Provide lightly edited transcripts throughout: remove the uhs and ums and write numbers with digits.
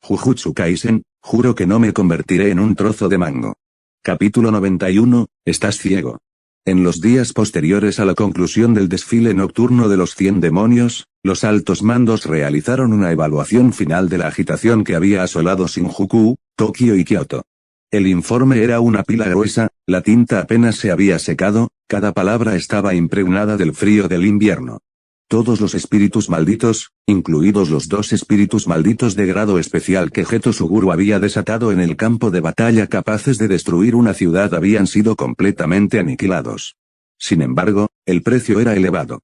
Jujutsu Kaisen, juro que no me convertiré en un trozo de mango. Capítulo 91, ¿estás ciego? En los días posteriores a la conclusión del desfile nocturno de los 100 demonios, los altos mandos realizaron una evaluación final de la agitación que había asolado Shinjuku, Tokio y Kioto. El informe era una pila gruesa, la tinta apenas se había secado, cada palabra estaba impregnada del frío del invierno. Todos los espíritus malditos, incluidos los 2 espíritus malditos de grado especial que Geto Suguru había desatado en el campo de batalla capaces de destruir una ciudad, habían sido completamente aniquilados. Sin embargo, el precio era elevado.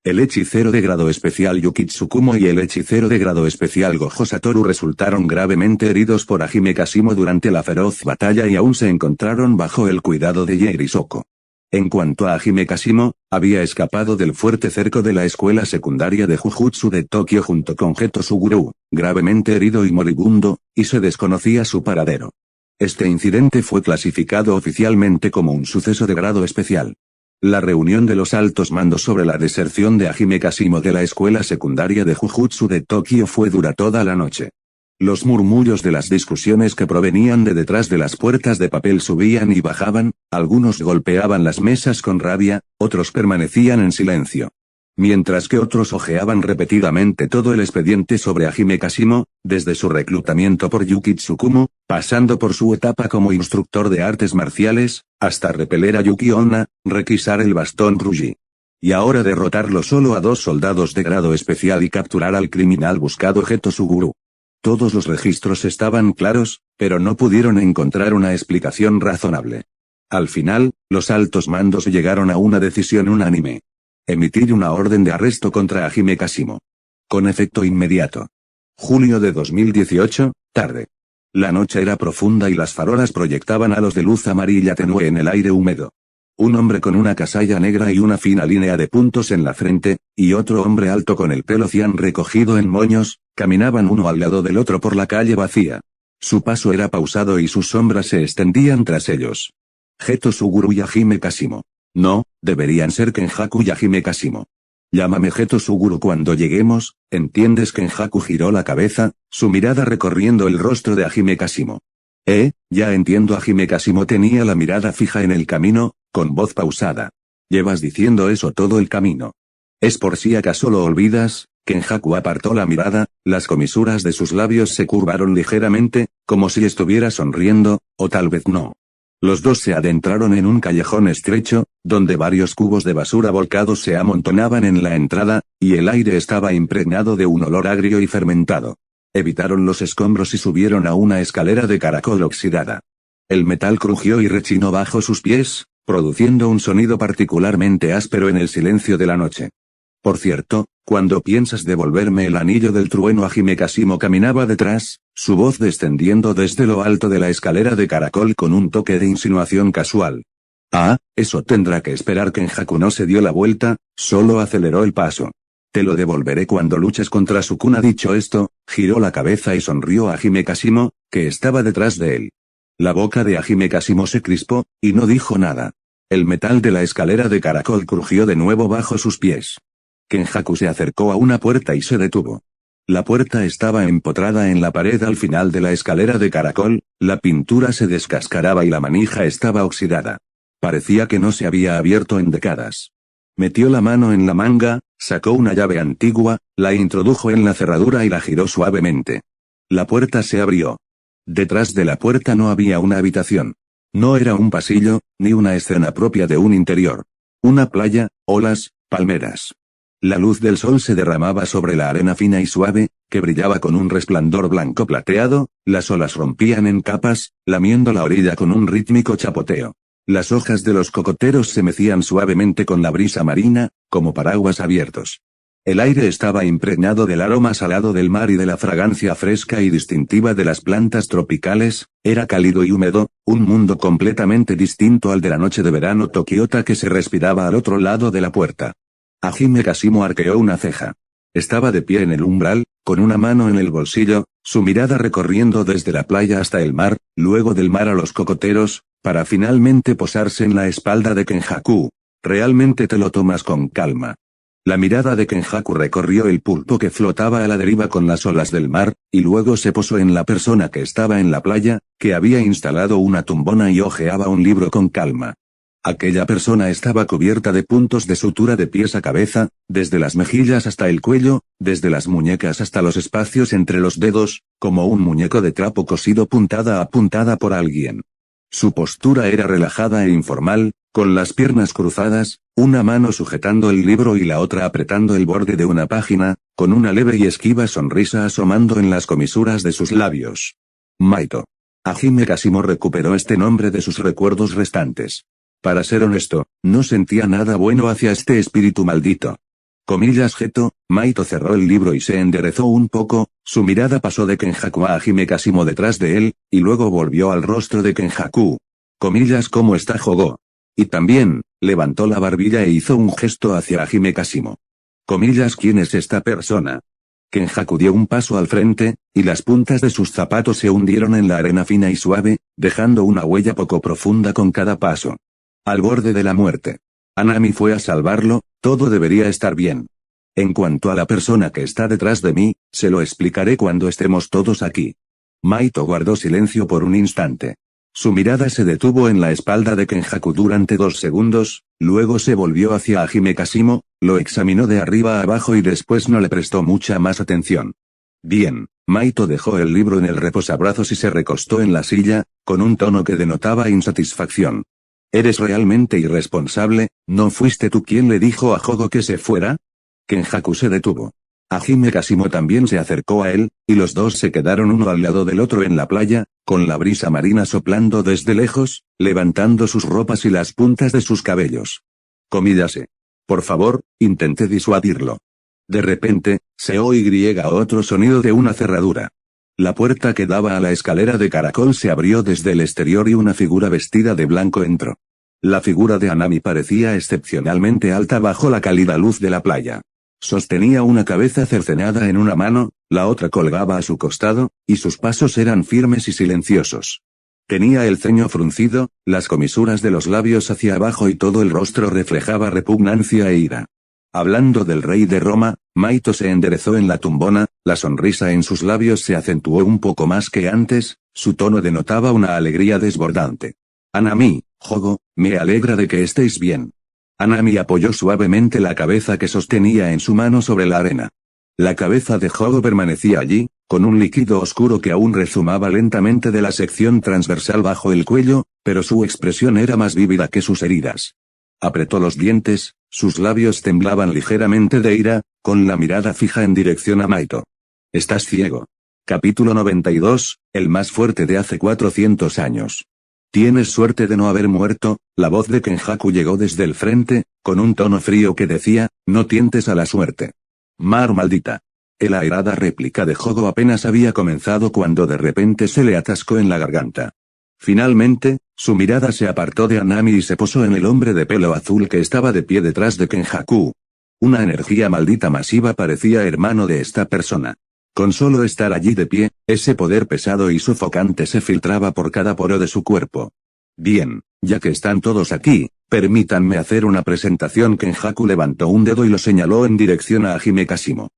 El hechicero de grado especial Yuki Tsukumo y el hechicero de grado especial Gojo Satoru resultaron gravemente heridos por Hajime Kashimo durante la feroz batalla y aún se encontraron bajo el cuidado de Yairi Soko. En cuanto a Hajime Kashimo, había escapado del fuerte cerco de la escuela secundaria de Jujutsu de Tokio junto con Geto Suguru, gravemente herido y moribundo, y se desconocía su paradero. Este incidente fue clasificado oficialmente como un suceso de grado especial. La reunión de los altos mandos sobre la deserción de Hajime Kashimo de la escuela secundaria de Jujutsu de Tokio fue dura toda la noche. Los murmullos de las discusiones que provenían de detrás de las puertas de papel subían y bajaban, algunos golpeaban las mesas con rabia, otros permanecían en silencio. Mientras que otros hojeaban repetidamente todo el expediente sobre Hajime Kashimo, desde su reclutamiento por Yuki Tsukumo, pasando por su etapa como instructor de artes marciales, hasta repeler a Yuki Onna, requisar el bastón Ruji. Y ahora derrotarlo solo a 2 soldados de grado especial y capturar al criminal buscado Geto Suguru. Todos los registros estaban claros, pero no pudieron encontrar una explicación razonable. Al final, los altos mandos llegaron a una decisión unánime. Emitir una orden de arresto contra Hajime Kashimo. Con efecto inmediato. Julio de 2018, tarde. La noche era profunda y las farolas proyectaban halos de luz amarilla tenue en el aire húmedo. Un hombre con una casalla negra y una fina línea de puntos en la frente, y otro hombre alto con el pelo cian recogido en moños, caminaban uno al lado del otro por la calle vacía. Su paso era pausado y sus sombras se extendían tras ellos. Geto Suguru y Hajime Kashimo. No, deberían ser Kenjaku y Hajime Kashimo. Llámame Geto Suguru cuando lleguemos, ¿entiendes? Kenjaku giró la cabeza, su mirada recorriendo el rostro de Hajime Kashimo. Ya entiendo. Hajime Kashimo tenía la mirada fija en el camino, con voz pausada. ¿Llevas diciendo eso todo el camino? ¿Es por si acaso lo olvidas? Kenjaku apartó la mirada, las comisuras de sus labios se curvaron ligeramente, como si estuviera sonriendo, o tal vez no. Los dos se adentraron en un callejón estrecho, donde varios cubos de basura volcados se amontonaban en la entrada, y el aire estaba impregnado de un olor agrio y fermentado. Evitaron los escombros y subieron a una escalera de caracol oxidada. El metal crujió y rechinó bajo sus pies, produciendo un sonido particularmente áspero en el silencio de la noche. Por cierto, cuando piensas devolverme el anillo del trueno? Hajime Kashimo caminaba detrás, su voz descendiendo desde lo alto de la escalera de caracol con un toque de insinuación casual. Eso tendrá que esperar. Kenjaku no se dio la vuelta, solo aceleró el paso. Te lo devolveré cuando luches contra Sukuna. Dicho esto, giró la cabeza y sonrió a Hajime Kashimo, que estaba detrás de él. La boca de Hajime Kashimo se crispó, y no dijo nada. El metal de la escalera de caracol crujió de nuevo bajo sus pies. Kenjaku se acercó a una puerta y se detuvo. La puerta estaba empotrada en la pared al final de la escalera de caracol, la pintura se descascaraba y la manija estaba oxidada. Parecía que no se había abierto en décadas. Metió la mano en la manga, sacó una llave antigua, la introdujo en la cerradura y la giró suavemente. La puerta se abrió. Detrás de la puerta no había una habitación. No era un pasillo, ni una escena propia de un interior. Una playa, olas, palmeras. La luz del sol se derramaba sobre la arena fina y suave, que brillaba con un resplandor blanco plateado, las olas rompían en capas, lamiendo la orilla con un rítmico chapoteo. Las hojas de los cocoteros se mecían suavemente con la brisa marina, como paraguas abiertos. El aire estaba impregnado del aroma salado del mar y de la fragancia fresca y distintiva de las plantas tropicales, era cálido y húmedo, un mundo completamente distinto al de la noche de verano tokiota que se respiraba al otro lado de la puerta. Hajime Kashimo arqueó una ceja. Estaba de pie en el umbral, con una mano en el bolsillo, su mirada recorriendo desde la playa hasta el mar, luego del mar a los cocoteros, para finalmente posarse en la espalda de Kenjaku. ¿Realmente te lo tomas con calma? La mirada de Kenjaku recorrió el pulpo que flotaba a la deriva con las olas del mar, y luego se posó en la persona que estaba en la playa, que había instalado una tumbona y hojeaba un libro con calma. Aquella persona estaba cubierta de puntos de sutura de pies a cabeza, desde las mejillas hasta el cuello, desde las muñecas hasta los espacios entre los dedos, como un muñeco de trapo cosido puntada a puntada por alguien. Su postura era relajada e informal, con las piernas cruzadas, una mano sujetando el libro y la otra apretando el borde de una página, con una leve y esquiva sonrisa asomando en las comisuras de sus labios. Maito. Hajime Kashimo recuperó este nombre de sus recuerdos restantes. Para ser honesto, no sentía nada bueno hacia este espíritu maldito. Comillas Geto, Maito cerró el libro y se enderezó un poco, su mirada pasó de Kenjaku a Hajime Kashimo detrás de él, y luego volvió al rostro de Kenjaku. Comillas ¿cómo está Jogo? Y también, levantó la barbilla e hizo un gesto hacia Hajime Kashimo. Comillas ¿quién es esta persona? Kenjaku dio un paso al frente, y las puntas de sus zapatos se hundieron en la arena fina y suave, dejando una huella poco profunda con cada paso. Al borde de la muerte. Anami fue a salvarlo, todo debería estar bien. En cuanto a la persona que está detrás de mí, se lo explicaré cuando estemos todos aquí. Maito guardó silencio por un instante. Su mirada se detuvo en la espalda de Kenjaku durante 2 segundos, luego se volvió hacia Hajime Kashimo, lo examinó de arriba a abajo y después no le prestó mucha más atención. Bien, Maito dejó el libro en el reposabrazos y se recostó en la silla, con un tono que denotaba insatisfacción. ¿Eres realmente irresponsable? ¿No fuiste tú quien le dijo a Jogo que se fuera? Kenjaku se detuvo. Hajime Kashimo también se acercó a él, y los dos se quedaron uno al lado del otro en la playa, con la brisa marina soplando desde lejos, levantando sus ropas y las puntas de sus cabellos. Comíllase. Por favor, intenté disuadirlo. De repente, se oía otro sonido de una cerradura. La puerta que daba a la escalera de caracol se abrió desde el exterior y una figura vestida de blanco entró. La figura de Anami parecía excepcionalmente alta bajo la cálida luz de la playa. Sostenía una cabeza cercenada en una mano, la otra colgaba a su costado, y sus pasos eran firmes y silenciosos. Tenía el ceño fruncido, las comisuras de los labios hacia abajo y todo el rostro reflejaba repugnancia e ira. Hablando del rey de Roma, Maito se enderezó en la tumbona, la sonrisa en sus labios se acentuó un poco más que antes, su tono denotaba una alegría desbordante. Anami, Jogo, me alegra de que estéis bien. Anami apoyó suavemente la cabeza que sostenía en su mano sobre la arena. La cabeza de Jogo permanecía allí, con un líquido oscuro que aún rezumaba lentamente de la sección transversal bajo el cuello, pero su expresión era más vívida que sus heridas. Apretó los dientes, sus labios temblaban ligeramente de ira, con la mirada fija en dirección a Maito. Estás ciego. Capítulo 92, el más fuerte de hace 400 años. Tienes suerte de no haber muerto, la voz de Kenjaku llegó desde el frente, con un tono frío que decía, no tientes a la suerte. Mar maldita. La airada réplica de Jogo apenas había comenzado cuando de repente se le atascó en la garganta. Finalmente, su mirada se apartó de Anami y se posó en el hombre de pelo azul que estaba de pie detrás de Kenjaku. Una energía maldita masiva parecía hermano de esta persona. Con solo estar allí de pie, ese poder pesado y sofocante se filtraba por cada poro de su cuerpo. Bien, ya que están todos aquí, permítanme hacer una presentación. Kenjaku levantó un dedo y lo señaló en dirección a Hajime Kashimo.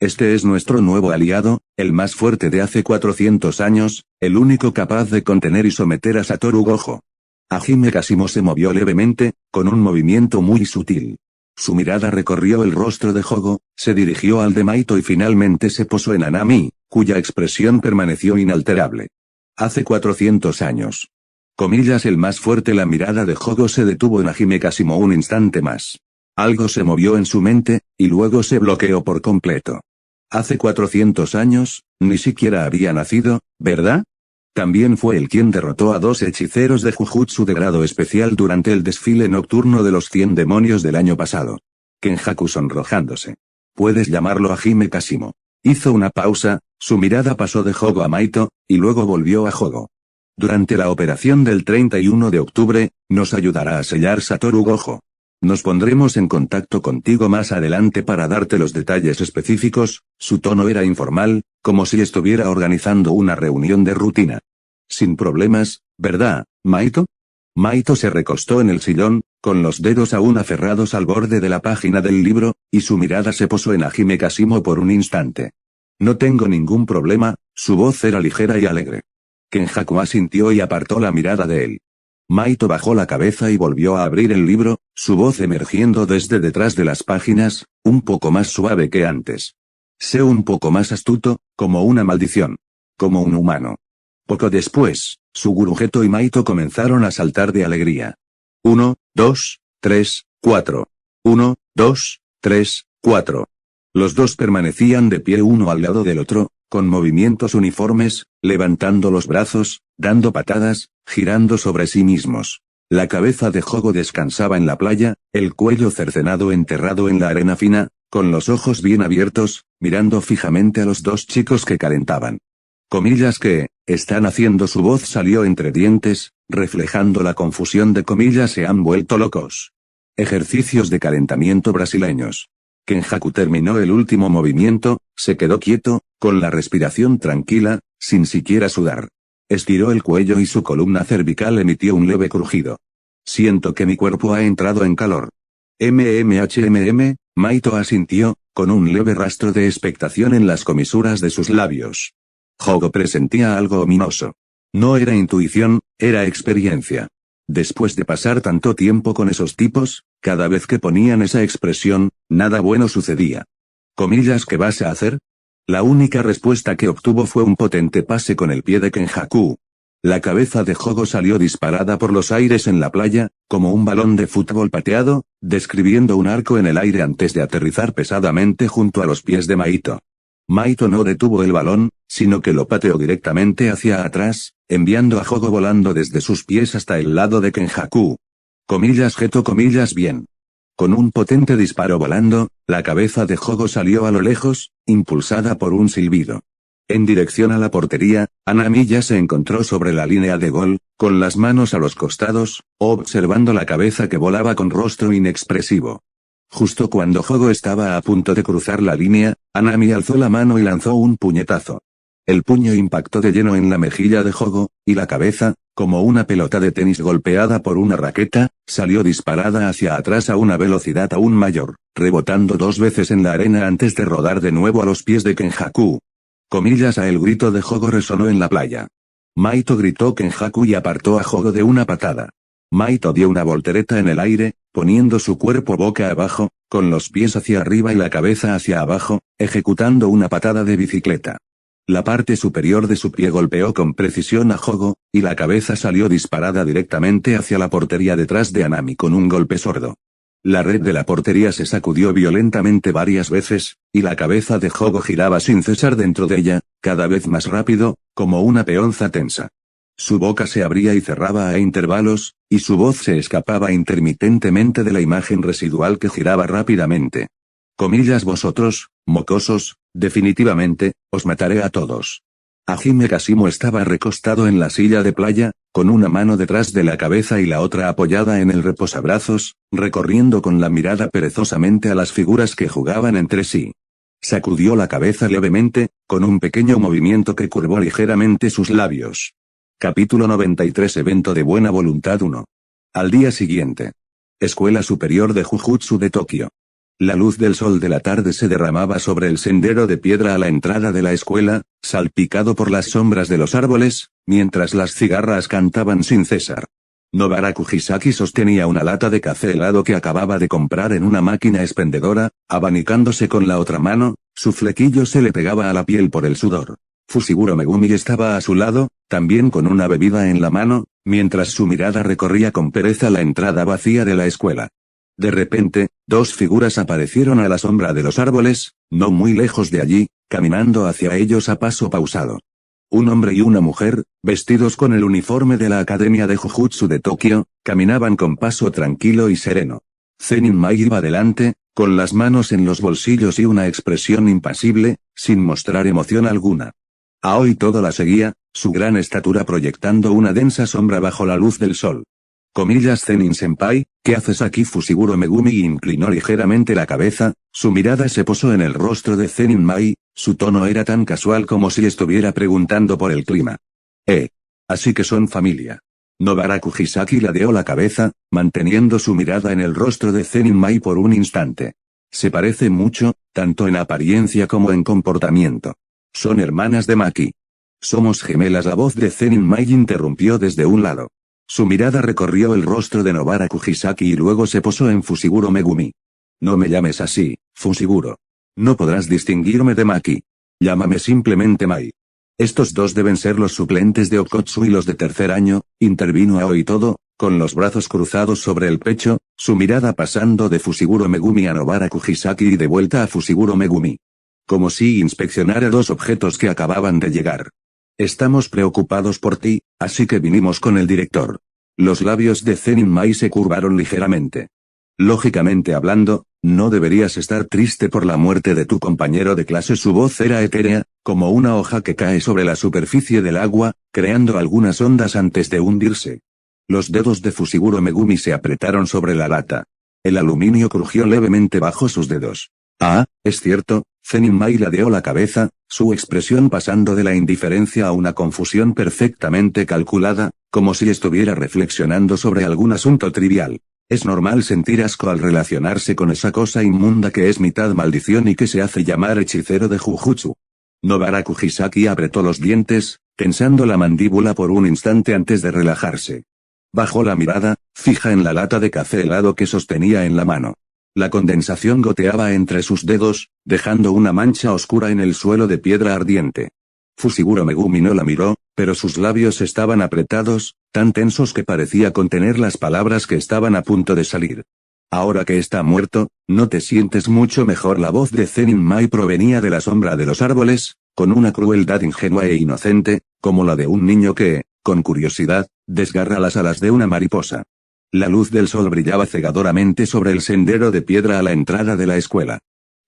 Este es nuestro nuevo aliado, el más fuerte de hace 400 años, el único capaz de contener y someter a Satoru Gojo. Hajime Kashimo se movió levemente, con un movimiento muy sutil. Su mirada recorrió el rostro de Jogo, se dirigió al de Maito y finalmente se posó en Anami, cuya expresión permaneció inalterable. Hace 400 años. Comillas el más fuerte. La mirada de Jogo se detuvo en Hajime Kashimo un instante más. Algo se movió en su mente, y luego se bloqueó por completo. Hace 400 años, ni siquiera había nacido, ¿verdad? También fue él quien derrotó a 2 hechiceros de Jujutsu de grado especial durante el desfile nocturno de los 100 demonios del año pasado. Kenjaku sonrojándose. Puedes llamarlo Hajime Kashimo. Hizo una pausa, su mirada pasó de Jogo a Maito, y luego volvió a Jogo. Durante la operación del 31 de octubre, nos ayudará a sellar Satoru Gojo. Nos pondremos en contacto contigo más adelante para darte los detalles específicos. Su tono era informal, como si estuviera organizando una reunión de rutina. Sin problemas, ¿verdad, Maito? Maito se recostó en el sillón, con los dedos aún aferrados al borde de la página del libro, y su mirada se posó en Hajime Kashimo por un instante. No tengo ningún problema, su voz era ligera y alegre. Kenjaku asintió y apartó la mirada de él. Maito bajó la cabeza y volvió a abrir el libro, su voz emergiendo desde detrás de las páginas, un poco más suave que antes. Sé un poco más astuto, como una maldición. Como un humano. Poco después, Suguru Geto y Maito comenzaron a saltar de alegría. 1, 2, 3, 4. 1, 2, 3, 4. Los dos permanecían de pie uno al lado del otro, con movimientos uniformes, levantando los brazos, dando patadas, girando sobre sí mismos. La cabeza de Jogo descansaba en la playa, el cuello cercenado enterrado en la arena fina, con los ojos bien abiertos, mirando fijamente a los dos chicos que calentaban. Comillas que, están haciendo. Su voz salió entre dientes, reflejando la confusión de comillas. Se han vuelto locos. Ejercicios de calentamiento brasileños. Kenjaku terminó el último movimiento, se quedó quieto, con la respiración tranquila, sin siquiera sudar. Estiró el cuello y su columna cervical emitió un leve crujido. Siento que mi cuerpo ha entrado en calor. Maito asintió, con un leve rastro de expectación en las comisuras de sus labios. Jogo presentía algo ominoso. No era intuición, era experiencia. Después de pasar tanto tiempo con esos tipos, cada vez que ponían esa expresión, nada bueno sucedía. Comillas, ¿qué vas a hacer? La única respuesta que obtuvo fue un potente pase con el pie de Kenjaku. La cabeza de Jogo salió disparada por los aires en la playa, como un balón de fútbol pateado, describiendo un arco en el aire antes de aterrizar pesadamente junto a los pies de Maito. Maito no detuvo el balón, sino que lo pateó directamente hacia atrás, enviando a Jogo volando desde sus pies hasta el lado de Kenjaku. Comillas Geto comillas bien. Con un potente disparo volando, la cabeza de Jogo salió a lo lejos, impulsada por un silbido. En dirección a la portería, Anami ya se encontró sobre la línea de gol, con las manos a los costados, observando la cabeza que volaba con rostro inexpresivo. Justo cuando Jogo estaba a punto de cruzar la línea, Anami alzó la mano y lanzó un puñetazo. El puño impactó de lleno en la mejilla de Jogo, y la cabeza, como una pelota de tenis golpeada por una raqueta, salió disparada hacia atrás a una velocidad aún mayor, rebotando 2 veces en la arena antes de rodar de nuevo a los pies de Kenjaku. Comillas a el grito de Jogo resonó en la playa. Maito gritó Kenjaku y apartó a Jogo de una patada. Maito dio una voltereta en el aire, poniendo su cuerpo boca abajo, con los pies hacia arriba y la cabeza hacia abajo, ejecutando una patada de bicicleta. La parte superior de su pie golpeó con precisión a Jogo, y la cabeza salió disparada directamente hacia la portería detrás de Anami con un golpe sordo. La red de la portería se sacudió violentamente varias veces, y la cabeza de Jogo giraba sin cesar dentro de ella, cada vez más rápido, como una peonza tensa. Su boca se abría y cerraba a intervalos, y su voz se escapaba intermitentemente de la imagen residual que giraba rápidamente. Comillas vosotros, mocosos, definitivamente, os mataré a todos. Hajime Kashimo estaba recostado en la silla de playa, con una mano detrás de la cabeza y la otra apoyada en el reposabrazos, recorriendo con la mirada perezosamente a las figuras que jugaban entre sí. Sacudió la cabeza levemente, con un pequeño movimiento que curvó ligeramente sus labios. Capítulo 93 Evento de Buena Voluntad 1. Al día siguiente. Escuela Superior de Jujutsu de Tokio. La luz del sol de la tarde se derramaba sobre el sendero de piedra a la entrada de la escuela, salpicado por las sombras de los árboles, mientras las cigarras cantaban sin cesar. Nobaraku Hisaki sostenía una lata de café helado que acababa de comprar en una máquina expendedora, abanicándose con la otra mano, su flequillo se le pegaba a la piel por el sudor. Fushiguro Megumi estaba a su lado, también con una bebida en la mano, mientras su mirada recorría con pereza la entrada vacía de la escuela. De repente, 2 figuras aparecieron a la sombra de los árboles, no muy lejos de allí, caminando hacia ellos a paso pausado. Un hombre y una mujer, vestidos con el uniforme de la Academia de Jujutsu de Tokio, caminaban con paso tranquilo y sereno. Zenin Mai iba delante, con las manos en los bolsillos y una expresión impasible, sin mostrar emoción alguna. Aoi todo la seguía, su gran estatura proyectando una densa sombra bajo la luz del sol. Comillas Zenin-senpai, ¿qué haces aquí? Fushiguro Megumi inclinó ligeramente la cabeza, su mirada se posó en el rostro de Zenin Mai, su tono era tan casual como si estuviera preguntando por el clima. Así que son familia. Nobaraku Hisaki ladeó la cabeza, manteniendo su mirada en el rostro de Zenin Mai por un instante. Se parece mucho, tanto en apariencia como en comportamiento. Son hermanas de Maki. Somos gemelas. La voz de Zenin Mai interrumpió desde un lado. Su mirada recorrió el rostro de Nobaraku Hisaki y luego se posó en Fushiguro Megumi. No me llames así, Fushiguro. No podrás distinguirme de Maki. Llámame simplemente Mai. Estos dos deben ser los suplentes de Okotsu y los de tercer año, intervino Aoi Todo, con los brazos cruzados sobre el pecho, su mirada pasando de Fushiguro Megumi a Nobaraku Hisaki y de vuelta a Fushiguro Megumi. Como si inspeccionara dos objetos que acababan de llegar. Estamos preocupados por ti, así que vinimos con el director. Los labios de Zenin Mai se curvaron ligeramente. Lógicamente hablando, no deberías estar triste por la muerte de tu compañero de clase. Su voz era etérea, como una hoja que cae sobre la superficie del agua, creando algunas ondas antes de hundirse. Los dedos de Fushiguro Megumi se apretaron sobre la lata. El aluminio crujió levemente bajo sus dedos. Ah, es cierto, Zenin Mai ladeó la cabeza, su expresión pasando de la indiferencia a una confusión perfectamente calculada, como si estuviera reflexionando sobre algún asunto trivial. Es normal sentir asco al relacionarse con esa cosa inmunda que es mitad maldición y que se hace llamar hechicero de Jujutsu. Nobaraku Hisaki apretó los dientes, tensando la mandíbula por un instante antes de relajarse. Bajó la mirada, fija en la lata de café helado que sostenía en la mano. La condensación goteaba entre sus dedos, dejando una mancha oscura en el suelo de piedra ardiente. Fushiguro Megumi no la miró, pero sus labios estaban apretados, tan tensos que parecía contener las palabras que estaban a punto de salir. Ahora que está muerto, ¿no te sientes mucho mejor? La voz de Zenin Mai provenía de la sombra de los árboles, con una crueldad ingenua e inocente, como la de un niño que, con curiosidad, desgarra las alas de una mariposa. La luz del sol brillaba cegadoramente sobre el sendero de piedra a la entrada de la escuela.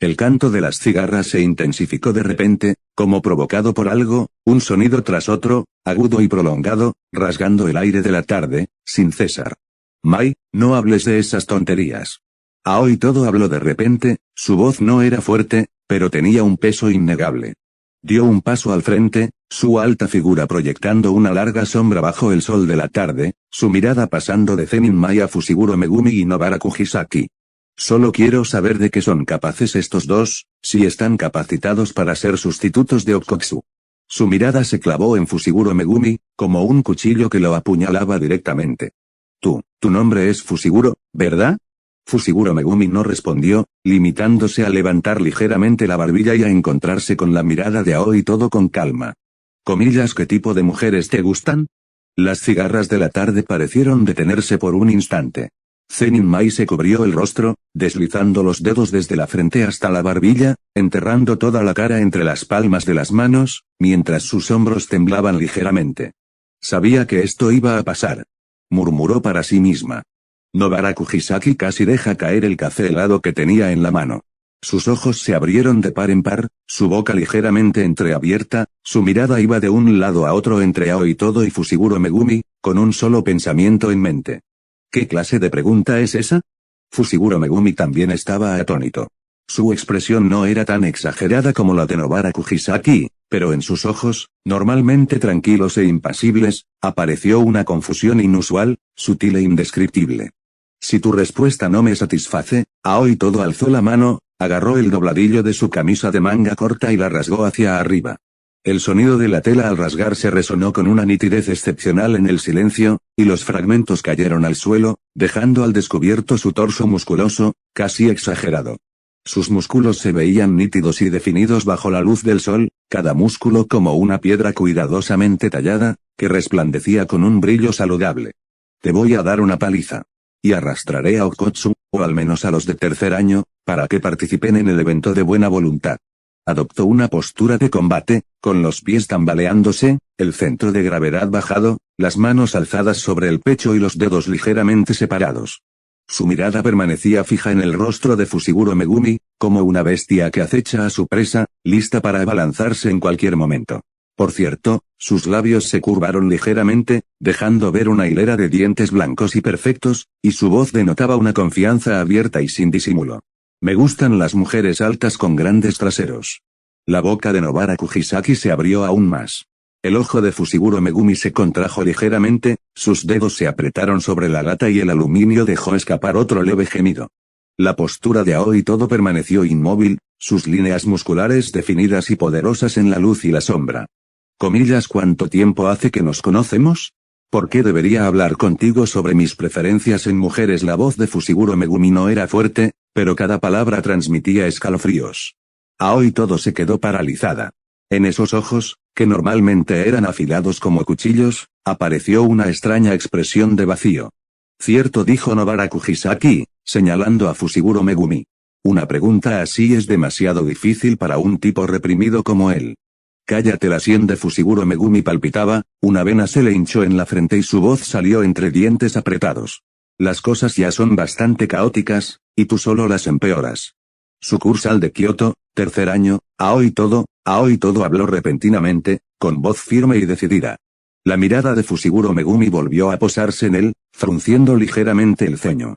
El canto de las cigarras se intensificó de repente, como provocado por algo, un sonido tras otro, agudo y prolongado, rasgando el aire de la tarde, sin cesar. Mai, no hables de esas tonterías. Aoi Todo habló de repente, su voz no era fuerte, pero tenía un peso innegable. Dio un paso al frente, su alta figura proyectando una larga sombra bajo el sol de la tarde, su mirada pasando de Zenin Mai a Fushiguro Megumi y Nobaraku Hisaki. Solo quiero saber de qué son capaces estos dos, si están capacitados para ser sustitutos de Okotsu. Su mirada se clavó en Fushiguro Megumi, como un cuchillo que lo apuñalaba directamente. Tu nombre es Fushiguro, ¿verdad? Fushiguro Megumi no respondió, limitándose a levantar ligeramente la barbilla y a encontrarse con la mirada de Aoi Todo con calma. Comillas, ¿qué tipo de mujeres te gustan? Las cigarras de la tarde parecieron detenerse por un instante. Zenin Mai se cubrió el rostro, deslizando los dedos desde la frente hasta la barbilla, enterrando toda la cara entre las palmas de las manos, mientras sus hombros temblaban ligeramente. Sabía que esto iba a pasar. Murmuró para sí misma. Nobaraku Hisaki casi deja caer el café helado que tenía en la mano. Sus ojos se abrieron de par en par, su boca ligeramente entreabierta, su mirada iba de un lado a otro entre Aoi Todo y Fushiguro Megumi, con un solo pensamiento en mente. ¿Qué clase de pregunta es esa? Fushiguro Megumi también estaba atónito. Su expresión no era tan exagerada como la de Nobaraku Hisaki, pero en sus ojos, normalmente tranquilos e impasibles, apareció una confusión inusual, sutil e indescriptible. Si tu respuesta no me satisface, Aoi Todo alzó la mano, agarró el dobladillo de su camisa de manga corta y la rasgó hacia arriba. El sonido de la tela al rasgarse resonó con una nitidez excepcional en el silencio, y los fragmentos cayeron al suelo, dejando al descubierto su torso musculoso, casi exagerado. Sus músculos se veían nítidos y definidos bajo la luz del sol, cada músculo como una piedra cuidadosamente tallada, que resplandecía con un brillo saludable. Te voy a dar una paliza. Y arrastraré a Okotsu, o al menos a los de tercer año, para que participen en el evento de buena voluntad. Adoptó una postura de combate, con los pies tambaleándose, el centro de gravedad bajado, las manos alzadas sobre el pecho y los dedos ligeramente separados. Su mirada permanecía fija en el rostro de Fushiguro Megumi, como una bestia que acecha a su presa, lista para abalanzarse en cualquier momento. Por cierto, sus labios se curvaron ligeramente, dejando ver una hilera de dientes blancos y perfectos, y su voz denotaba una confianza abierta y sin disimulo. Me gustan las mujeres altas con grandes traseros. La boca de Nobaraku Hisaki se abrió aún más. El ojo de Fushiguro Megumi se contrajo ligeramente, Sus dedos se apretaron sobre la lata y el aluminio dejó escapar otro leve gemido. La postura de Aoi Todo permaneció inmóvil, sus líneas musculares definidas y poderosas en la luz y la sombra. Comillas, ¿cuánto tiempo hace que nos conocemos? ¿Por qué debería hablar contigo sobre mis preferencias en mujeres? La voz de Fushiguro Megumi no era fuerte, pero cada palabra transmitía escalofríos. Aoi Todo se quedó paralizada. En esos ojos, que normalmente eran afilados como cuchillos, apareció una extraña expresión de vacío. Cierto, dijo Nobara Kugisaki, señalando a Fushiguro Megumi. Una pregunta así es demasiado difícil para un tipo reprimido como él. Cállate, la sien de Fushiguro Megumi palpitaba, una vena se le hinchó en la frente y su voz salió entre dientes apretados. Las cosas ya son bastante caóticas, y tú solo las empeoras. Sucursal de Kioto, tercer año, Aoi Todo habló repentinamente, con voz firme y decidida. La mirada de Fushiguro Megumi volvió a posarse en él, frunciendo ligeramente el ceño.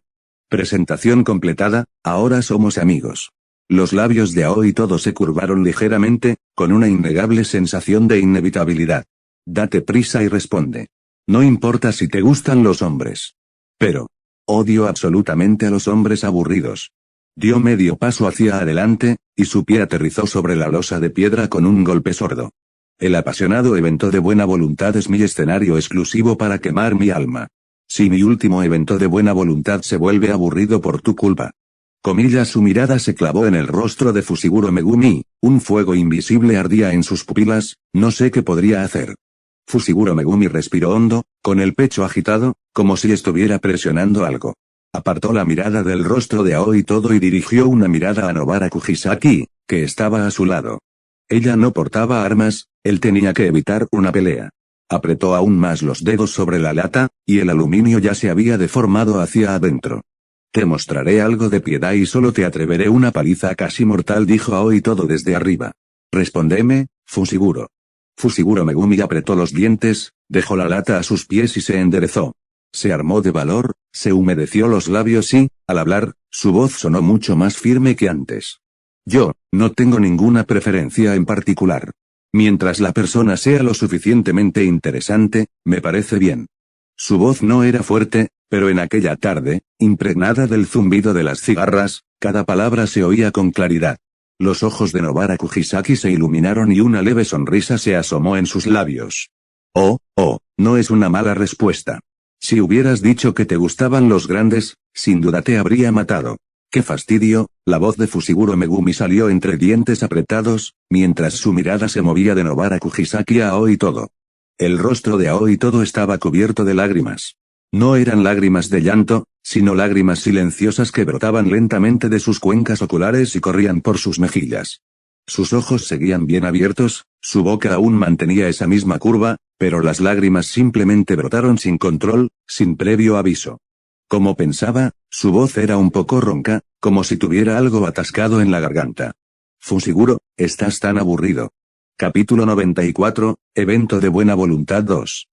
Presentación completada, ahora somos amigos. Los labios de Aoi Todo se curvaron ligeramente, con una innegable sensación de inevitabilidad. Date prisa y responde. No importa si te gustan los hombres. Pero odio absolutamente a los hombres aburridos. Dio medio paso hacia adelante, y su pie aterrizó sobre la losa de piedra con un golpe sordo. El apasionado evento de buena voluntad es mi escenario exclusivo para quemar mi alma. Si mi último evento de buena voluntad se vuelve aburrido por tu culpa. Comillas, su mirada se clavó en el rostro de Fushiguro Megumi, un fuego invisible ardía en sus pupilas, no sé qué podría hacer. Fushiguro Megumi respiró hondo, con el pecho agitado, como si estuviera presionando algo. Apartó la mirada del rostro de Aoi Todo y dirigió una mirada a Nobara Kugisaki, que estaba a su lado. Ella no portaba armas, él tenía que evitar una pelea. Apretó aún más los dedos sobre la lata, y el aluminio ya se había deformado hacia adentro. Te mostraré algo de piedad y solo te atreveré una paliza casi mortal, dijo Aoi Todo desde arriba. Respóndeme, Fushiguro. Fushiguro Megumi apretó los dientes, dejó la lata a sus pies y se enderezó. Se armó de valor, se humedeció los labios y, al hablar, su voz sonó mucho más firme que antes. Yo, no tengo ninguna preferencia en particular. Mientras la persona sea lo suficientemente interesante, me parece bien. Su voz no era fuerte, pero en aquella tarde, impregnada del zumbido de las cigarras, cada palabra se oía con claridad. Los ojos de Nobara Kugisaki se iluminaron y una leve sonrisa se asomó en sus labios. Oh, no es una mala respuesta. Si hubieras dicho que te gustaban los grandes, sin duda te habría matado. ¡Qué fastidio! La voz de Fushiguro Megumi salió entre dientes apretados, mientras su mirada se movía de Nobara Kugisaki a Aoi Todo. El rostro de Aoi Todo estaba cubierto de lágrimas. No eran lágrimas de llanto, sino lágrimas silenciosas que brotaban lentamente de sus cuencas oculares y corrían por sus mejillas. Sus ojos seguían bien abiertos, su boca aún mantenía esa misma curva, pero las lágrimas simplemente brotaron sin control, sin previo aviso. Como pensaba, su voz era un poco ronca, como si tuviera algo atascado en la garganta. Fushiguro, estás tan aburrido. Capítulo 94, Evento de Buena Voluntad 2.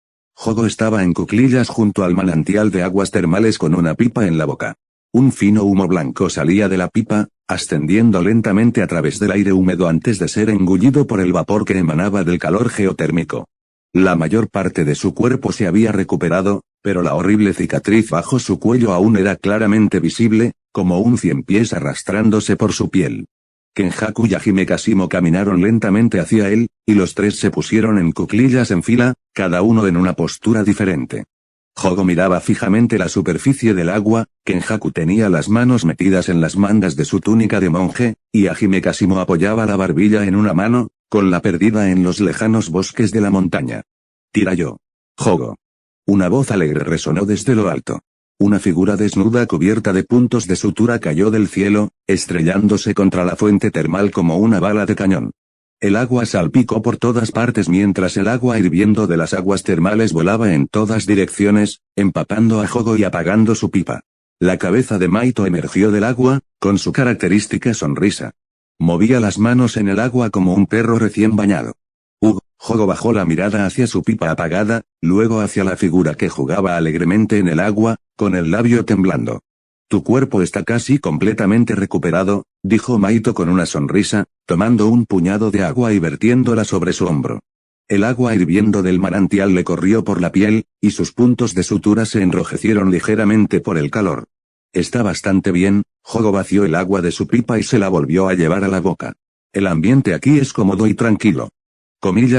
Jogo estaba en cuclillas junto al manantial de aguas termales con una pipa en la boca. Un fino humo blanco salía de la pipa, ascendiendo lentamente a través del aire húmedo antes de ser engullido por el vapor que emanaba del calor geotérmico. La mayor parte de su cuerpo se había recuperado, pero la horrible cicatriz bajo su cuello aún era claramente visible, como un ciempiés arrastrándose por su piel. Kenjaku y Hajime Kashimo caminaron lentamente hacia él, y los tres se pusieron en cuclillas en fila, cada uno en una postura diferente. Jogo miraba fijamente la superficie del agua, Kenjaku tenía las manos metidas en las mangas de su túnica de monje, y Hajime Kashimo apoyaba la barbilla en una mano, con la perdida en los lejanos bosques de la montaña. Tira yo. Jogo. Una voz alegre resonó desde lo alto. Una figura desnuda cubierta de puntos de sutura cayó del cielo, estrellándose contra la fuente termal como una bala de cañón. El agua salpicó por todas partes mientras el agua hirviendo de las aguas termales volaba en todas direcciones, empapando a Jogo y apagando su pipa. La cabeza de Maito emergió del agua, con su característica sonrisa. Movía las manos en el agua como un perro recién bañado. Jogo bajó la mirada hacia su pipa apagada, luego hacia la figura que jugaba alegremente en el agua, con el labio temblando. Tu cuerpo está casi completamente recuperado, dijo Maito con una sonrisa, tomando un puñado de agua y vertiéndola sobre su hombro. El agua hirviendo del manantial le corrió por la piel, y sus puntos de sutura se enrojecieron ligeramente por el calor. Está bastante bien. Jogo vació el agua de su pipa y se la volvió a llevar a la boca. El ambiente aquí es cómodo y tranquilo.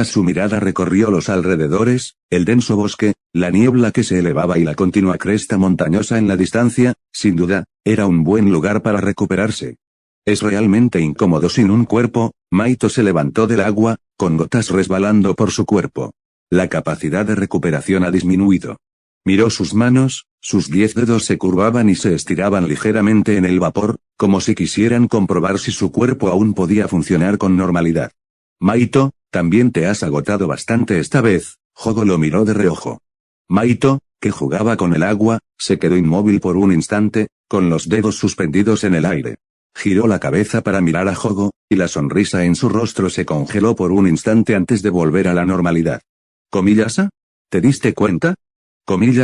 Su mirada recorrió los alrededores, el denso bosque, la niebla que se elevaba y la continua cresta montañosa en la distancia. Sin duda, era un buen lugar para recuperarse. Es realmente incómodo sin un cuerpo. Maito se levantó del agua, con gotas resbalando por su cuerpo. La capacidad de recuperación ha disminuido. Miró sus manos, sus 10 dedos se curvaban y se estiraban ligeramente en el vapor, como si quisieran comprobar si su cuerpo aún podía funcionar con normalidad. Maito, también te has agotado bastante esta vez. Jogo lo miró de reojo. Maito, que jugaba con el agua, se quedó inmóvil por un instante, con los dedos suspendidos en el aire. Giró la cabeza para mirar a Jogo, y la sonrisa en su rostro se congeló por un instante antes de volver a la normalidad. ¿Komiyasa? ¿Te diste cuenta?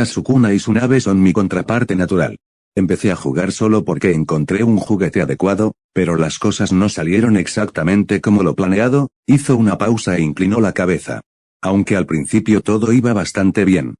Sukuna y Tsunabe son mi contraparte natural. Empecé a jugar solo porque encontré un juguete adecuado, pero las cosas no salieron exactamente como lo planeado. Hizo una pausa e inclinó la cabeza. Aunque al principio todo iba bastante bien.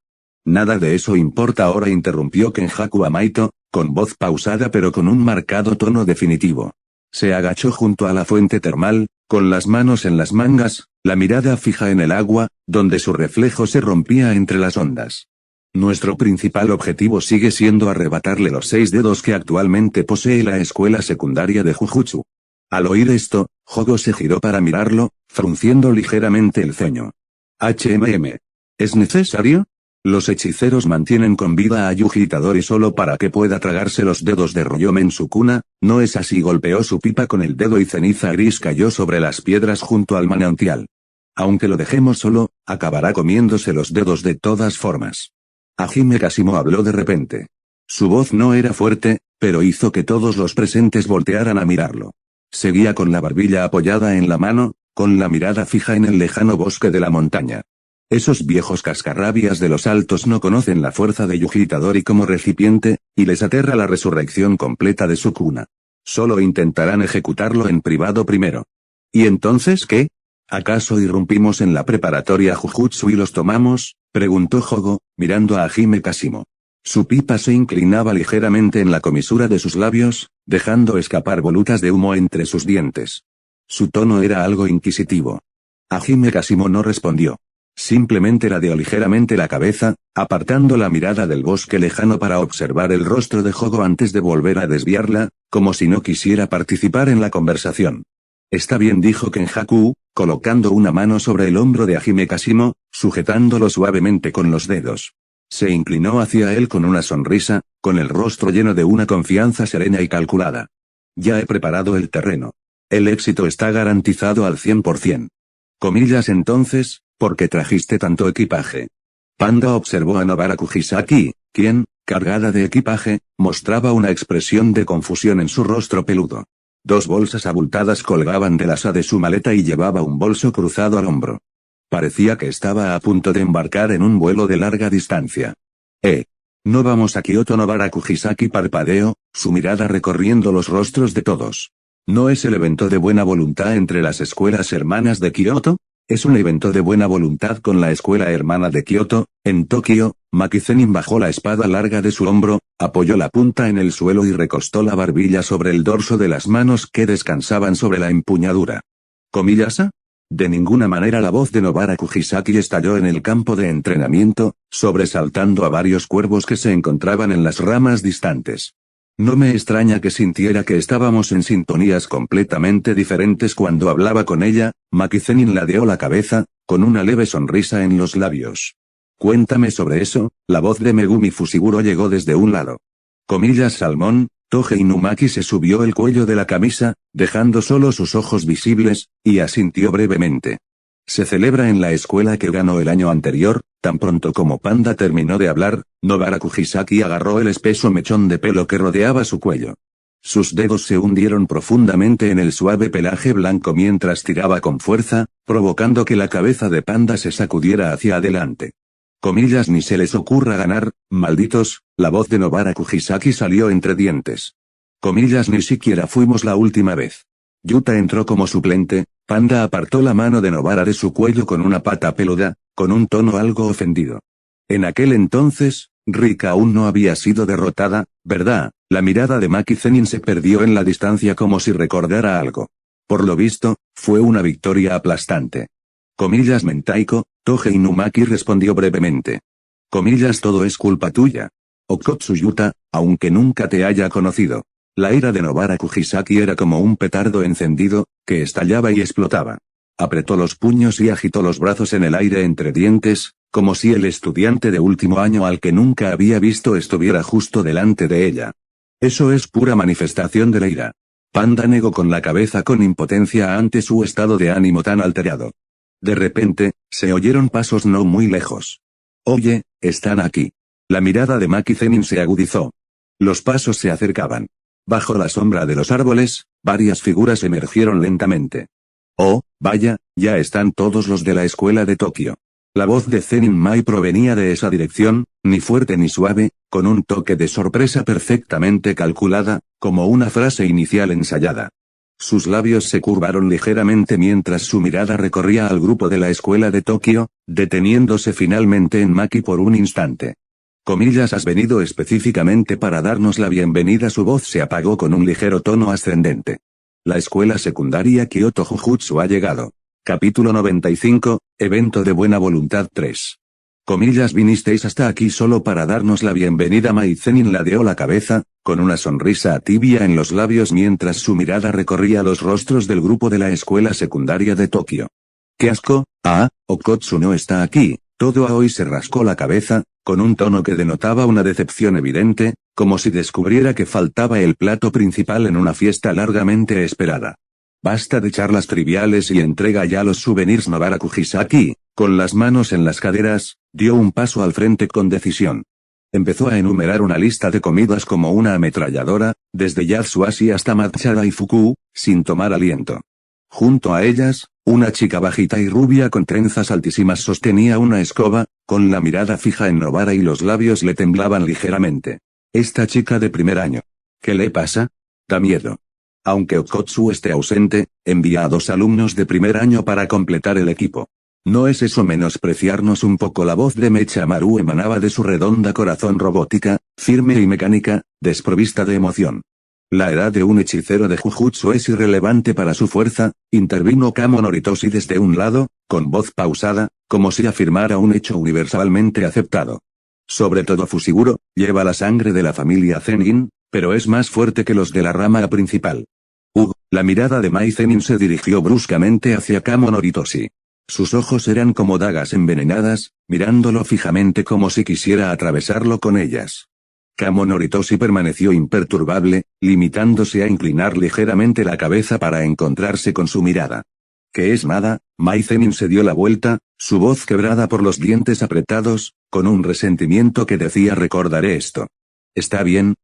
Nada de eso importa ahora, interrumpió Kenjaku a Maito, con voz pausada pero con un marcado tono definitivo. Se agachó junto a la fuente termal, con las manos en las mangas, la mirada fija en el agua, donde su reflejo se rompía entre las ondas. Nuestro principal objetivo sigue siendo arrebatarle los 6 dedos que actualmente posee la escuela secundaria de Jujutsu. Al oír esto, Jogo se giró para mirarlo, frunciendo ligeramente el ceño. ¿Es necesario? Los hechiceros mantienen con vida a Yuji Itadori solo para que pueda tragarse los dedos de Ryomen Sukuna, ¿no es así? Golpeó su pipa con el dedo y ceniza gris cayó sobre las piedras junto al manantial. Aunque lo dejemos solo, acabará comiéndose los dedos de todas formas. Hajime Kashimo habló de repente. Su voz no era fuerte, pero hizo que todos los presentes voltearan a mirarlo. Seguía con la barbilla apoyada en la mano, con la mirada fija en el lejano bosque de la montaña. Esos viejos cascarrabias de los altos no conocen la fuerza de Yuji Itadori como recipiente, y les aterra la resurrección completa de Sukuna. Solo intentarán ejecutarlo en privado primero. ¿Y entonces qué? ¿Acaso irrumpimos en la preparatoria Jujutsu y los tomamos? Preguntó Jogo, mirando a Hajime Kashimo. Su pipa se inclinaba ligeramente en la comisura de sus labios, dejando escapar volutas de humo entre sus dientes. Su tono era algo inquisitivo. Hajime Kashimo no respondió. Simplemente ladeó ligeramente la cabeza, apartando la mirada del bosque lejano para observar el rostro de Jogo antes de volver a desviarla, como si no quisiera participar en la conversación. Está bien, dijo Kenjaku, colocando una mano sobre el hombro de Hajime Kashimo, sujetándolo suavemente con los dedos. Se inclinó hacia él con una sonrisa, con el rostro lleno de una confianza serena y calculada. Ya he preparado el terreno. El éxito está garantizado al 100%. Entonces, ¿por qué trajiste tanto equipaje? Panda observó a Nobara Kugisaki, quien, cargada de equipaje, mostraba una expresión de confusión en su rostro peludo. 2 bolsas abultadas colgaban del asa de su maleta y llevaba un bolso cruzado al hombro. Parecía que estaba a punto de embarcar en un vuelo de larga distancia. ¿No vamos a Kioto? Nobara Kugisaki parpadeó, su mirada recorriendo los rostros de todos. ¿No es el evento de buena voluntad entre las escuelas hermanas de Kioto? Es un evento de buena voluntad con la escuela hermana de Kioto, en Tokio. Makizenin bajó la espada larga de su hombro, apoyó la punta en el suelo y recostó la barbilla sobre el dorso de las manos que descansaban sobre la empuñadura. ¿Komiyasa? De ninguna manera. La voz de Nobara Kugisaki estalló en el campo de entrenamiento, sobresaltando a varios cuervos que se encontraban en las ramas distantes. No me extraña que sintiera que estábamos en sintonías completamente diferentes cuando hablaba con ella. Makizenin ladeó la cabeza, con una leve sonrisa en los labios. Cuéntame sobre eso. La voz de Megumi Fushiguro llegó desde un lado. Salmón. Toge Inumaki se subió el cuello de la camisa, dejando solo sus ojos visibles, y asintió brevemente. Se celebra en la escuela que ganó el año anterior. Tan pronto como Panda terminó de hablar, Nobara Kugisaki agarró el espeso mechón de pelo que rodeaba su cuello. Sus dedos se hundieron profundamente en el suave pelaje blanco mientras tiraba con fuerza, provocando que la cabeza de Panda se sacudiera hacia adelante. Ni se les ocurra ganar, malditos. La voz de Nobara Kugisaki salió entre dientes. Ni siquiera fuimos la última vez. Yuta entró como suplente, Panda apartó la mano de Nobara de su cuello con una pata peluda, con un tono algo ofendido. En aquel entonces, Rika aún no había sido derrotada, ¿verdad? La mirada de Maki Zenin se perdió en la distancia como si recordara algo. Por lo visto, fue una victoria aplastante. Comillas Mentaiko, Toge Inumaki respondió brevemente. Comillas todo es culpa tuya. Okotsu Yuta, aunque nunca te haya conocido. La ira de Nobara Kujisaki era como un petardo encendido, que estallaba y explotaba. Apretó los puños y agitó los brazos en el aire entre dientes, como si el estudiante de último año al que nunca había visto estuviera justo delante de ella. Eso es pura manifestación de la ira. Panda negó con la cabeza con impotencia ante su estado de ánimo tan alterado. De repente, se oyeron pasos no muy lejos. Oye, están aquí. La mirada de Maki Zenin se agudizó. Los pasos se acercaban. Bajo la sombra de los árboles, varias figuras emergieron lentamente. Oh, vaya, ya están todos los de la escuela de Tokio. La voz de Zenin Mai provenía de esa dirección, ni fuerte ni suave, con un toque de sorpresa perfectamente calculada, como una frase inicial ensayada. Sus labios se curvaron ligeramente mientras su mirada recorría al grupo de la escuela de Tokio, deteniéndose finalmente en Maki por un instante. Comillas, has venido específicamente para darnos la bienvenida. Su voz se apagó con un ligero tono ascendente. La escuela secundaria Kyoto Jujutsu ha llegado. Capítulo 95, Evento de Buena Voluntad 3. Comillas, vinisteis hasta aquí solo para darnos la bienvenida. Mai Zenin ladeó la cabeza, con una sonrisa tibia en los labios mientras su mirada recorría los rostros del grupo de la escuela secundaria de Tokio. ¡Qué asco! Okotsu no está aquí. Todo Aoi se rascó la cabeza, con un tono que denotaba una decepción evidente, como si descubriera que faltaba el plato principal en una fiesta largamente esperada. Basta de charlas triviales y entrega ya los souvenirs. Nobara Kujisaki, con las manos en las caderas, dio un paso al frente con decisión. Empezó a enumerar una lista de comidas como una ametralladora, desde Yatsuashi hasta Matcha Daifuku, sin tomar aliento. Junto a ellas, una chica bajita y rubia con trenzas altísimas sostenía una escoba, con la mirada fija en Nobara y los labios le temblaban ligeramente. Esta chica de primer año. ¿Qué le pasa? Da miedo. Aunque Okotsu esté ausente, envía a 2 alumnos de primer año para completar el equipo. ¿No es eso menospreciarnos un poco? La voz de Mecha Maru emanaba de su redonda corazón robótica, firme y mecánica, desprovista de emoción. La edad de un hechicero de Jujutsu es irrelevante para su fuerza, intervino Kamo Noritoshi desde un lado, con voz pausada, como si afirmara un hecho universalmente aceptado. Sobre todo Fushiguro, lleva la sangre de la familia Zenin, pero es más fuerte que los de la rama principal. La mirada de Mai Zenin se dirigió bruscamente hacia Kamo Noritoshi. Sus ojos eran como dagas envenenadas, mirándolo fijamente como si quisiera atravesarlo con ellas. Kamo Noritoshi permaneció imperturbable, limitándose a inclinar ligeramente la cabeza para encontrarse con su mirada. ¿Qué es nada? Mai Zenin se dio la vuelta, su voz quebrada por los dientes apretados, con un resentimiento que decía recordaré esto. Está bien,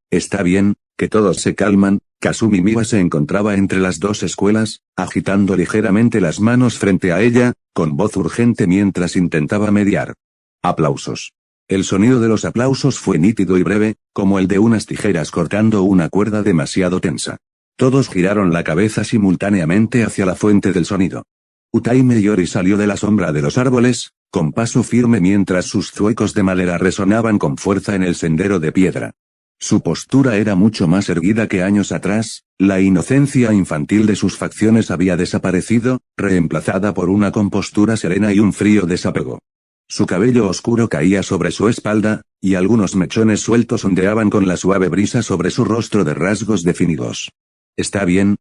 que todos se calman. Kasumi Miwa se encontraba entre las 2 escuelas, agitando ligeramente las manos frente a ella, con voz urgente mientras intentaba mediar. Aplausos. El sonido de los aplausos fue nítido y breve, como el de unas tijeras cortando una cuerda demasiado tensa. Todos giraron la cabeza simultáneamente hacia la fuente del sonido. Utaime Yori salió de la sombra de los árboles, con paso firme mientras sus zuecos de madera resonaban con fuerza en el sendero de piedra. Su postura era mucho más erguida que años atrás, la inocencia infantil de sus facciones había desaparecido, reemplazada por una compostura serena y un frío desapego. Su cabello oscuro caía sobre su espalda, y algunos mechones sueltos ondeaban con la suave brisa sobre su rostro de rasgos definidos. Está bien,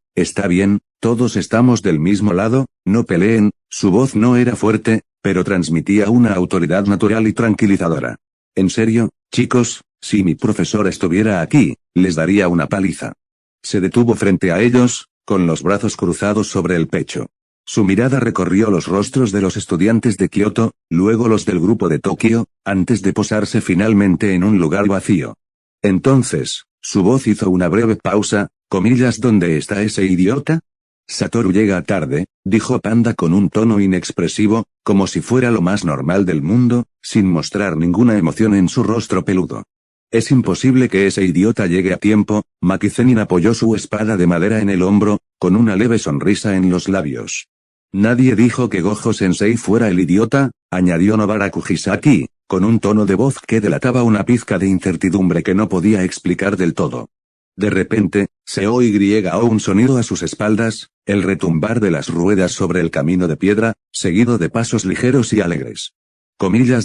todos estamos del mismo lado, no peleen. Su voz no era fuerte, pero transmitía una autoridad natural y tranquilizadora. En serio, chicos, si mi profesor estuviera aquí, les daría una paliza. Se detuvo frente a ellos, con los brazos cruzados sobre el pecho. Su mirada recorrió los rostros de los estudiantes de Kioto, luego los del grupo de Tokio, antes de posarse finalmente en un lugar vacío. Entonces, su voz hizo una breve pausa, comillas, ¿dónde está ese idiota? Satoru llega tarde, dijo Panda con un tono inexpresivo, como si fuera lo más normal del mundo, sin mostrar ninguna emoción en su rostro peludo. Es imposible que ese idiota llegue a tiempo. Maki Zenin apoyó su espada de madera en el hombro, con una leve sonrisa en los labios. Nadie dijo que Gojo-sensei fuera el idiota, añadió Nobara Kujisaki, con un tono de voz que delataba una pizca de incertidumbre que no podía explicar del todo. De repente, se oyó un sonido a sus espaldas, el retumbar de las ruedas sobre el camino de piedra, seguido de pasos ligeros y alegres.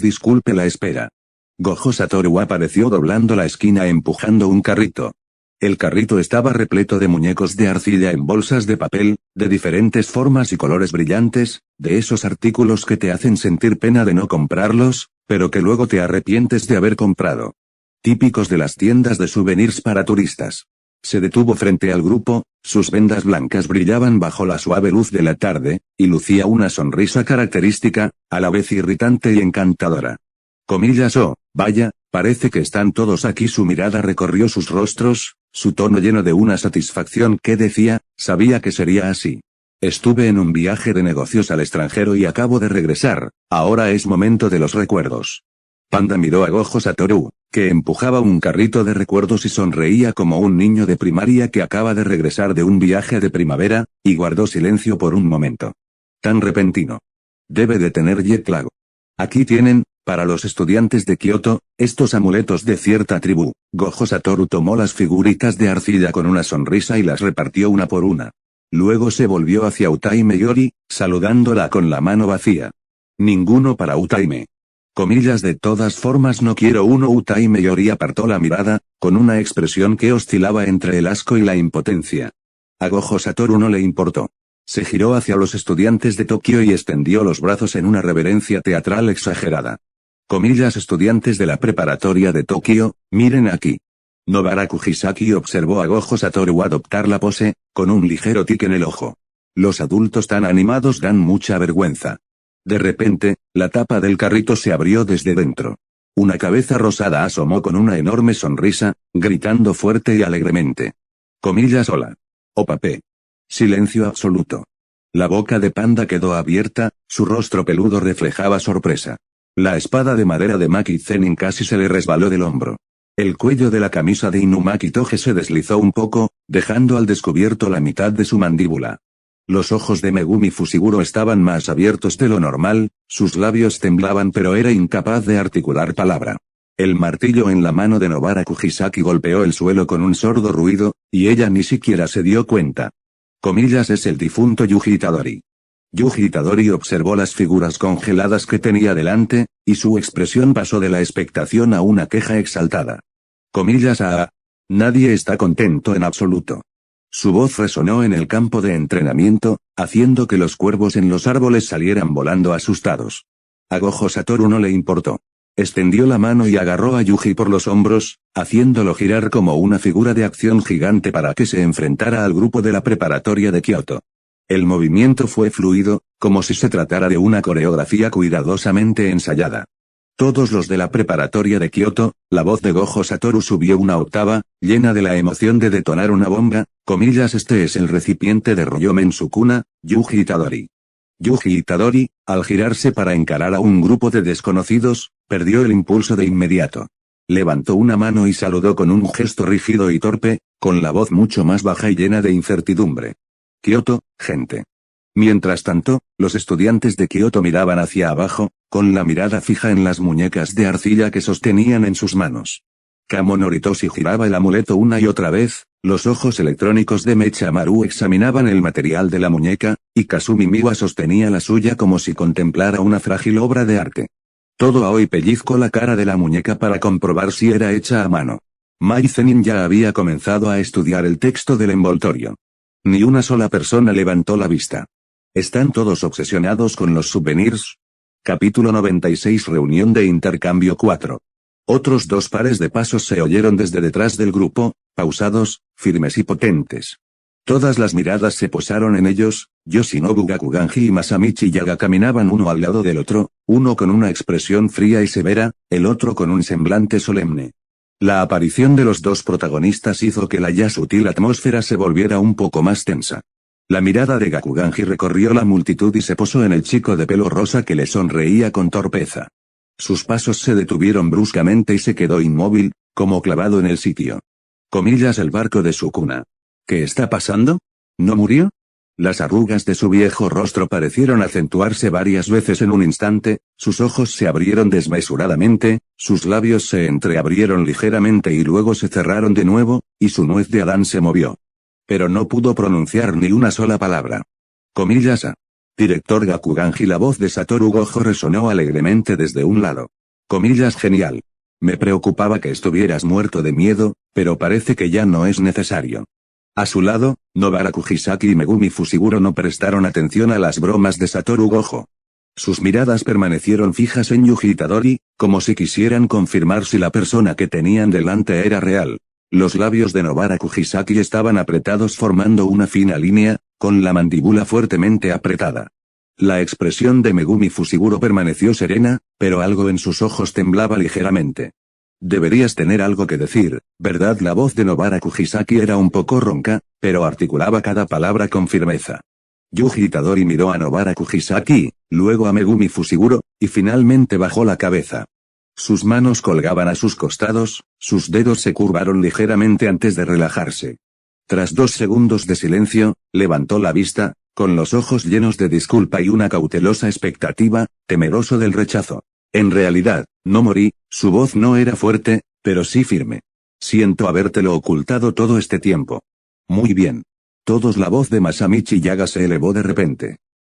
Disculpe la espera. Gojo Satoru apareció doblando la esquina empujando un carrito. El carrito estaba repleto de muñecos de arcilla en bolsas de papel, de diferentes formas y colores brillantes, de esos artículos que te hacen sentir pena de no comprarlos, pero que luego te arrepientes de haber comprado. Típicos de las tiendas de souvenirs para turistas. Se detuvo frente al grupo, sus vendas blancas brillaban bajo la suave luz de la tarde, y lucía una sonrisa característica, a la vez irritante y encantadora. Oh, vaya, parece que están todos aquí. Su mirada recorrió sus rostros, su tono lleno de una satisfacción que decía, sabía que sería así. Estuve en un viaje de negocios al extranjero y acabo de regresar, ahora es momento de los recuerdos. Panda miró a Gojo Satoru, que empujaba un carrito de recuerdos y sonreía como un niño de primaria que acaba de regresar de un viaje de primavera, y guardó silencio por un momento. Tan repentino. Debe de tener jet lag. Aquí tienen, para los estudiantes de Kioto, estos amuletos de cierta tribu. Gojo Satoru tomó las figuritas de arcilla con una sonrisa y las repartió una por una. Luego se volvió hacia Utaime Yori, saludándola con la mano vacía. Ninguno para Utaime. De todas formas no quiero uno. Utaime Yori apartó la mirada, con una expresión que oscilaba entre el asco y la impotencia. A Gojo Satoru no le importó. Se giró hacia los estudiantes de Tokio y extendió los brazos en una reverencia teatral exagerada. Estudiantes de la preparatoria de Tokio, miren aquí. Nobara Kujisaki observó a Gojo Satoru adoptar la pose, con un ligero tic en el ojo. Los adultos tan animados dan mucha vergüenza. De repente, la tapa del carrito se abrió desde dentro. Una cabeza rosada asomó con una enorme sonrisa, gritando fuerte y alegremente. Hola. Oh papé. Silencio absoluto. La boca de Panda quedó abierta, su rostro peludo reflejaba sorpresa. La espada de madera de Maki Zenin casi se le resbaló del hombro. El cuello de la camisa de Inumaki Toge se deslizó un poco, dejando al descubierto la mitad de su mandíbula. Los ojos de Megumi Fushiguro estaban más abiertos de lo normal, sus labios temblaban pero era incapaz de articular palabra. El martillo en la mano de Nobara Kujisaki golpeó el suelo con un sordo ruido, y ella ni siquiera se dio cuenta. Es el difunto Yuji Itadori. Yuji Itadori observó las figuras congeladas que tenía delante, y su expresión pasó de la expectación a una queja exaltada. Nadie está contento en absoluto. Su voz resonó en el campo de entrenamiento, haciendo que los cuervos en los árboles salieran volando asustados. A Gojo Satoru no le importó. Extendió la mano y agarró a Yuji por los hombros, haciéndolo girar como una figura de acción gigante para que se enfrentara al grupo de la preparatoria de Kioto. El movimiento fue fluido, como si se tratara de una coreografía cuidadosamente ensayada. Todos los de la preparatoria de Kioto, la voz de Gojo Satoru subió una octava, llena de la emoción de detonar una bomba, este es el recipiente de Ryomen Sukuna, Yuji Itadori. Yuji Itadori, al girarse para encarar a un grupo de desconocidos, perdió el impulso de inmediato. Levantó una mano y saludó con un gesto rígido y torpe, con la voz mucho más baja y llena de incertidumbre. Kioto, gente. Mientras tanto, los estudiantes de Kioto miraban hacia abajo, con la mirada fija en las muñecas de arcilla que sostenían en sus manos. Kamo Noritoshi giraba el amuleto una y otra vez, los ojos electrónicos de Mecha Maru examinaban el material de la muñeca, y Kazumi Miwa sostenía la suya como si contemplara una frágil obra de arte. Todo Aoi pellizcó la cara de la muñeca para comprobar si era hecha a mano. Mai Zenin ya había comenzado a estudiar el texto del envoltorio. Ni una sola persona levantó la vista. ¿Están todos obsesionados con los souvenirs? Capítulo 96 Reunión de intercambio 4. Otros dos pares de pasos se oyeron desde detrás del grupo, pausados, firmes y potentes. Todas las miradas se posaron en ellos, Yoshinobu Gakuganji y Masamichi Yaga caminaban uno al lado del otro, uno con una expresión fría y severa, el otro con un semblante solemne. La aparición de los dos protagonistas hizo que la ya sutil atmósfera se volviera un poco más tensa. La mirada de Gakuganji recorrió la multitud y se posó en el chico de pelo rosa que le sonreía con torpeza. Sus pasos se detuvieron bruscamente y se quedó inmóvil, como clavado en el sitio. El barco de Sukuna. ¿Qué está pasando? ¿No murió? Las arrugas de su viejo rostro parecieron acentuarse varias veces en un instante, sus ojos se abrieron desmesuradamente, sus labios se entreabrieron ligeramente y luego se cerraron de nuevo, y su nuez de Adán se movió. Pero no pudo pronunciar ni una sola palabra. Comillas a. Director Gakuganji. La voz de Satoru Gojo resonó alegremente desde un lado. Comillas genial. Me preocupaba que estuvieras muerto de miedo, pero parece que ya no es necesario. A su lado, Nobara Kujisaki y Megumi Fushiguro no prestaron atención a las bromas de Satoru Gojo. Sus miradas permanecieron fijas en Yuji Itadori, como si quisieran confirmar si la persona que tenían delante era real. Los labios de Nobara Kujisaki estaban apretados formando una fina línea, con la mandíbula fuertemente apretada. La expresión de Megumi Fushiguro permaneció serena, pero algo en sus ojos temblaba ligeramente. Deberías tener algo que decir, ¿verdad? La voz de Nobara Kujisaki era un poco ronca, pero articulaba cada palabra con firmeza. Yuji Itadori miró a Nobara Kujisaki, luego a Megumi Fushiguro, y finalmente bajó la cabeza. Sus manos colgaban a sus costados, sus dedos se curvaron ligeramente antes de relajarse. Tras 2 segundos de silencio, levantó la vista, con los ojos llenos de disculpa y una cautelosa expectativa, temeroso del rechazo. En realidad, no morí, su voz no era fuerte, pero sí firme. Siento habértelo ocultado todo este tiempo. Muy bien. Todos. La voz de Masamichi Yaga se elevó de repente.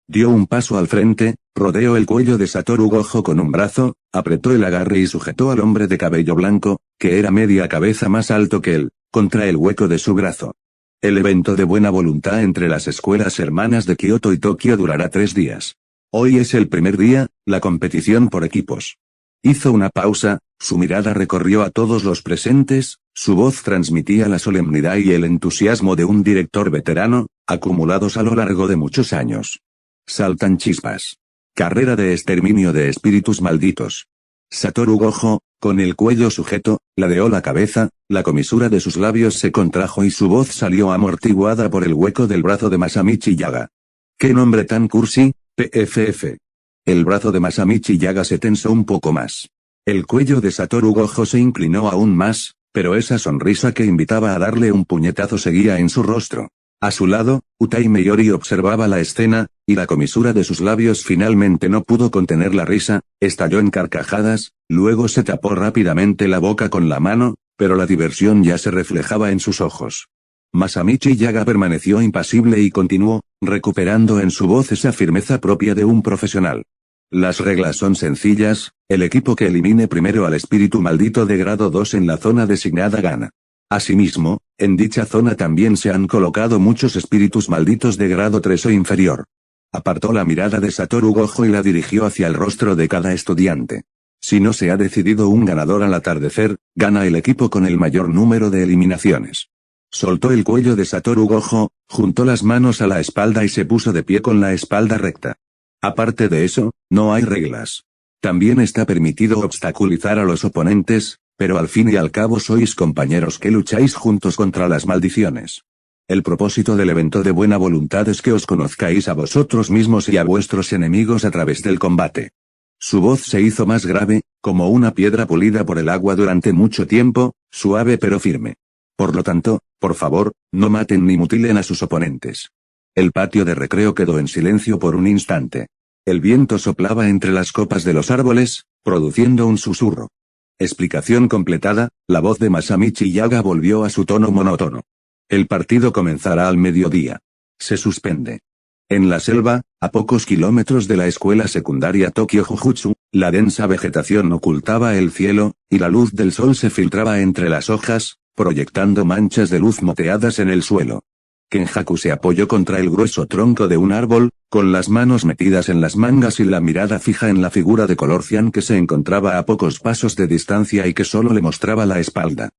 Dio un paso al frente, rodeó el cuello de Satoru Gojo con un brazo, apretó el agarre y sujetó al hombre de cabello blanco, que era media cabeza más alto que él, contra el hueco de su brazo. El evento de buena voluntad entre las escuelas hermanas de Kioto y Tokio durará 3 días. Hoy es el primer día, la competición por equipos. Hizo una pausa, su mirada recorrió a todos los presentes, su voz transmitía la solemnidad y el entusiasmo de un director veterano, acumulados a lo largo de muchos años. Saltan chispas. Carrera de exterminio de espíritus malditos. Satoru Gojo, con el cuello sujeto, ladeó la cabeza, la comisura de sus labios se contrajo y su voz salió amortiguada por el hueco del brazo de Masamichi Yaga. ¿Qué nombre tan cursi? PFF. El brazo de Masamichi Yaga se tensó un poco más. El cuello de Satoru Gojo se inclinó aún más, pero esa sonrisa que invitaba a darle un puñetazo seguía en su rostro. A su lado, Utai Meyori observaba la escena, y la comisura de sus labios finalmente no pudo contener la risa, estalló en carcajadas, luego se tapó rápidamente la boca con la mano, pero la diversión ya se reflejaba en sus ojos. Masamichi Yaga permaneció impasible y continuó, recuperando en su voz esa firmeza propia de un profesional. Las reglas son sencillas, el equipo que elimine primero al espíritu maldito de grado 2 en la zona designada gana. Asimismo, en dicha zona también se han colocado muchos espíritus malditos de grado 3 o inferior. Apartó la mirada de Satoru Gojo y la dirigió hacia el rostro de cada estudiante. Si no se ha decidido un ganador al atardecer, gana el equipo con el mayor número de eliminaciones. Soltó el cuello de Satoru Gojo, juntó las manos a la espalda y se puso de pie con la espalda recta. Aparte de eso, no hay reglas. También está permitido obstaculizar a los oponentes, pero al fin y al cabo sois compañeros que lucháis juntos contra las maldiciones. El propósito del evento de buena voluntad es que os conozcáis a vosotros mismos y a vuestros enemigos a través del combate. Su voz se hizo más grave, como una piedra pulida por el agua durante mucho tiempo, suave pero firme. Por lo tanto, por favor, no maten ni mutilen a sus oponentes. El patio de recreo quedó en silencio por un instante. El viento soplaba entre las copas de los árboles, produciendo un susurro. Explicación completada, la voz de Masamichi Yaga volvió a su tono monótono. El partido comenzará al mediodía. Se suspende. En la selva, a pocos kilómetros de la escuela secundaria Tokyo Jujutsu, la densa vegetación ocultaba el cielo, y la luz del sol se filtraba entre las hojas, proyectando manchas de luz moteadas en el suelo. Kenjaku se apoyó contra el grueso tronco de un árbol, con las manos metidas en las mangas y la mirada fija en la figura de color cian que se encontraba a pocos pasos de distancia y que solo le mostraba la espalda.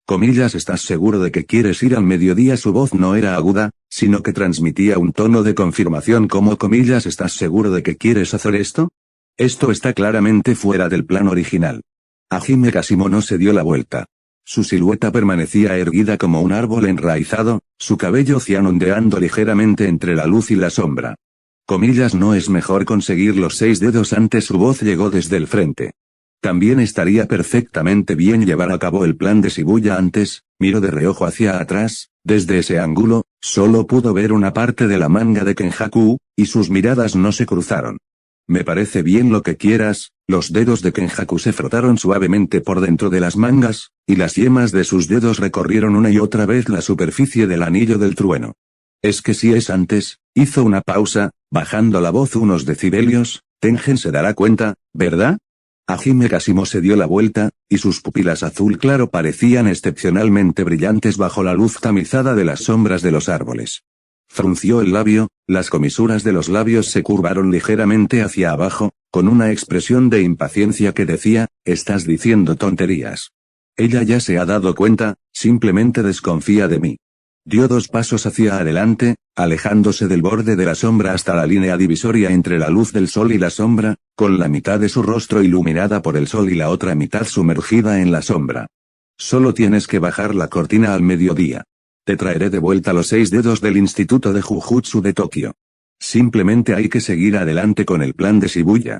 Comillas, ¿estás seguro de que quieres ir al mediodía? Su voz no era aguda, sino que transmitía un tono de confirmación como comillas, ¿estás seguro de que quieres hacer esto? Esto está claramente fuera del plan original. Hajime Kashimono se dio la vuelta. Su silueta permanecía erguida como un árbol enraizado, su cabello cian ondeando ligeramente entre la luz y la sombra. Comillas, ¿no es mejor conseguir los 6 dedos antes? Su voz llegó desde el frente. También estaría perfectamente bien llevar a cabo el plan de Shibuya antes. Miró de reojo hacia atrás, desde ese ángulo, Solo pudo ver una parte de la manga de Kenjaku, y sus miradas no se cruzaron. Me parece bien lo que quieras. Los dedos de Kenjaku se frotaron suavemente por dentro de las mangas, y las yemas de sus dedos recorrieron una y otra vez la superficie del anillo del trueno. Es que si es antes, hizo una pausa, bajando la voz unos decibelios, Tengen se dará cuenta, ¿verdad? Hajime Kasimo se dio la vuelta, y sus pupilas azul claro parecían excepcionalmente brillantes bajo la luz tamizada de las sombras de los árboles. Frunció el labio, las comisuras de los labios se curvaron ligeramente hacia abajo, con una expresión de impaciencia que decía, estás diciendo tonterías. Ella ya se ha dado cuenta, simplemente desconfía de mí. Dio 2 pasos hacia adelante, alejándose del borde de la sombra hasta la línea divisoria entre la luz del sol y la sombra, con la mitad de su rostro iluminada por el sol y la otra mitad sumergida en la sombra. Solo tienes que bajar la cortina al mediodía. Te traeré de vuelta los 6 dedos del Instituto de Jujutsu de Tokio. Simplemente hay que seguir adelante con el plan de Shibuya.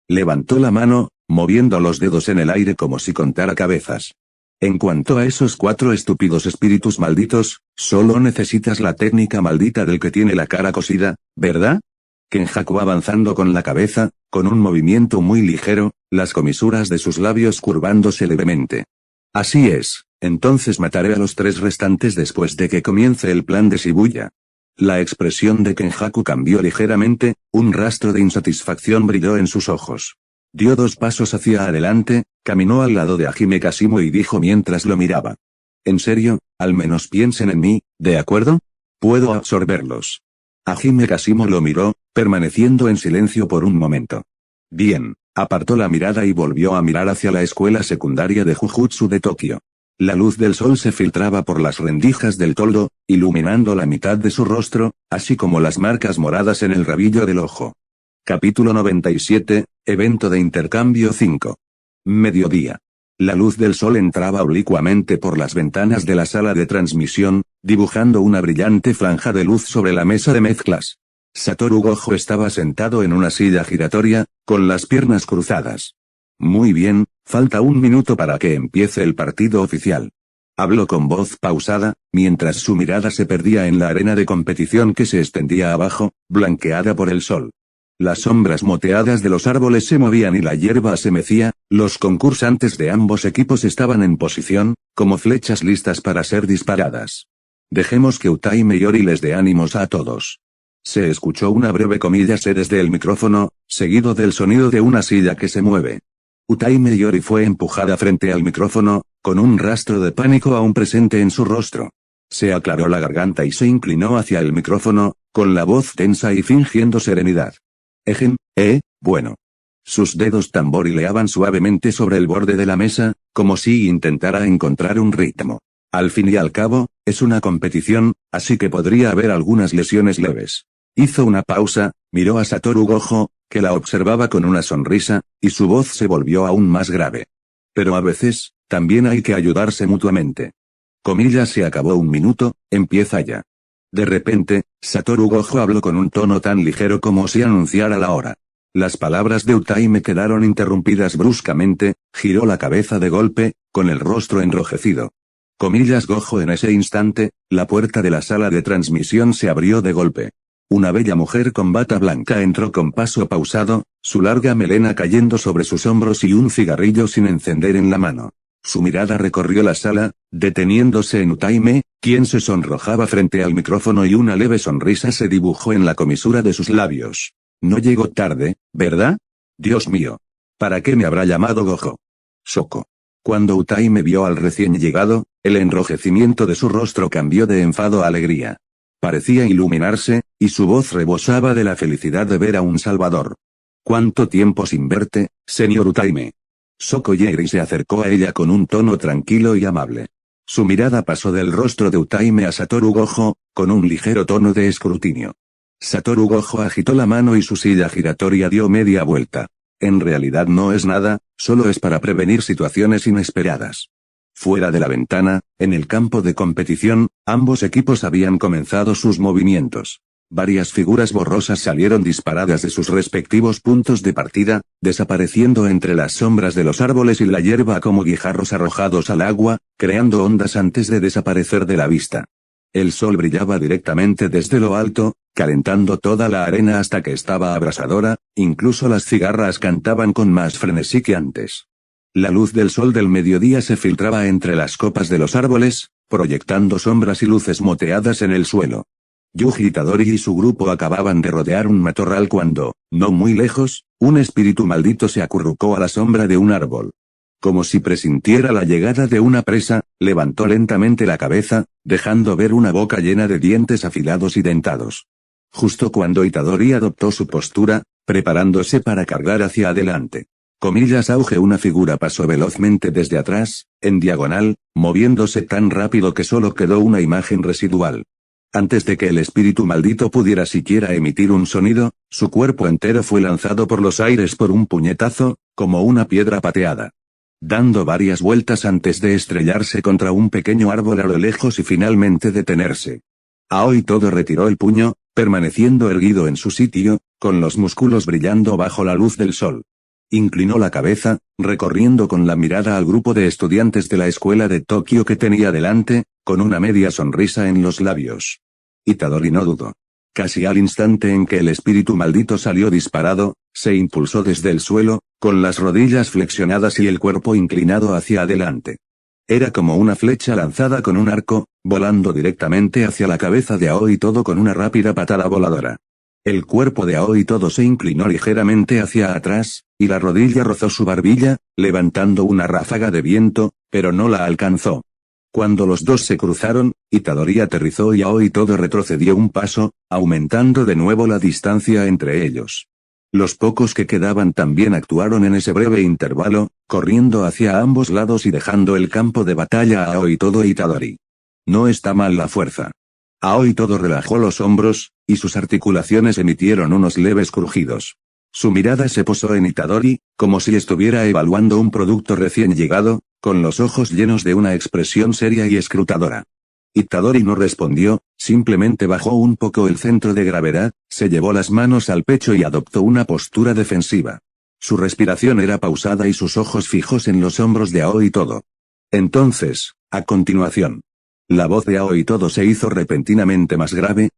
Levantó la mano, moviendo los dedos en el aire como si contara cabezas. En cuanto a esos 4 estúpidos espíritus malditos, solo necesitas la técnica maldita del que tiene la cara cosida, ¿verdad? Kenjaku avanzando con la cabeza, con un movimiento muy ligero, las comisuras de sus labios curvándose levemente. Así es, entonces mataré a los 3 restantes después de que comience el plan de Shibuya. La expresión de Kenjaku cambió ligeramente, un rastro de insatisfacción brilló en sus ojos. Dio 2 pasos hacia adelante, caminó al lado de Hajime Kasimo y dijo mientras lo miraba. En serio, al menos piensen en mí, ¿de acuerdo? Puedo absorberlos. Hajime Kasimo lo miró, permaneciendo en silencio por un momento. Bien, apartó la mirada y volvió a mirar hacia la escuela secundaria de Jujutsu de Tokio. La luz del sol se filtraba por las rendijas del toldo, iluminando la mitad de su rostro, así como las marcas moradas en el rabillo del ojo. Capítulo 97, Evento de Intercambio 5. Mediodía. La luz del sol entraba oblicuamente por las ventanas de la sala de transmisión, dibujando una brillante franja de luz sobre la mesa de mezclas. Satoru Gojo estaba sentado en una silla giratoria, con las piernas cruzadas. Muy bien, falta 1 minuto para que empiece el partido oficial. Habló con voz pausada, mientras su mirada se perdía en la arena de competición que se extendía abajo, blanqueada por el sol. Las sombras moteadas de los árboles se movían y la hierba se mecía, los concursantes de ambos equipos estaban en posición, como flechas listas para ser disparadas. Dejemos que Utaime Yori les dé ánimos a todos. Se escuchó una breve comilla desde el micrófono, seguido del sonido de una silla que se mueve. Utaime Yori fue empujada frente al micrófono, con un rastro de pánico aún presente en su rostro. Se aclaró la garganta y se inclinó hacia el micrófono, con la voz tensa y fingiendo serenidad. Bueno. Sus dedos tamborileaban suavemente sobre el borde de la mesa, como si intentara encontrar un ritmo. Al fin y al cabo, es una competición, así que podría haber algunas lesiones leves. Hizo una pausa, miró a Satoru Gojo, que la observaba con una sonrisa, y su voz se volvió aún más grave. Pero a veces, también hay que ayudarse mutuamente. Comillas, se acabó 1 minuto, empieza ya. De repente, Satoru Gojo habló con un tono tan ligero como si anunciara la hora. Las palabras de Utaime quedaron interrumpidas bruscamente, giró la cabeza de golpe, con el rostro enrojecido. Comillas Gojo. En ese instante, la puerta de la sala de transmisión se abrió de golpe. Una bella mujer con bata blanca entró con paso pausado, su larga melena cayendo sobre sus hombros y un cigarrillo sin encender en la mano. Su mirada recorrió la sala, deteniéndose en Utaime, quien se sonrojaba frente al micrófono y una leve sonrisa se dibujó en la comisura de sus labios. No llegó tarde, ¿verdad? Dios mío. ¿Para qué me habrá llamado Gojo? Shoko. Cuando Utaime vio al recién llegado, el enrojecimiento de su rostro cambió de enfado a alegría. Parecía iluminarse, y su voz rebosaba de la felicidad de ver a un salvador. ¿Cuánto tiempo sin verte, señor Utaime? Shoko Yeri se acercó a ella con un tono tranquilo y amable. Su mirada pasó del rostro de Utaime a Satoru Gojo, con un ligero tono de escrutinio. Satoru Gojo agitó la mano y su silla giratoria dio media vuelta. En realidad no es nada, solo es para prevenir situaciones inesperadas. Fuera de la ventana, en el campo de competición, ambos equipos habían comenzado sus movimientos. Varias figuras borrosas salieron disparadas de sus respectivos puntos de partida, desapareciendo entre las sombras de los árboles y la hierba como guijarros arrojados al agua, creando ondas antes de desaparecer de la vista. El sol brillaba directamente desde lo alto, calentando toda la arena hasta que estaba abrasadora, incluso las cigarras cantaban con más frenesí que antes. La luz del sol del mediodía se filtraba entre las copas de los árboles, proyectando sombras y luces moteadas en el suelo. Yuji Itadori y su grupo acababan de rodear un matorral cuando, no muy lejos, un espíritu maldito se acurrucó a la sombra de un árbol. Como si presintiera la llegada de una presa, levantó lentamente la cabeza, dejando ver una boca llena de dientes afilados y dentados. Justo cuando Itadori adoptó su postura, preparándose para cargar hacia adelante. Auge una figura pasó velozmente desde atrás, en diagonal, moviéndose tan rápido que solo quedó una imagen residual. Antes de que el espíritu maldito pudiera siquiera emitir un sonido, su cuerpo entero fue lanzado por los aires por un puñetazo, como una piedra pateada. Dando varias vueltas antes de estrellarse contra un pequeño árbol a lo lejos y finalmente detenerse. Aoi Todo retiró el puño, permaneciendo erguido en su sitio, con los músculos brillando bajo la luz del sol. Inclinó la cabeza, recorriendo con la mirada al grupo de estudiantes de la escuela de Tokio que tenía delante, con una media sonrisa en los labios. Itadori no dudó. Casi al instante en que el espíritu maldito salió disparado, se impulsó desde el suelo, con las rodillas flexionadas y el cuerpo inclinado hacia adelante. Era como una flecha lanzada con un arco, volando directamente hacia la cabeza de Aoi Todo con una rápida patada voladora. El cuerpo de Aoi Todo se inclinó ligeramente hacia atrás, y la rodilla rozó su barbilla, levantando una ráfaga de viento, pero no la alcanzó. Cuando los dos se cruzaron, Itadori aterrizó y Aoi Todo retrocedió un paso, aumentando de nuevo la distancia entre ellos. Los pocos que quedaban también actuaron en ese breve intervalo, corriendo hacia ambos lados y dejando el campo de batalla a Aoi Todo e Itadori. No está mal la fuerza. Aoi Todo relajó los hombros, y sus articulaciones emitieron unos leves crujidos. Su mirada se posó en Itadori, como si estuviera evaluando un producto recién llegado, con los ojos llenos de una expresión seria y escrutadora. Itadori no respondió, simplemente bajó un poco el centro de gravedad, se llevó las manos al pecho y adoptó una postura defensiva. Su respiración era pausada y sus ojos fijos en los hombros de Aoi Todo. Entonces, a continuación. La voz de Aoi Todo se hizo repentinamente más grave,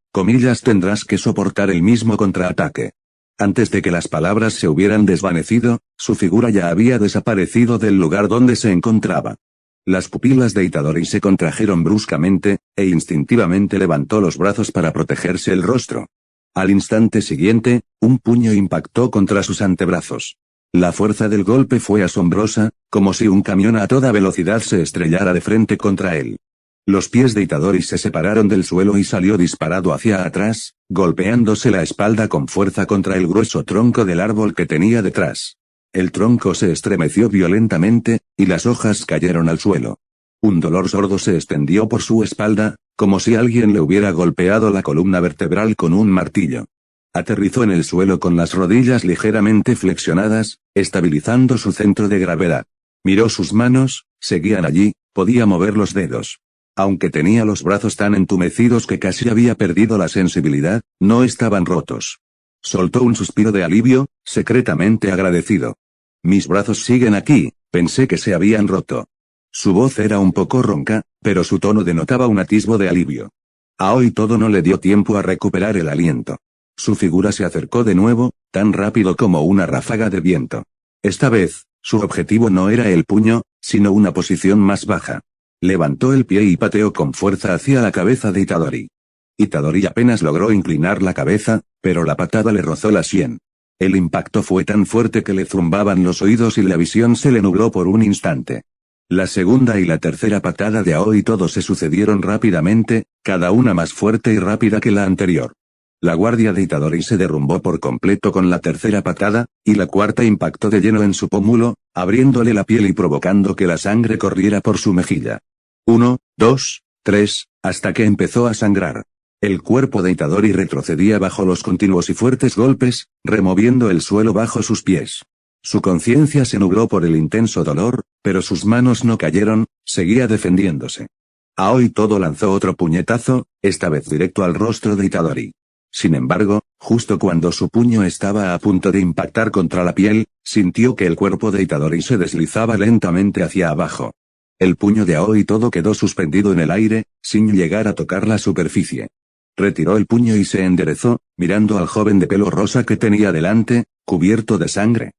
tendrás que soportar el mismo contraataque. Antes de que las palabras se hubieran desvanecido, su figura ya había desaparecido del lugar donde se encontraba. Las pupilas de Itadori se contrajeron bruscamente, e instintivamente levantó los brazos para protegerse el rostro. Al instante siguiente, un puño impactó contra sus antebrazos. La fuerza del golpe fue asombrosa, como si un camión a toda velocidad se estrellara de frente contra él. Los pies de Itadori se separaron del suelo y salió disparado hacia atrás, golpeándose la espalda con fuerza contra el grueso tronco del árbol que tenía detrás. El tronco se estremeció violentamente, y las hojas cayeron al suelo. Un dolor sordo se extendió por su espalda, como si alguien le hubiera golpeado la columna vertebral con un martillo. Aterrizó en el suelo con las rodillas ligeramente flexionadas, estabilizando su centro de gravedad. Miró sus manos, seguían allí, podía mover los dedos. Aunque tenía los brazos tan entumecidos que casi había perdido la sensibilidad, no estaban rotos. Soltó un suspiro de alivio, secretamente agradecido. Mis brazos siguen aquí, pensé que se habían roto. Su voz era un poco ronca, pero su tono denotaba un atisbo de alivio. Aoi Todo no le dio tiempo a recuperar el aliento. Su figura se acercó de nuevo, tan rápido como una ráfaga de viento. Esta vez, su objetivo no era el puño, sino una posición más baja. Levantó el pie y pateó con fuerza hacia la cabeza de Itadori. Itadori apenas logró inclinar la cabeza, pero la patada le rozó la sien. El impacto fue tan fuerte que le zumbaban los oídos y la visión se le nubló por un instante. La segunda y la tercera patada de Aoi Todo se sucedieron rápidamente, cada una más fuerte y rápida que la anterior. La guardia de Itadori se derrumbó por completo con la tercera patada, y la cuarta impactó de lleno en su pómulo, abriéndole la piel y provocando que la sangre corriera por su mejilla. 1, 2, 3, hasta que empezó a sangrar. El cuerpo de Itadori retrocedía bajo los continuos y fuertes golpes, removiendo el suelo bajo sus pies. Su conciencia se nubló por el intenso dolor, pero sus manos no cayeron, seguía defendiéndose. Aoi Todo lanzó otro puñetazo, esta vez directo al rostro de Itadori. Sin embargo, justo cuando su puño estaba a punto de impactar contra la piel, sintió que el cuerpo de Itadori se deslizaba lentamente hacia abajo. El puño de Aoi todo quedó suspendido en el aire, sin llegar a tocar la superficie. Retiró el puño y se enderezó, mirando al joven de pelo rosa que tenía delante, cubierto de sangre.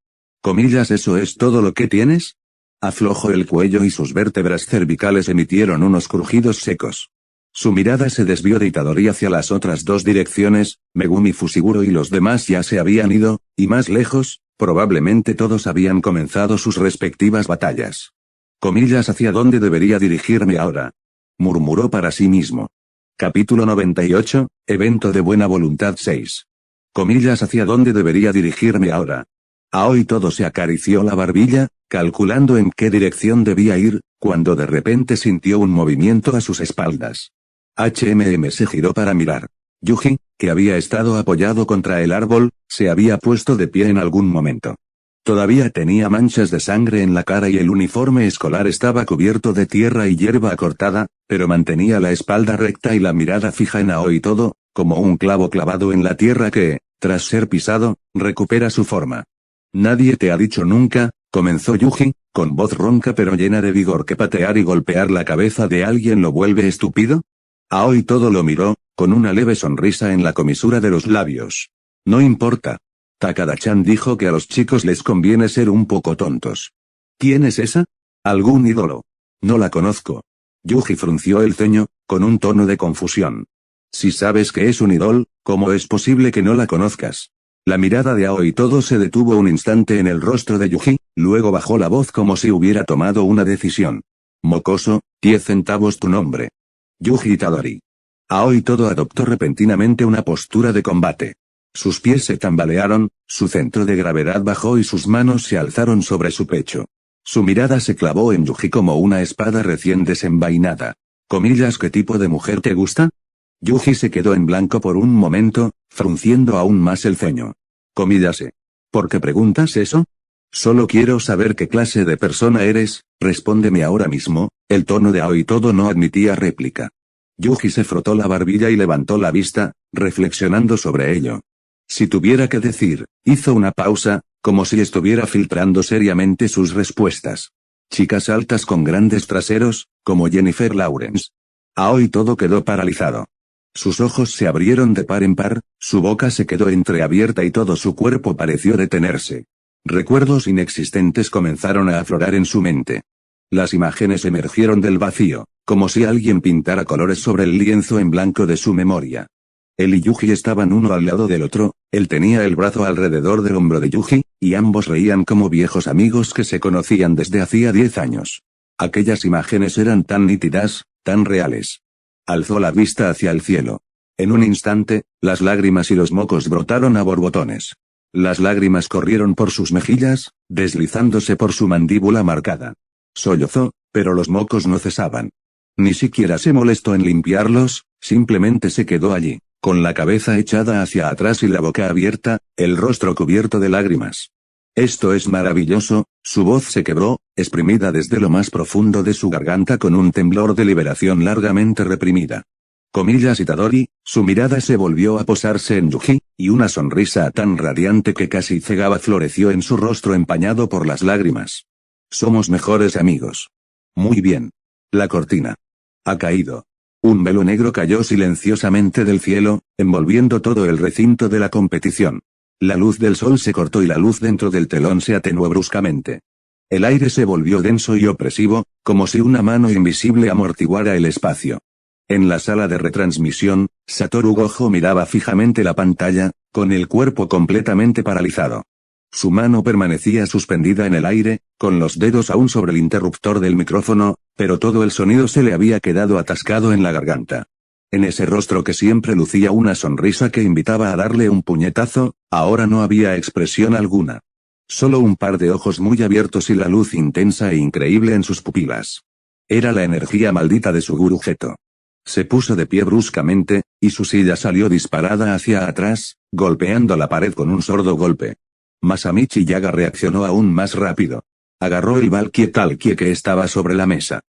Comillas, ¿eso es todo lo que tienes? Aflojó el cuello y sus vértebras cervicales emitieron unos crujidos secos. Su mirada se desvió de Itadori hacia las otras dos direcciones, Megumi Fushiguro y los demás ya se habían ido, y más lejos, probablemente todos habían comenzado sus respectivas batallas. Comillas, ¿hacia dónde debería dirigirme ahora? Murmuró para sí mismo. Capítulo 98, Evento de Buena Voluntad 6. Comillas, ¿hacia dónde debería dirigirme ahora? Aoi todo se acarició la barbilla, calculando en qué dirección debía ir, cuando de repente sintió un movimiento a sus espaldas. Se giró para mirar. Yuji, que había estado apoyado contra el árbol, se había puesto de pie en algún momento. Todavía tenía manchas de sangre en la cara y el uniforme escolar estaba cubierto de tierra y hierba cortada, pero mantenía la espalda recta y la mirada fija en Aoi todo, como un clavo clavado en la tierra que, tras ser pisado, recupera su forma. Nadie te ha dicho nunca, comenzó Yuji, con voz ronca pero llena de vigor, que patear y golpear la cabeza de alguien lo vuelve estúpido. Aoi todo lo miró, con una leve sonrisa en la comisura de los labios. No importa. Takada-chan dijo que a los chicos les conviene ser un poco tontos. ¿Quién es esa? ¿Algún ídolo? No la conozco. Yuji frunció el ceño, con un tono de confusión. Si sabes que es un ídolo, ¿cómo es posible que no la conozcas? La mirada de Aoi todo se detuvo un instante en el rostro de Yuji, luego bajó la voz como si hubiera tomado una decisión. Mocoso, 10 centavos tu nombre. Yuji Itadori. Aoi todo adoptó repentinamente una postura de combate. Sus pies se tambalearon, su centro de gravedad bajó y sus manos se alzaron sobre su pecho. Su mirada se clavó en Yuji como una espada recién desenvainada. Comillas, ¿qué tipo de mujer te gusta? Yuji se quedó en blanco por un momento, frunciendo aún más el ceño. Comillas, ¿por qué preguntas eso? Solo quiero saber qué clase de persona eres, respóndeme ahora mismo. El tono de Aoi todo no admitía réplica. Yuji se frotó la barbilla y levantó la vista, reflexionando sobre ello. Si tuviera que decir, hizo una pausa, como si estuviera filtrando seriamente sus respuestas. Chicas altas con grandes traseros, como Jennifer Lawrence. Aoi todo quedó paralizado. Sus ojos se abrieron de par en par, su boca se quedó entreabierta y todo su cuerpo pareció detenerse. Recuerdos inexistentes comenzaron a aflorar en su mente. Las imágenes emergieron del vacío, como si alguien pintara colores sobre el lienzo en blanco de su memoria. Él y Yuji estaban uno al lado del otro, él tenía el brazo alrededor del hombro de Yuji, y ambos reían como viejos amigos que se conocían desde hacía 10 años. Aquellas imágenes eran tan nítidas, tan reales. Alzó la vista hacia el cielo. En un instante, las lágrimas y los mocos brotaron a borbotones. Las lágrimas corrieron por sus mejillas, deslizándose por su mandíbula marcada. Sollozó, pero los mocos no cesaban. Ni siquiera se molestó en limpiarlos, simplemente se quedó allí, con la cabeza echada hacia atrás y la boca abierta, el rostro cubierto de lágrimas. Esto es maravilloso, su voz se quebró, exprimida desde lo más profundo de su garganta con un temblor de liberación largamente reprimida. Comillas Itadori, su mirada se volvió a posarse en Yuji, y una sonrisa tan radiante que casi cegaba floreció en su rostro empañado por las lágrimas. Somos mejores amigos. Muy bien. La cortina ha caído. Un velo negro cayó silenciosamente del cielo, envolviendo todo el recinto de la competición. La luz del sol se cortó y la luz dentro del telón se atenuó bruscamente. El aire se volvió denso y opresivo, como si una mano invisible amortiguara el espacio. En la sala de retransmisión, Satoru Gojo miraba fijamente la pantalla, con el cuerpo completamente paralizado. Su mano permanecía suspendida en el aire, con los dedos aún sobre el interruptor del micrófono, pero todo el sonido se le había quedado atascado en la garganta. En ese rostro que siempre lucía una sonrisa que invitaba a darle un puñetazo, ahora no había expresión alguna. Solo un par de ojos muy abiertos y la luz intensa e increíble en sus pupilas. Era la energía maldita de su gurujeto. Se puso de pie bruscamente, y su silla salió disparada hacia atrás, golpeando la pared con un sordo golpe. Masamichi Yaga reaccionó aún más rápido. Agarró el Valkie-Talkie que estaba sobre la mesa.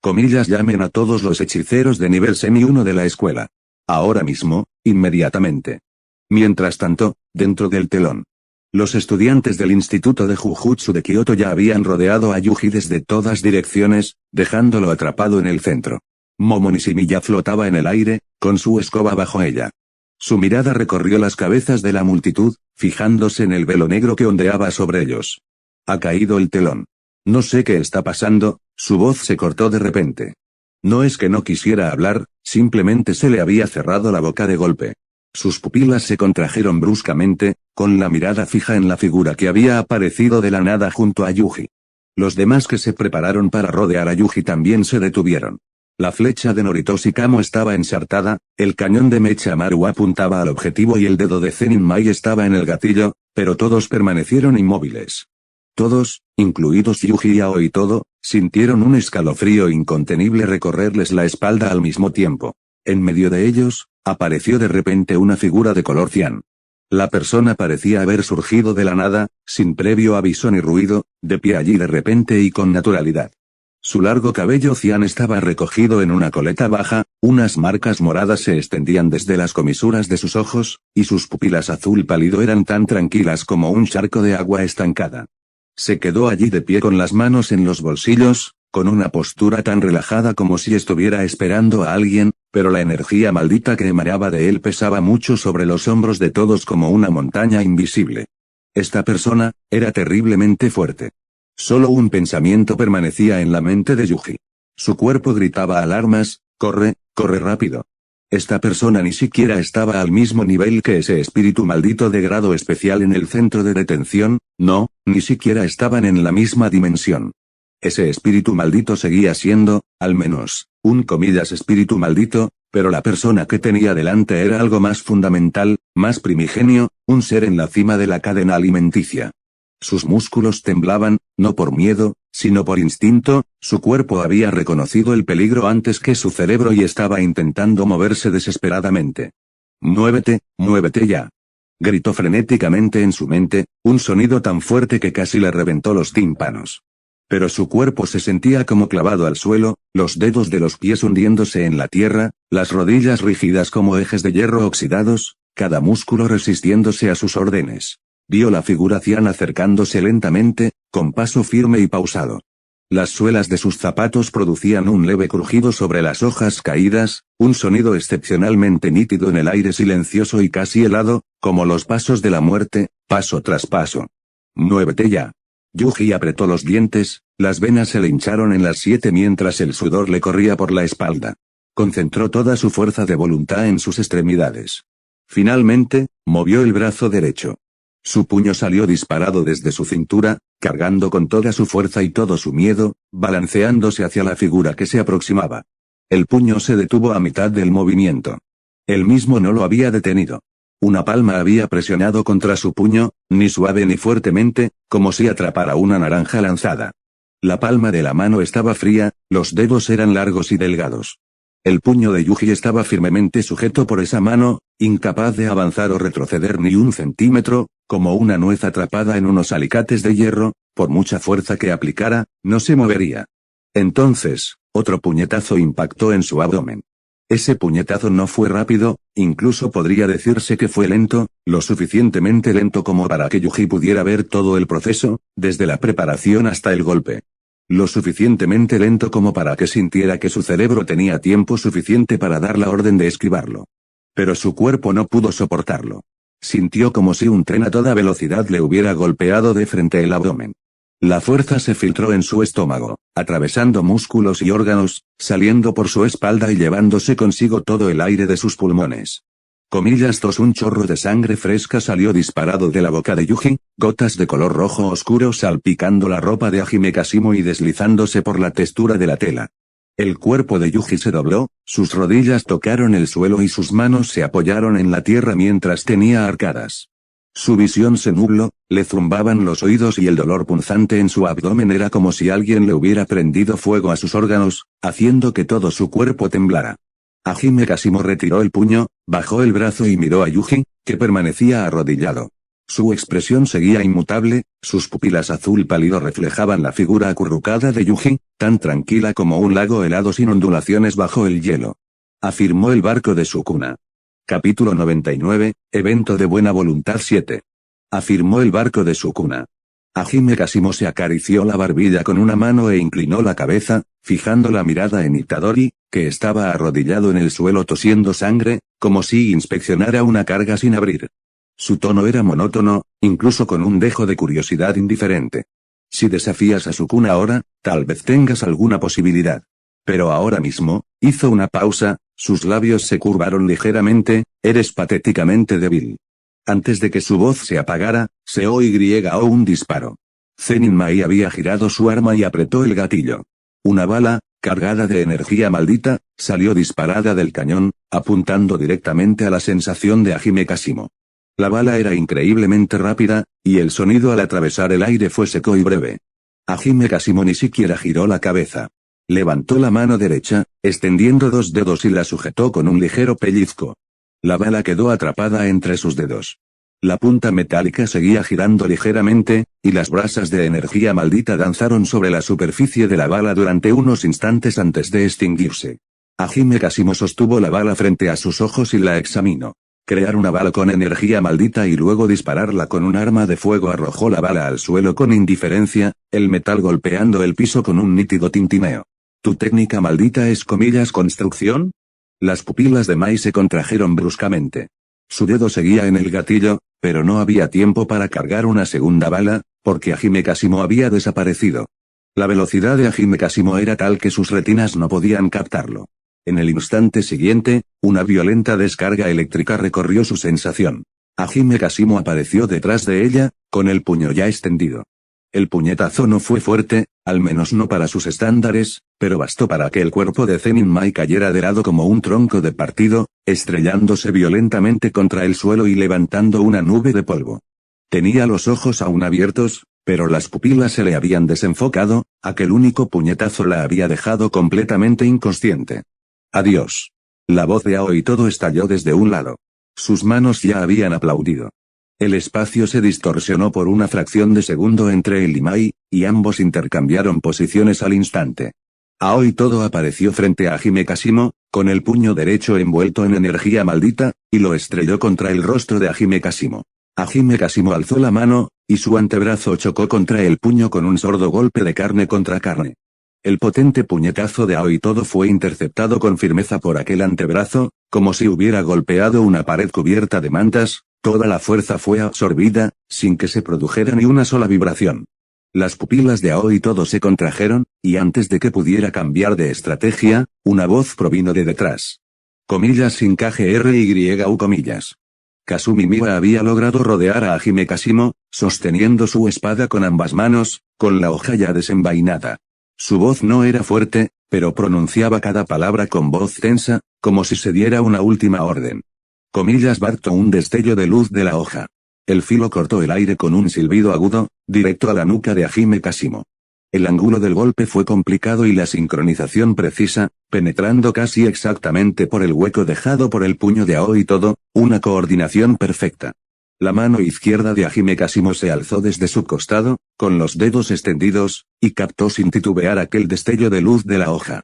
Comillas, llamen a todos los hechiceros de nivel semi 1 de la escuela. Ahora mismo, inmediatamente. Mientras tanto, dentro del telón. Los estudiantes del Instituto de Jujutsu de Kioto ya habían rodeado a Yuji desde todas direcciones, dejándolo atrapado en el centro. Momonishimi ya flotaba en el aire, con su escoba bajo ella. Su mirada recorrió las cabezas de la multitud, fijándose en el velo negro que ondeaba sobre ellos. Ha caído el telón. No sé qué está pasando, su voz se cortó de repente. No es que no quisiera hablar, simplemente se le había cerrado la boca de golpe. Sus pupilas se contrajeron bruscamente, con la mirada fija en la figura que había aparecido de la nada junto a Yuji. Los demás que se prepararon para rodear a Yuji también se detuvieron. La flecha de Noritoshi Kamo estaba ensartada, el cañón de Mechamaru apuntaba al objetivo y el dedo de Zenin Mai estaba en el gatillo, pero todos permanecieron inmóviles. Todos, incluidos Yuji y Aoi Todo, sintieron un escalofrío incontenible recorrerles la espalda al mismo tiempo. En medio de ellos, apareció de repente una figura de color cian. La persona parecía haber surgido de la nada, sin previo aviso ni ruido, de pie allí de repente y con naturalidad. Su largo cabello cian estaba recogido en una coleta baja, unas marcas moradas se extendían desde las comisuras de sus ojos, y sus pupilas azul pálido eran tan tranquilas como un charco de agua estancada. Se quedó allí de pie con las manos en los bolsillos, con una postura tan relajada como si estuviera esperando a alguien, pero la energía maldita que emanaba de él pesaba mucho sobre los hombros de todos como una montaña invisible. Esta persona, era terriblemente fuerte. Solo un pensamiento permanecía en la mente de Yuji. Su cuerpo gritaba alarmas, corre, corre rápido. Esta persona ni siquiera estaba al mismo nivel que ese espíritu maldito de grado especial en el centro de detención, no, ni siquiera estaban en la misma dimensión. Ese espíritu maldito seguía siendo, al menos, un comillas espíritu maldito, pero la persona que tenía delante era algo más fundamental, más primigenio, un ser en la cima de la cadena alimenticia. Sus músculos temblaban, no por miedo, sino por instinto, su cuerpo había reconocido el peligro antes que su cerebro y estaba intentando moverse desesperadamente. «Muévete, muévete ya», gritó frenéticamente en su mente, un sonido tan fuerte que casi le reventó los tímpanos. Pero su cuerpo se sentía como clavado al suelo, los dedos de los pies hundiéndose en la tierra, las rodillas rígidas como ejes de hierro oxidados, cada músculo resistiéndose a sus órdenes. Vio la figura cian acercándose lentamente, con paso firme y pausado. Las suelas de sus zapatos producían un leve crujido sobre las hojas caídas, un sonido excepcionalmente nítido en el aire silencioso y casi helado, como los pasos de la muerte, paso tras paso. «Muévete ya». Yuji apretó los dientes, las venas se le hincharon en las 7 mientras el sudor le corría por la espalda. Concentró toda su fuerza de voluntad en sus extremidades. Finalmente, movió el brazo derecho. Su puño salió disparado desde su cintura, cargando con toda su fuerza y todo su miedo, balanceándose hacia la figura que se aproximaba. El puño se detuvo a mitad del movimiento. Él mismo no lo había detenido. Una palma había presionado contra su puño, ni suave ni fuertemente, como si atrapara una naranja lanzada. La palma de la mano estaba fría, los dedos eran largos y delgados. El puño de Yuji estaba firmemente sujeto por esa mano, incapaz de avanzar o retroceder ni un centímetro, como una nuez atrapada en unos alicates de hierro, por mucha fuerza que aplicara, no se movería. Entonces, otro puñetazo impactó en su abdomen. Ese puñetazo no fue rápido, incluso podría decirse que fue lento, lo suficientemente lento como para que Yuji pudiera ver todo el proceso, desde la preparación hasta el golpe. Lo suficientemente lento como para que sintiera que su cerebro tenía tiempo suficiente para dar la orden de esquivarlo. Pero su cuerpo no pudo soportarlo. Sintió como si un tren a toda velocidad le hubiera golpeado de frente el abdomen. La fuerza se filtró en su estómago, atravesando músculos y órganos, saliendo por su espalda y llevándose consigo todo el aire de sus pulmones. Un chorro de sangre fresca salió disparado de la boca de Yuji, gotas de color rojo oscuro salpicando la ropa de Hajime Kashimo y deslizándose por la textura de la tela. El cuerpo de Yuji se dobló, sus rodillas tocaron el suelo y sus manos se apoyaron en la tierra mientras tenía arcadas. Su visión se nubló, le zumbaban los oídos y el dolor punzante en su abdomen era como si alguien le hubiera prendido fuego a sus órganos, haciendo que todo su cuerpo temblara. Hajime Kashimo retiró el puño, bajó el brazo y miró a Yuji, que permanecía arrodillado. Su expresión seguía inmutable, sus pupilas azul pálido reflejaban la figura acurrucada de Yuji, tan tranquila como un lago helado sin ondulaciones bajo el hielo. Afirmó el barco de Sukuna. Capítulo 99, Evento de Buena Voluntad 7. afirmó el barco de Sukuna. Hajime Kashimo se acarició la barbilla con una mano e inclinó la cabeza, fijando la mirada en Itadori, que estaba arrodillado en el suelo tosiendo sangre, como si inspeccionara una carga sin abrir. Su tono era monótono, incluso con un dejo de curiosidad indiferente. Si desafías a Sukuna ahora, tal vez tengas alguna posibilidad. Pero ahora mismo, hizo una pausa, sus labios se curvaron ligeramente, eres patéticamente débil. Antes de que su voz se apagara, se oyó un disparo. Zenin Mai había girado su arma y apretó el gatillo. Una bala, cargada de energía maldita, salió disparada del cañón, apuntando directamente a la sensación de Hajime Kashimo. La bala era increíblemente rápida, y el sonido al atravesar el aire fue seco y breve. Hajime Kashimo ni siquiera giró la cabeza. Levantó la mano derecha, extendiendo 2 dedos y la sujetó con un ligero pellizco. La bala quedó atrapada entre sus dedos. La punta metálica seguía girando ligeramente, y las brasas de energía maldita danzaron sobre la superficie de la bala durante unos instantes antes de extinguirse. Hajime Kashimo sostuvo la bala frente a sus ojos y la examinó. Crear una bala con energía maldita y luego dispararla con un arma de fuego arrojó la bala al suelo con indiferencia, el metal golpeando el piso con un nítido tintineo. ¿Tu técnica maldita es construcción? Las pupilas de Mai se contrajeron bruscamente. Su dedo seguía en el gatillo, pero no había tiempo para cargar una segunda bala, porque Hajime Kashimo había desaparecido. La velocidad de Hajime Kashimo era tal que sus retinas no podían captarlo. En el instante siguiente, una violenta descarga eléctrica recorrió su sensación. Hajime Kashimo apareció detrás de ella, con el puño ya extendido. El puñetazo no fue fuerte, al menos no para sus estándares, pero bastó para que el cuerpo de Zenin Mai cayera de lado como un tronco de partido, estrellándose violentamente contra el suelo y levantando una nube de polvo. Tenía los ojos aún abiertos, pero las pupilas se le habían desenfocado, aquel único puñetazo la había dejado completamente inconsciente. Adiós. La voz de Aoi todo estalló desde un lado. Sus manos ya habían aplaudido. El espacio se distorsionó por una fracción de segundo entre él y Mai, y ambos intercambiaron posiciones al instante. Aoi todo apareció frente a Hajime Kashimo, con el puño derecho envuelto en energía maldita, y lo estrelló contra el rostro de Hajime Kashimo. Hajime Kashimo alzó la mano, y su antebrazo chocó contra el puño con un sordo golpe de carne contra carne. El potente puñetazo de Aoi todo fue interceptado con firmeza por aquel antebrazo, como si hubiera golpeado una pared cubierta de mantas. Toda la fuerza fue absorbida, sin que se produjera ni una sola vibración. Las pupilas de Aoi todo se contrajeron, y antes de que pudiera cambiar de estrategia, una voz provino de detrás. Comillas sin KGRYU comillas. Kasumi Miwa había logrado rodear a Hajime Kashimo, sosteniendo su espada con ambas manos, con la hoja ya desenvainada. Su voz no era fuerte, pero pronunciaba cada palabra con voz tensa, como si se diera una última orden. Comillas Barto un destello de luz de la hoja. El filo cortó el aire con un silbido agudo, directo a la nuca de Hajime Kashimo. El ángulo del golpe fue complicado y la sincronización precisa, penetrando casi exactamente por el hueco dejado por el puño de Aoi todo, una coordinación perfecta. La mano izquierda de Hajime Kashimo se alzó desde su costado, con los dedos extendidos, y captó sin titubear aquel destello de luz de la hoja.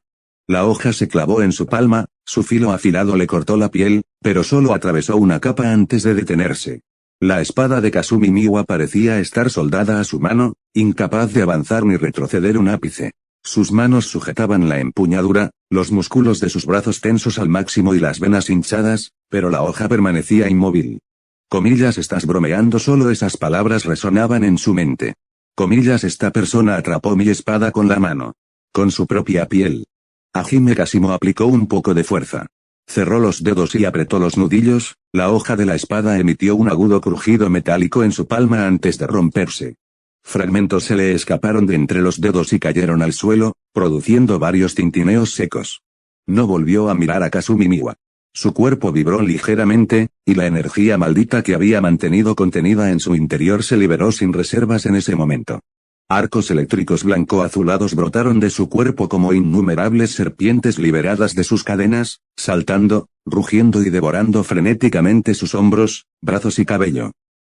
La hoja se clavó en su palma, su filo afilado le cortó la piel, pero solo atravesó una capa antes de detenerse. La espada de Kasumi Miwa parecía estar soldada a su mano, incapaz de avanzar ni retroceder un ápice. Sus manos sujetaban la empuñadura, los músculos de sus brazos tensos al máximo y las venas hinchadas, pero la hoja permanecía inmóvil. Comillas estás bromeando, solo esas palabras resonaban en su mente. Comillas esta persona atrapó mi espada con la mano. Con su propia piel. Hajime Kashimo aplicó un poco de fuerza. Cerró los dedos y apretó los nudillos, la hoja de la espada emitió un agudo crujido metálico en su palma antes de romperse. Fragmentos se le escaparon de entre los dedos y cayeron al suelo, produciendo varios tintineos secos. No volvió a mirar a Kasumi Miwa. Su cuerpo vibró ligeramente, y la energía maldita que había mantenido contenida en su interior se liberó sin reservas en ese momento. Arcos eléctricos blanco-azulados brotaron de su cuerpo como innumerables serpientes liberadas de sus cadenas, saltando, rugiendo y devorando frenéticamente sus hombros, brazos y cabello.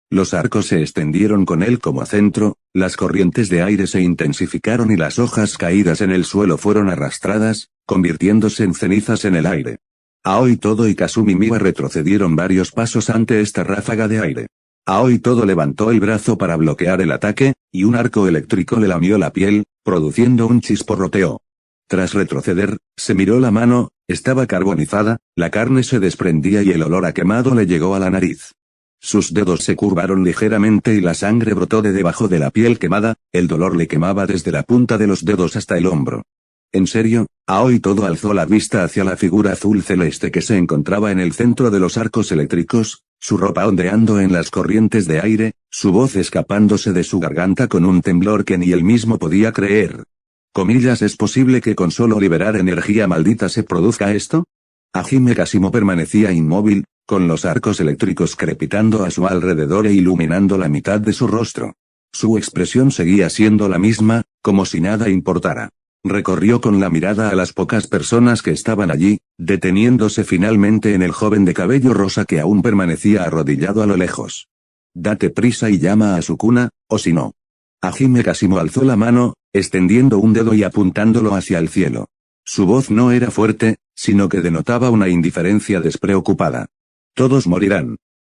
Los arcos se extendieron con él como centro, las corrientes de aire se intensificaron y las hojas caídas en el suelo fueron arrastradas, convirtiéndose en cenizas en el aire. Aoi todo y Kasumi Miwa retrocedieron varios pasos ante esta ráfaga de aire. Aoi Todo levantó el brazo para bloquear el ataque, y un arco eléctrico le lamió la piel, produciendo un chisporroteo. Tras retroceder, se miró la mano, estaba carbonizada, la carne se desprendía y el olor a quemado le llegó a la nariz. Sus dedos se curvaron ligeramente y la sangre brotó de debajo de la piel quemada, el dolor le quemaba desde la punta de los dedos hasta el hombro. En serio, Aoi Todo alzó la vista hacia la figura azul celeste que se encontraba en el centro de los arcos eléctricos, su ropa ondeando en las corrientes de aire, su voz escapándose de su garganta con un temblor que ni él mismo podía creer. Comillas, ¿es posible que con solo liberar energía maldita se produzca esto? Hajime Kasimo permanecía inmóvil, con los arcos eléctricos crepitando a su alrededor e iluminando la mitad de su rostro. Su expresión seguía siendo la misma, como si nada importara. Recorrió con la mirada a las pocas personas que estaban allí, deteniéndose finalmente en el joven de cabello rosa que aún permanecía arrodillado a lo lejos. Date prisa y llama a Sukuna, o si no. Hajime Kasimo alzó la mano, extendiendo un dedo y apuntándolo hacia el cielo. Su voz no era fuerte, sino que denotaba una indiferencia despreocupada. Todos morirán.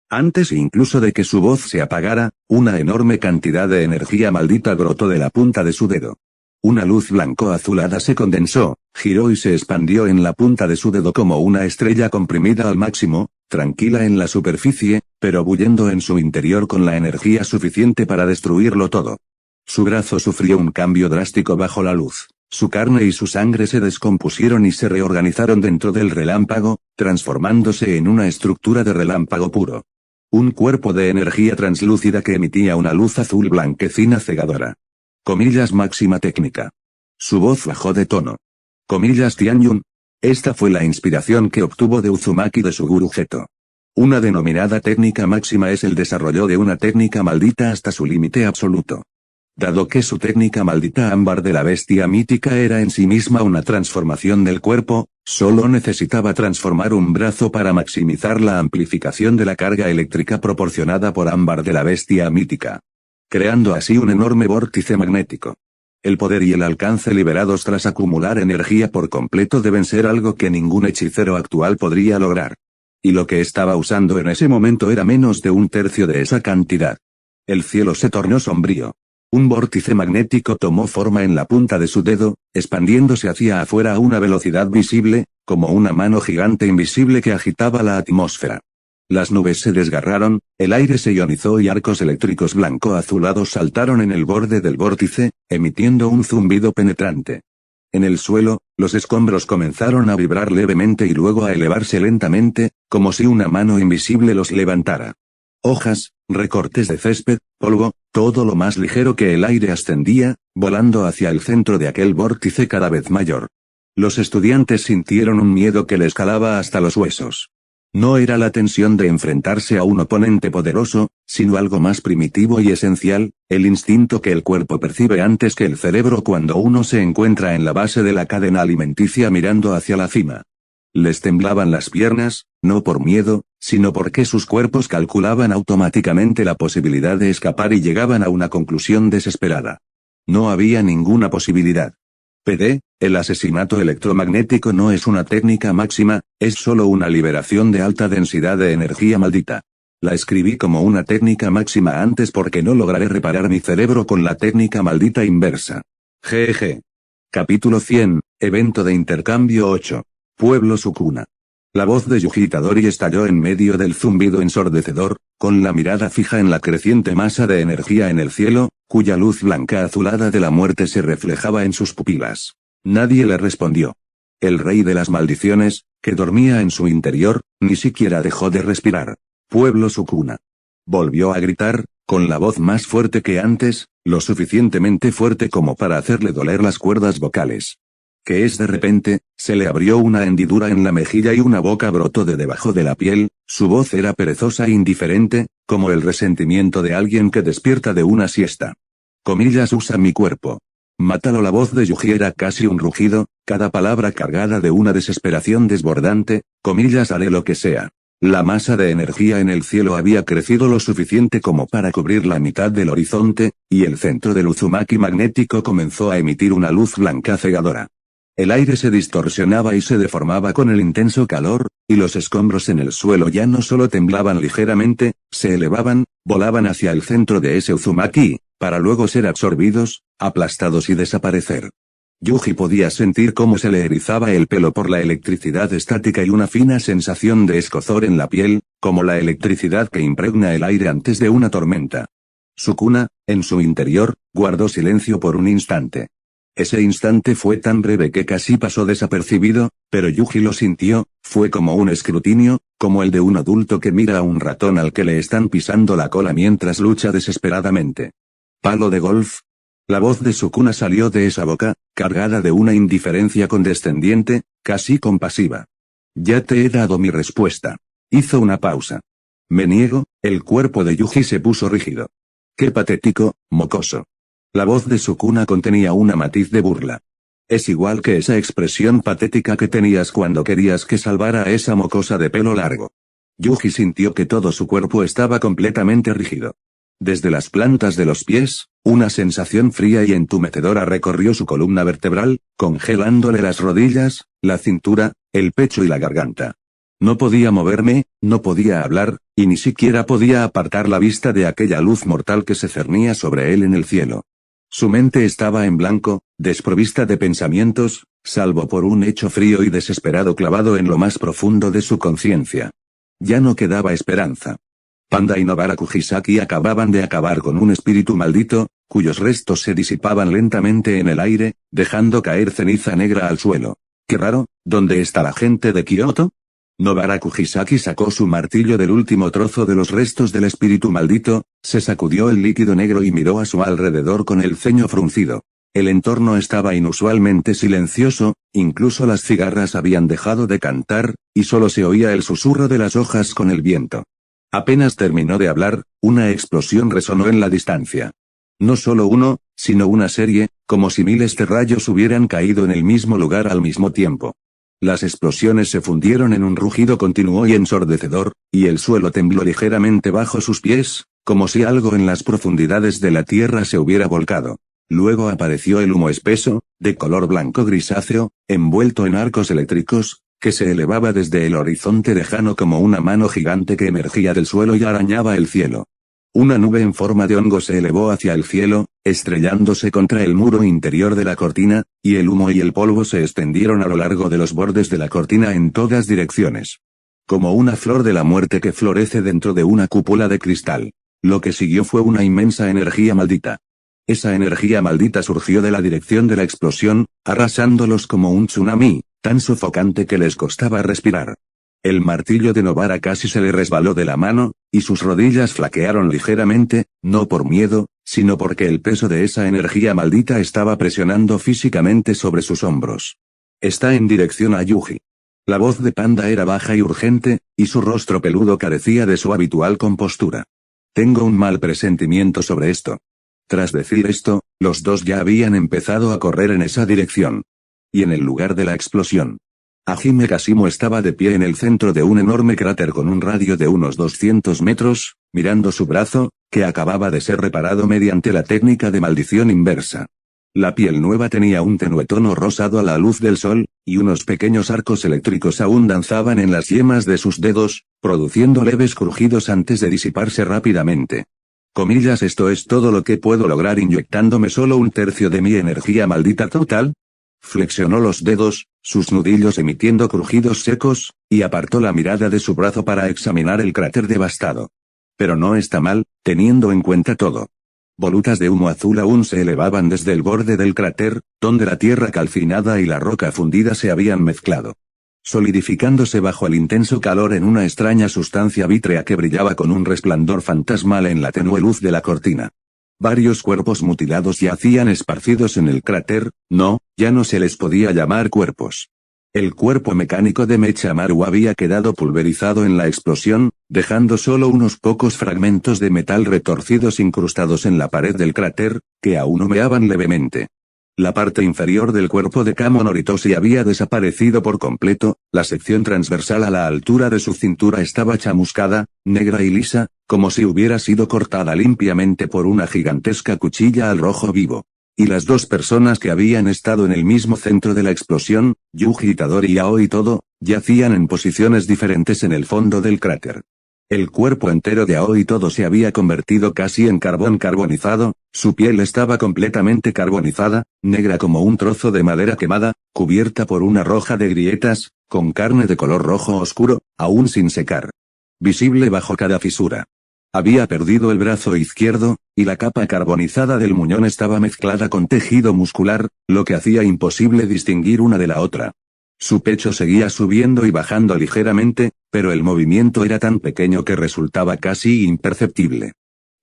Antes incluso de que su voz se apagara, una enorme cantidad de energía maldita brotó de la punta de su dedo. Una luz blanco-azulada se condensó, giró y se expandió en la punta de su dedo como una estrella comprimida al máximo, tranquila en la superficie, pero bullendo en su interior con la energía suficiente para destruirlo todo. Su brazo sufrió un cambio drástico bajo la luz. Su carne y su sangre se descompusieron y se reorganizaron dentro del relámpago, transformándose en una estructura de relámpago puro. Un cuerpo de energía translúcida que emitía una luz azul blanquecina cegadora. Comillas, máxima técnica. Su voz bajó de tono. Comillas, Tianyun. Esta fue la inspiración que obtuvo de Uzumaki de su gurú Geto. Una denominada técnica máxima es el desarrollo de una técnica maldita hasta su límite absoluto. Dado que su técnica maldita ámbar de la bestia mítica era en sí misma una transformación del cuerpo, solo necesitaba transformar un brazo para maximizar la amplificación de la carga eléctrica proporcionada por ámbar de la bestia mítica, creando así un enorme vórtice magnético. El poder y el alcance liberados tras acumular energía por completo deben ser algo que ningún hechicero actual podría lograr. Y lo que estaba usando en ese momento era menos de un tercio de esa cantidad. El cielo se tornó sombrío. Un vórtice magnético tomó forma en la punta de su dedo, expandiéndose hacia afuera a una velocidad visible, como una mano gigante invisible que agitaba la atmósfera. Las nubes se desgarraron, el aire se ionizó y arcos eléctricos blanco-azulados saltaron en el borde del vórtice, emitiendo un zumbido penetrante. En el suelo, los escombros comenzaron a vibrar levemente y luego a elevarse lentamente, como si una mano invisible los levantara. Hojas, recortes de césped, polvo, todo lo más ligero que el aire ascendía, volando hacia el centro de aquel vórtice cada vez mayor. Los estudiantes sintieron un miedo que les calaba hasta los huesos. No era la tensión de enfrentarse a un oponente poderoso, sino algo más primitivo y esencial, el instinto que el cuerpo percibe antes que el cerebro cuando uno se encuentra en la base de la cadena alimenticia mirando hacia la cima. Les temblaban las piernas, no por miedo, sino porque sus cuerpos calculaban automáticamente la posibilidad de escapar y llegaban a una conclusión desesperada. No había ninguna posibilidad. PD, el asesinato electromagnético no es una técnica máxima, es solo una liberación de alta densidad de energía maldita. La escribí como una técnica máxima antes porque no lograré reparar mi cerebro con la técnica maldita inversa. GG. Capítulo 100, Evento de Intercambio 8. Pueblo Sukuna. La voz de Yuji Itadori estalló en medio del zumbido ensordecedor, con la mirada fija en la creciente masa de energía en el cielo, cuya luz blanca azulada de la muerte se reflejaba en sus pupilas. Nadie le respondió. El rey de las maldiciones, que dormía en su interior, ni siquiera dejó de respirar. Pueblo Sukuna. Volvió a gritar, con la voz más fuerte que antes, lo suficientemente fuerte como para hacerle doler las cuerdas vocales. Que es de repente, se le abrió una hendidura en la mejilla y una boca brotó de debajo de la piel, su voz era perezosa e indiferente, como el resentimiento de alguien que despierta de una siesta. Comillas, usa mi cuerpo. Mátalo. La voz de Yuji era casi un rugido, cada palabra cargada de una desesperación desbordante, comillas, haré lo que sea. La masa de energía en el cielo había crecido lo suficiente como para cubrir la mitad del horizonte, y el centro del Uzumaki magnético comenzó a emitir una luz blanca cegadora. El aire se distorsionaba y se deformaba con el intenso calor, y los escombros en el suelo ya no solo temblaban ligeramente, se elevaban, volaban hacia el centro de ese Uzumaki, para luego ser absorbidos, aplastados y desaparecer. Yuji podía sentir cómo se le erizaba el pelo por la electricidad estática y una fina sensación de escozor en la piel, como la electricidad que impregna el aire antes de una tormenta. Sukuna, en su interior, guardó silencio por un instante. Ese instante fue tan breve que casi pasó desapercibido, pero Yuji lo sintió, fue como un escrutinio, como el de un adulto que mira a un ratón al que le están pisando la cola mientras lucha desesperadamente. ¿Palo de golf? La voz de Sukuna salió de esa boca, cargada de una indiferencia condescendiente, casi compasiva. Ya te he dado mi respuesta. Hizo una pausa. Me niego, el cuerpo de Yuji se puso rígido. Qué patético, mocoso. La voz de Sukuna contenía una matiz de burla. Es igual que esa expresión patética que tenías cuando querías que salvara a esa mocosa de pelo largo. Yuji sintió que todo su cuerpo estaba completamente rígido. Desde las plantas de los pies, una sensación fría y entumecedora recorrió su columna vertebral, congelándole las rodillas, la cintura, el pecho y la garganta. No podía moverme, no podía hablar, y ni siquiera podía apartar la vista de aquella luz mortal que se cernía sobre él en el cielo. Su mente estaba en blanco, desprovista de pensamientos, salvo por un hecho frío y desesperado clavado en lo más profundo de su conciencia. Ya no quedaba esperanza. Panda y Nobara Kujisaki acababan de acabar con un espíritu maldito, cuyos restos se disipaban lentamente en el aire, dejando caer ceniza negra al suelo. Qué raro, ¿dónde está la gente de Kioto? Nobara Kujisaki sacó su martillo del último trozo de los restos del espíritu maldito, se sacudió el líquido negro y miró a su alrededor con el ceño fruncido. El entorno estaba inusualmente silencioso, incluso las cigarras habían dejado de cantar, y solo se oía el susurro de las hojas con el viento. Apenas terminó de hablar, una explosión resonó en la distancia. No solo uno, sino una serie, como si miles de rayos hubieran caído en el mismo lugar al mismo tiempo. Las explosiones se fundieron en un rugido continuo y ensordecedor, y el suelo tembló ligeramente bajo sus pies, como si algo en las profundidades de la tierra se hubiera volcado. Luego apareció el humo espeso, de color blanco grisáceo, envuelto en arcos eléctricos, que se elevaba desde el horizonte lejano como una mano gigante que emergía del suelo y arañaba el cielo. Una nube en forma de hongo se elevó hacia el cielo, estrellándose contra el muro interior de la cortina, y el humo y el polvo se extendieron a lo largo de los bordes de la cortina en todas direcciones. Como una flor de la muerte que florece dentro de una cúpula de cristal. Lo que siguió fue una inmensa energía maldita. Esa energía maldita surgió de la dirección de la explosión, arrasándolos como un tsunami, tan sofocante que les costaba respirar. El martillo de Nobara casi se le resbaló de la mano, y sus rodillas flaquearon ligeramente, no por miedo, sino porque el peso de esa energía maldita estaba presionando físicamente sobre sus hombros. Está en dirección a Yuji. La voz de Panda era baja y urgente, y su rostro peludo carecía de su habitual compostura. Tengo un mal presentimiento sobre esto. Tras decir esto, los dos ya habían empezado a correr en esa dirección. Y en el lugar de la explosión, Hajime Kashimo estaba de pie en el centro de un enorme cráter con un radio de unos 200 metros, mirando su brazo, que acababa de ser reparado mediante la técnica de maldición inversa. La piel nueva tenía un tenue tono rosado a la luz del sol, y unos pequeños arcos eléctricos aún danzaban en las yemas de sus dedos, produciendo leves crujidos antes de disiparse rápidamente. Comillas, esto es todo lo que puedo lograr inyectándome solo un tercio de mi energía maldita total. Flexionó los dedos, sus nudillos emitiendo crujidos secos, y apartó la mirada de su brazo para examinar el cráter devastado. Pero no está mal, teniendo en cuenta todo. Volutas de humo azul aún se elevaban desde el borde del cráter, donde la tierra calcinada y la roca fundida se habían mezclado, solidificándose bajo el intenso calor en una extraña sustancia vítrea que brillaba con un resplandor fantasmal en la tenue luz de la cortina. Varios cuerpos mutilados yacían esparcidos en el cráter, ya no se les podía llamar cuerpos. El cuerpo mecánico de Mechamaru había quedado pulverizado en la explosión, dejando solo unos pocos fragmentos de metal retorcidos incrustados en la pared del cráter, que aún humeaban levemente. La parte inferior del cuerpo de Kamo Noritoshi había desaparecido por completo, la sección transversal a la altura de su cintura estaba chamuscada, negra y lisa, como si hubiera sido cortada limpiamente por una gigantesca cuchilla al rojo vivo. Y las dos personas que habían estado en el mismo centro de la explosión, Yuji Itadori y Aoi Todo, yacían en posiciones diferentes en el fondo del cráter. El cuerpo entero de Aoi Todo se había convertido casi en carbón carbonizado, su piel estaba completamente carbonizada, negra como un trozo de madera quemada, cubierta por una roja de grietas, con carne de color rojo oscuro, aún sin secar. Visible bajo cada fisura. Había perdido el brazo izquierdo, y la capa carbonizada del muñón estaba mezclada con tejido muscular, lo que hacía imposible distinguir una de la otra. Su pecho seguía subiendo y bajando ligeramente, pero el movimiento era tan pequeño que resultaba casi imperceptible.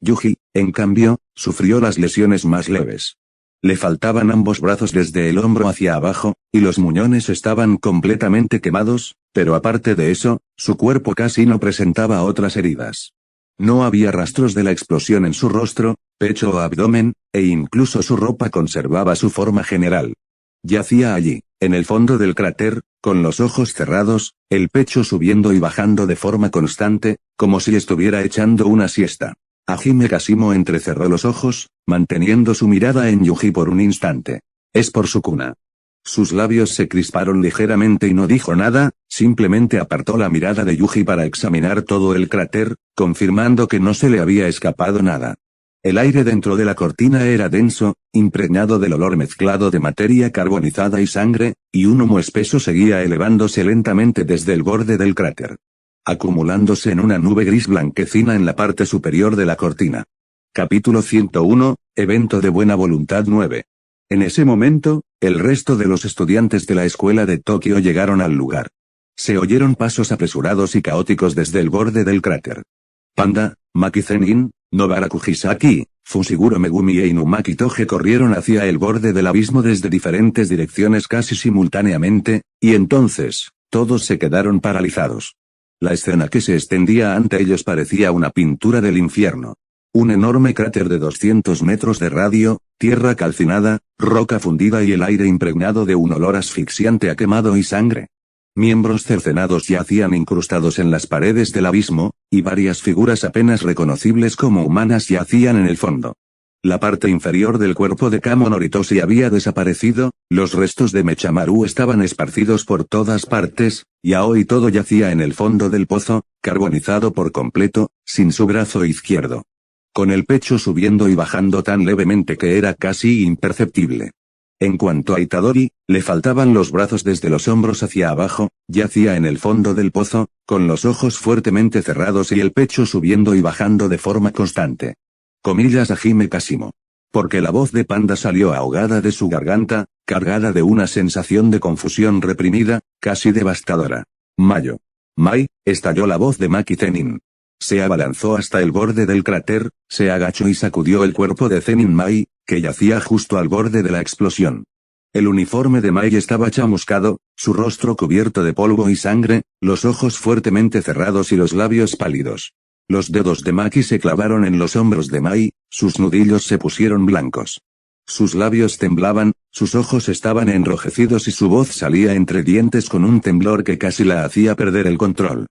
Yuji, en cambio, sufrió las lesiones más leves. Le faltaban ambos brazos desde el hombro hacia abajo, y los muñones estaban completamente quemados, pero aparte de eso, su cuerpo casi no presentaba otras heridas. No había rastros de la explosión en su rostro, pecho o abdomen, e incluso su ropa conservaba su forma general. Yacía allí, en el fondo del cráter, con los ojos cerrados, el pecho subiendo y bajando de forma constante, como si estuviera echando una siesta. Hajime Kashimo entrecerró los ojos, manteniendo su mirada en Yuji por un instante. Es por Sukuna. Sus labios se crisparon ligeramente y no dijo nada, simplemente apartó la mirada de Yuji para examinar todo el cráter, confirmando que no se le había escapado nada. El aire dentro de la cortina era denso, impregnado del olor mezclado de materia carbonizada y sangre, y un humo espeso seguía elevándose lentamente desde el borde del cráter, acumulándose en una nube gris blanquecina en la parte superior de la cortina. Capítulo 101, Evento de Buena Voluntad 9. En ese momento, el resto de los estudiantes de la escuela de Tokio llegaron al lugar. Se oyeron pasos apresurados y caóticos desde el borde del cráter. Panda, Maki Zenin, Nobaraku Hisaki, Fushiguro Megumi e Inumaki Toge corrieron hacia el borde del abismo desde diferentes direcciones casi simultáneamente, y entonces, todos se quedaron paralizados. La escena que se extendía ante ellos parecía una pintura del infierno. Un enorme cráter de 200 metros de radio, tierra calcinada, roca fundida y el aire impregnado de un olor asfixiante a quemado y sangre. Miembros cercenados yacían incrustados en las paredes del abismo, y varias figuras apenas reconocibles como humanas yacían en el fondo. La parte inferior del cuerpo de Kamo Noritoshi había desaparecido, los restos de Mechamaru estaban esparcidos por todas partes, y Aoi Todo yacía en el fondo del pozo, carbonizado por completo, sin su brazo izquierdo. Con el pecho subiendo y bajando tan levemente que era casi imperceptible. En cuanto a Itadori, le faltaban los brazos desde los hombros hacia abajo, yacía en el fondo del pozo, con los ojos fuertemente cerrados y el pecho subiendo y bajando de forma constante. Comillas a Hajime Kashimo. Porque la voz de Panda salió ahogada de su garganta, cargada de una sensación de confusión reprimida, casi devastadora. Mayo. Mai, estalló la voz de Maki Zenin. Se abalanzó hasta el borde del cráter, se agachó y sacudió el cuerpo de Zenin Mai, que yacía justo al borde de la explosión. El uniforme de Mai estaba chamuscado, su rostro cubierto de polvo y sangre, los ojos fuertemente cerrados y los labios pálidos. Los dedos de Maki se clavaron en los hombros de Mai, sus nudillos se pusieron blancos. Sus labios temblaban, sus ojos estaban enrojecidos y su voz salía entre dientes con un temblor que casi la hacía perder el control.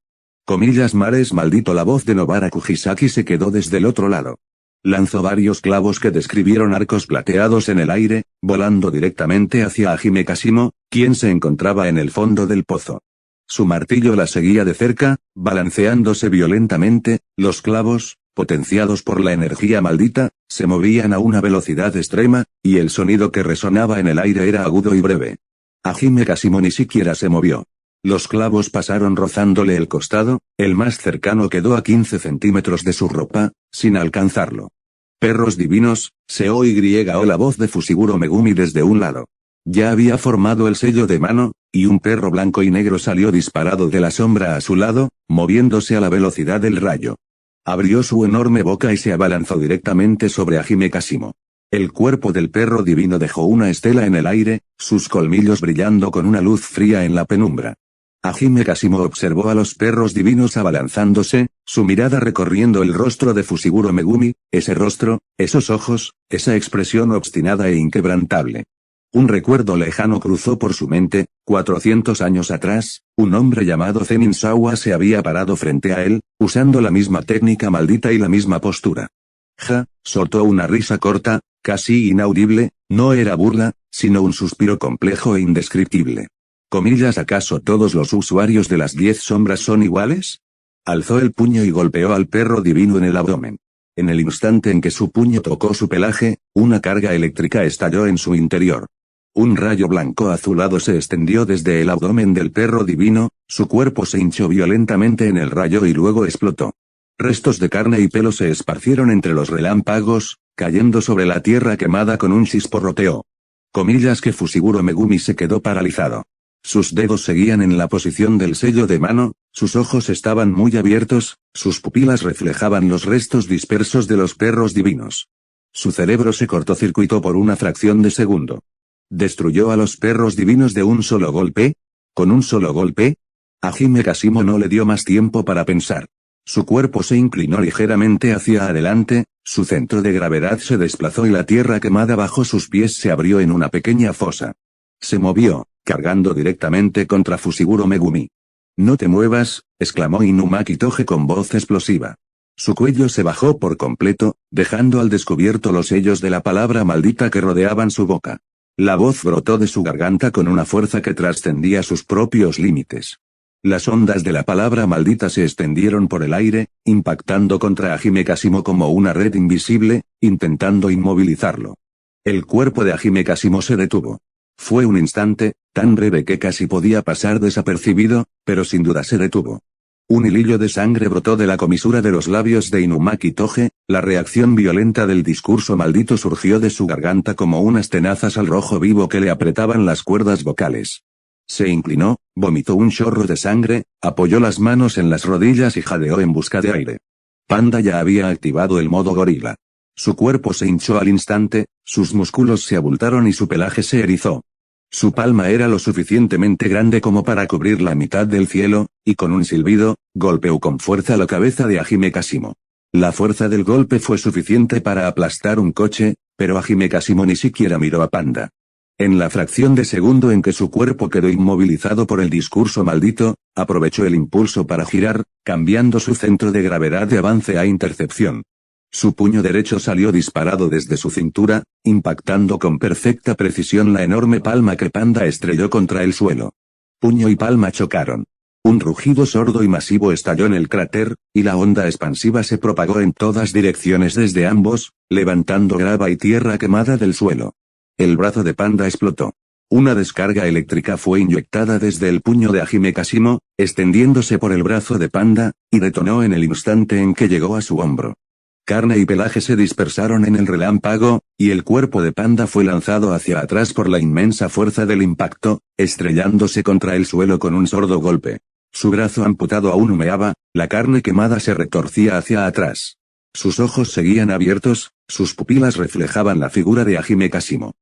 Comillas mares maldito. La voz de Nobaraku Hisaki se quedó desde el otro lado. Lanzó varios clavos que describieron arcos plateados en el aire, volando directamente hacia Hajime Kashimo, quien se encontraba en el fondo del pozo. Su martillo la seguía de cerca, balanceándose violentamente, los clavos, potenciados por la energía maldita, se movían a una velocidad extrema, y el sonido que resonaba en el aire era agudo y breve. Hajime Kashimo ni siquiera se movió. Los clavos pasaron rozándole el costado, el más cercano quedó a 15 centímetros de su ropa, sin alcanzarlo. Perros divinos, se oyó la voz de Fushiguro Megumi desde un lado. Ya había formado el sello de mano, y un perro blanco y negro salió disparado de la sombra a su lado, moviéndose a la velocidad del rayo. Abrió su enorme boca y se abalanzó directamente sobre Hajime Kashimo. El cuerpo del perro divino dejó una estela en el aire, sus colmillos brillando con una luz fría en la penumbra. Hajime Kashimo observó a los perros divinos abalanzándose, su mirada recorriendo el rostro de Fushiguro Megumi, ese rostro, esos ojos, esa expresión obstinada e inquebrantable. Un recuerdo lejano cruzó por su mente, 400 años atrás, un hombre llamado Zenin Sawa se había parado frente a él, usando la misma técnica maldita y la misma postura. Soltó una risa corta, casi inaudible, No era burla, sino un suspiro complejo e indescriptible. Comillas, ¿acaso todos los usuarios de las 10 sombras son iguales? Alzó el puño y golpeó al perro divino en el abdomen. En el instante en que su puño tocó su pelaje, una carga eléctrica estalló en su interior. Un rayo blanco azulado se extendió desde el abdomen del perro divino, su cuerpo se hinchó violentamente en el rayo y luego explotó. Restos de carne y pelo se esparcieron entre los relámpagos, cayendo sobre la tierra quemada con un chisporroteo. Comillas que Fushiguro Megumi se quedó paralizado. Sus dedos seguían en la posición del sello de mano, sus ojos estaban muy abiertos, sus pupilas reflejaban los restos dispersos de los perros divinos. Su cerebro se cortocircuitó por una fracción de segundo. ¿Destruyó a los perros divinos de un solo golpe? ¿Con un solo golpe? A Hime Kashimo no le dio más tiempo para pensar. Su cuerpo se inclinó ligeramente hacia adelante, su centro de gravedad se desplazó y la tierra quemada bajo sus pies se abrió en una pequeña fosa. Se movió, cargando directamente contra Fushiguro Megumi. «No te muevas», exclamó Inumaki Toge con voz explosiva. Su cuello se bajó por completo, dejando al descubierto los sellos de la palabra maldita que rodeaban su boca. La voz brotó de su garganta con una fuerza que trascendía sus propios límites. Las ondas de la palabra maldita se extendieron por el aire, impactando contra Hime Kashimo como una red invisible, intentando inmovilizarlo. El cuerpo de Hime Kashimo se detuvo. Fue un instante, tan breve que casi podía pasar desapercibido, pero sin duda se detuvo. Un hilillo de sangre brotó de la comisura de los labios de Inumaki Toge, la reacción violenta del discurso maldito surgió de su garganta como unas tenazas al rojo vivo que le apretaban las cuerdas vocales. Se inclinó, vomitó un chorro de sangre, apoyó las manos en las rodillas y jadeó en busca de aire. Panda ya había activado el modo gorila. Su cuerpo se hinchó al instante, sus músculos se abultaron y su pelaje se erizó. Su palma era lo suficientemente grande como para cubrir la mitad del cielo, y con un silbido, golpeó con fuerza la cabeza de Hime Kashimo. La fuerza del golpe fue suficiente para aplastar un coche, pero Hime Kashimo ni siquiera miró a Panda. En la fracción de segundo en que su cuerpo quedó inmovilizado por el discurso maldito, aprovechó el impulso para girar, cambiando su centro de gravedad de avance a intercepción. Su puño derecho salió disparado desde su cintura, impactando con perfecta precisión la enorme palma que Panda estrelló contra el suelo. Puño y palma chocaron. Un rugido sordo y masivo estalló en el cráter, y la onda expansiva se propagó en todas direcciones desde ambos, levantando grava y tierra quemada del suelo. El brazo de Panda explotó. Una descarga eléctrica fue inyectada desde el puño de Hime Kashimo, extendiéndose por el brazo de Panda, y detonó en el instante en que llegó a su hombro. Carne y pelaje se dispersaron en el relámpago, y el cuerpo de Panda fue lanzado hacia atrás por la inmensa fuerza del impacto, estrellándose contra el suelo con un sordo golpe. Su brazo amputado aún humeaba, la carne quemada se retorcía hacia atrás. Sus ojos seguían abiertos, sus pupilas reflejaban la figura de Hime Kashimo.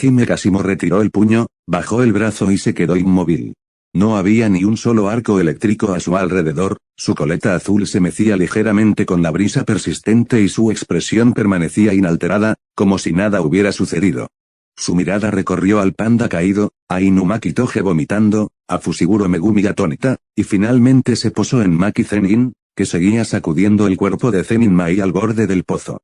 Hime Kashimo retiró el puño, bajó el brazo y se quedó inmóvil. No había ni un solo arco eléctrico a su alrededor, su coleta azul se mecía ligeramente con la brisa persistente y su expresión permanecía inalterada, como si nada hubiera sucedido. Su mirada recorrió al Panda caído, a Inumaki Toge vomitando, a Fushiguro Megumi atónita, y finalmente se posó en Maki Zenin, que seguía sacudiendo el cuerpo de Zenin Mai al borde del pozo.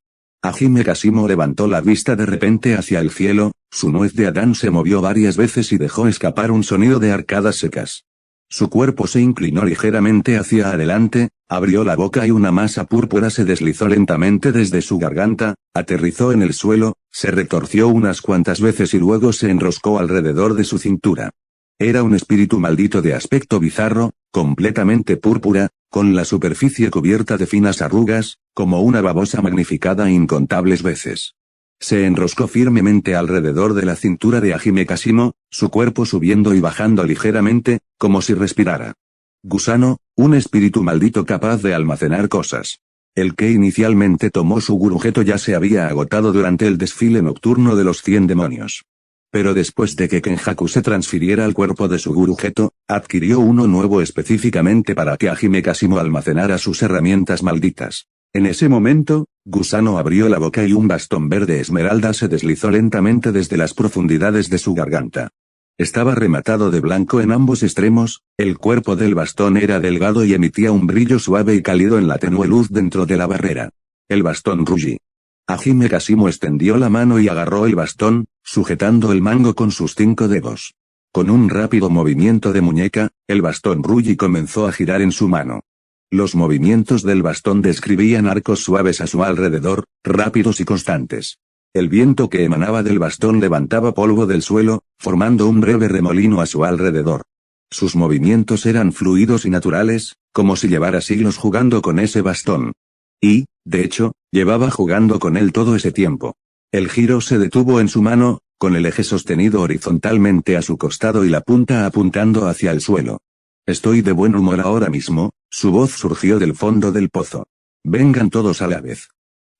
Hime Kashimo levantó la vista de repente hacia el cielo, su nuez de Adán se movió varias veces y dejó escapar un sonido de arcadas secas. Su cuerpo se inclinó ligeramente hacia adelante, abrió la boca y una masa púrpura se deslizó lentamente desde su garganta, aterrizó en el suelo, se retorció unas cuantas veces y luego se enroscó alrededor de su cintura. Era un espíritu maldito de aspecto bizarro, completamente púrpura, con la superficie cubierta de finas arrugas, como una babosa magnificada incontables veces. Se enroscó firmemente alrededor de la cintura de Hime Kashimo, su cuerpo subiendo y bajando ligeramente, como si respirara. Gusano, un espíritu maldito capaz de almacenar cosas. El que inicialmente tomó su gurujeto ya se había agotado durante el desfile nocturno de los 100 demonios. Pero después de que Kenjaku se transfiriera al cuerpo de su gurujeto, adquirió uno nuevo específicamente para que Hime Kashimo almacenara sus herramientas malditas. En ese momento, Gusano abrió la boca y un bastón verde esmeralda se deslizó lentamente desde las profundidades de su garganta. Estaba rematado de blanco en ambos extremos, el cuerpo del bastón era delgado y emitía un brillo suave y cálido en la tenue luz dentro de la barrera. El bastón Ruji. Hajime Kasimo extendió la mano y agarró el bastón, sujetando el mango con sus 5 dedos. Con un rápido movimiento de muñeca, el bastón Ruyi comenzó a girar en su mano. Los movimientos del bastón describían arcos suaves a su alrededor, rápidos y constantes. El viento que emanaba del bastón levantaba polvo del suelo, formando un breve remolino a su alrededor. Sus movimientos eran fluidos y naturales, como si llevara siglos jugando con ese bastón. Y, de hecho, llevaba jugando con él todo ese tiempo. El giro se detuvo en su mano, con el eje sostenido horizontalmente a su costado y la punta apuntando hacia el suelo. Estoy de buen humor ahora mismo, su voz surgió del fondo del pozo. Vengan todos a la vez.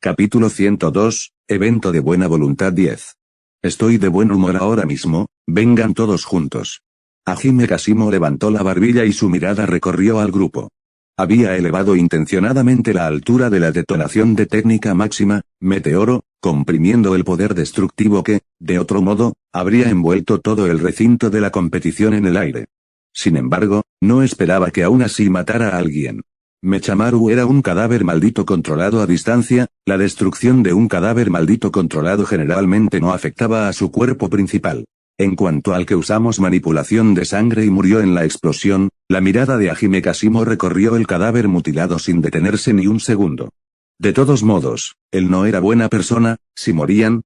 Capítulo 102, Evento de Buena Voluntad 10. Estoy de buen humor ahora mismo, vengan todos juntos. Hajime Kasimo levantó la barbilla y su mirada recorrió al grupo. Había elevado intencionadamente la altura de la detonación de técnica máxima, Meteoro, comprimiendo el poder destructivo que, de otro modo, habría envuelto todo el recinto de la competición en el aire. Sin embargo, no esperaba que aún así matara a alguien. Mechamaru era un cadáver maldito controlado a distancia, la destrucción de un cadáver maldito controlado generalmente no afectaba a su cuerpo principal. En cuanto al que usamos manipulación de sangre y murió en la explosión, la mirada de Hajime Kasimo recorrió el cadáver mutilado sin detenerse ni un segundo. De todos modos, él no era buena persona, si morían,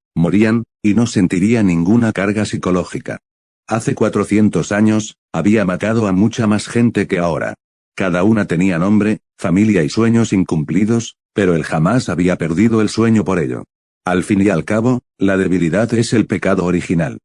y no sentiría ninguna carga psicológica. Hace 400 años, había matado a mucha más gente que ahora. Cada una tenía nombre, familia y sueños incumplidos, pero él jamás había perdido el sueño por ello. Al fin y al cabo, la debilidad es el pecado original.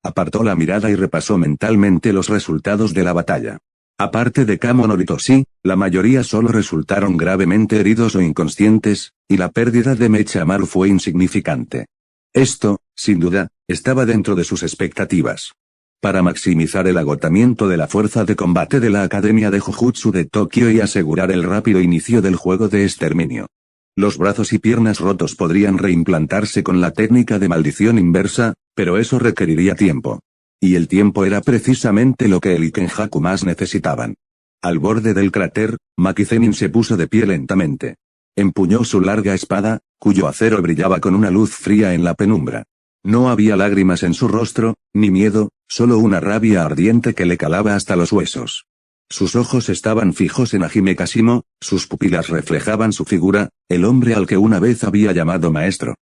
Apartó la mirada y repasó mentalmente los resultados de la batalla. Aparte de Kamo Noritoshi, la mayoría solo resultaron gravemente heridos o inconscientes, y la pérdida de Mechamaru fue insignificante. Esto, sin duda, estaba dentro de sus expectativas. Para maximizar el agotamiento de la fuerza de combate de la Academia de Jujutsu de Tokio y asegurar el rápido inicio del juego de exterminio. Los brazos y piernas rotos podrían reimplantarse con la técnica de maldición inversa, pero eso requeriría tiempo. Y el tiempo era precisamente lo que el Ikenjaku más necesitaban. Al borde del cráter, Maki Zenin se puso de pie lentamente. Empuñó su larga espada, cuyo acero brillaba con una luz fría en la penumbra. No había lágrimas en su rostro, ni miedo, solo una rabia ardiente que le calaba hasta los huesos. Sus ojos estaban fijos en Hajime Kasimo, sus pupilas reflejaban su figura, el hombre al que una vez había llamado maestro.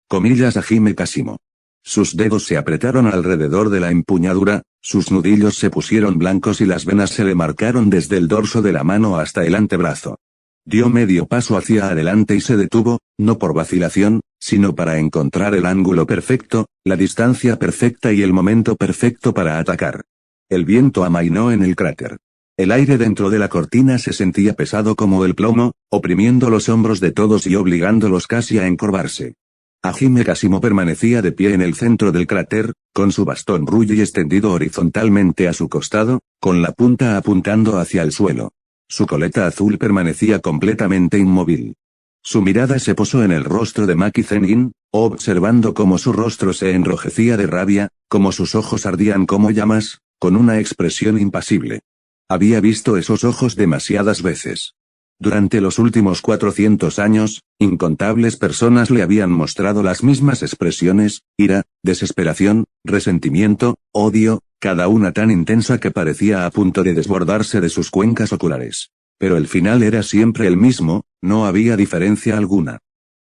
Comillas Hajime Kasimo. Sus dedos se apretaron alrededor de la empuñadura, sus nudillos se pusieron blancos y las venas se le marcaron desde el dorso de la mano hasta el antebrazo. Dio medio paso hacia adelante y se detuvo, no por vacilación, sino para encontrar el ángulo perfecto, la distancia perfecta y el momento perfecto para atacar. El viento amainó en el cráter. El aire dentro de la cortina se sentía pesado como el plomo, oprimiendo los hombros de todos y obligándolos casi a encorvarse. Hajime Kasimo permanecía de pie en el centro del cráter, con su bastón Ruyi extendido horizontalmente a su costado, con la punta apuntando hacia el suelo. Su coleta azul permanecía completamente inmóvil. Su mirada se posó en el rostro de Maki Zenin, observando cómo su rostro se enrojecía de rabia, cómo sus ojos ardían como llamas, con una expresión impasible. Había visto esos ojos demasiadas veces. Durante los últimos 400 años, incontables personas le habían mostrado las mismas expresiones, ira, desesperación, resentimiento, odio, cada una tan intensa que parecía a punto de desbordarse de sus cuencas oculares. Pero el final era siempre el mismo, no había diferencia alguna.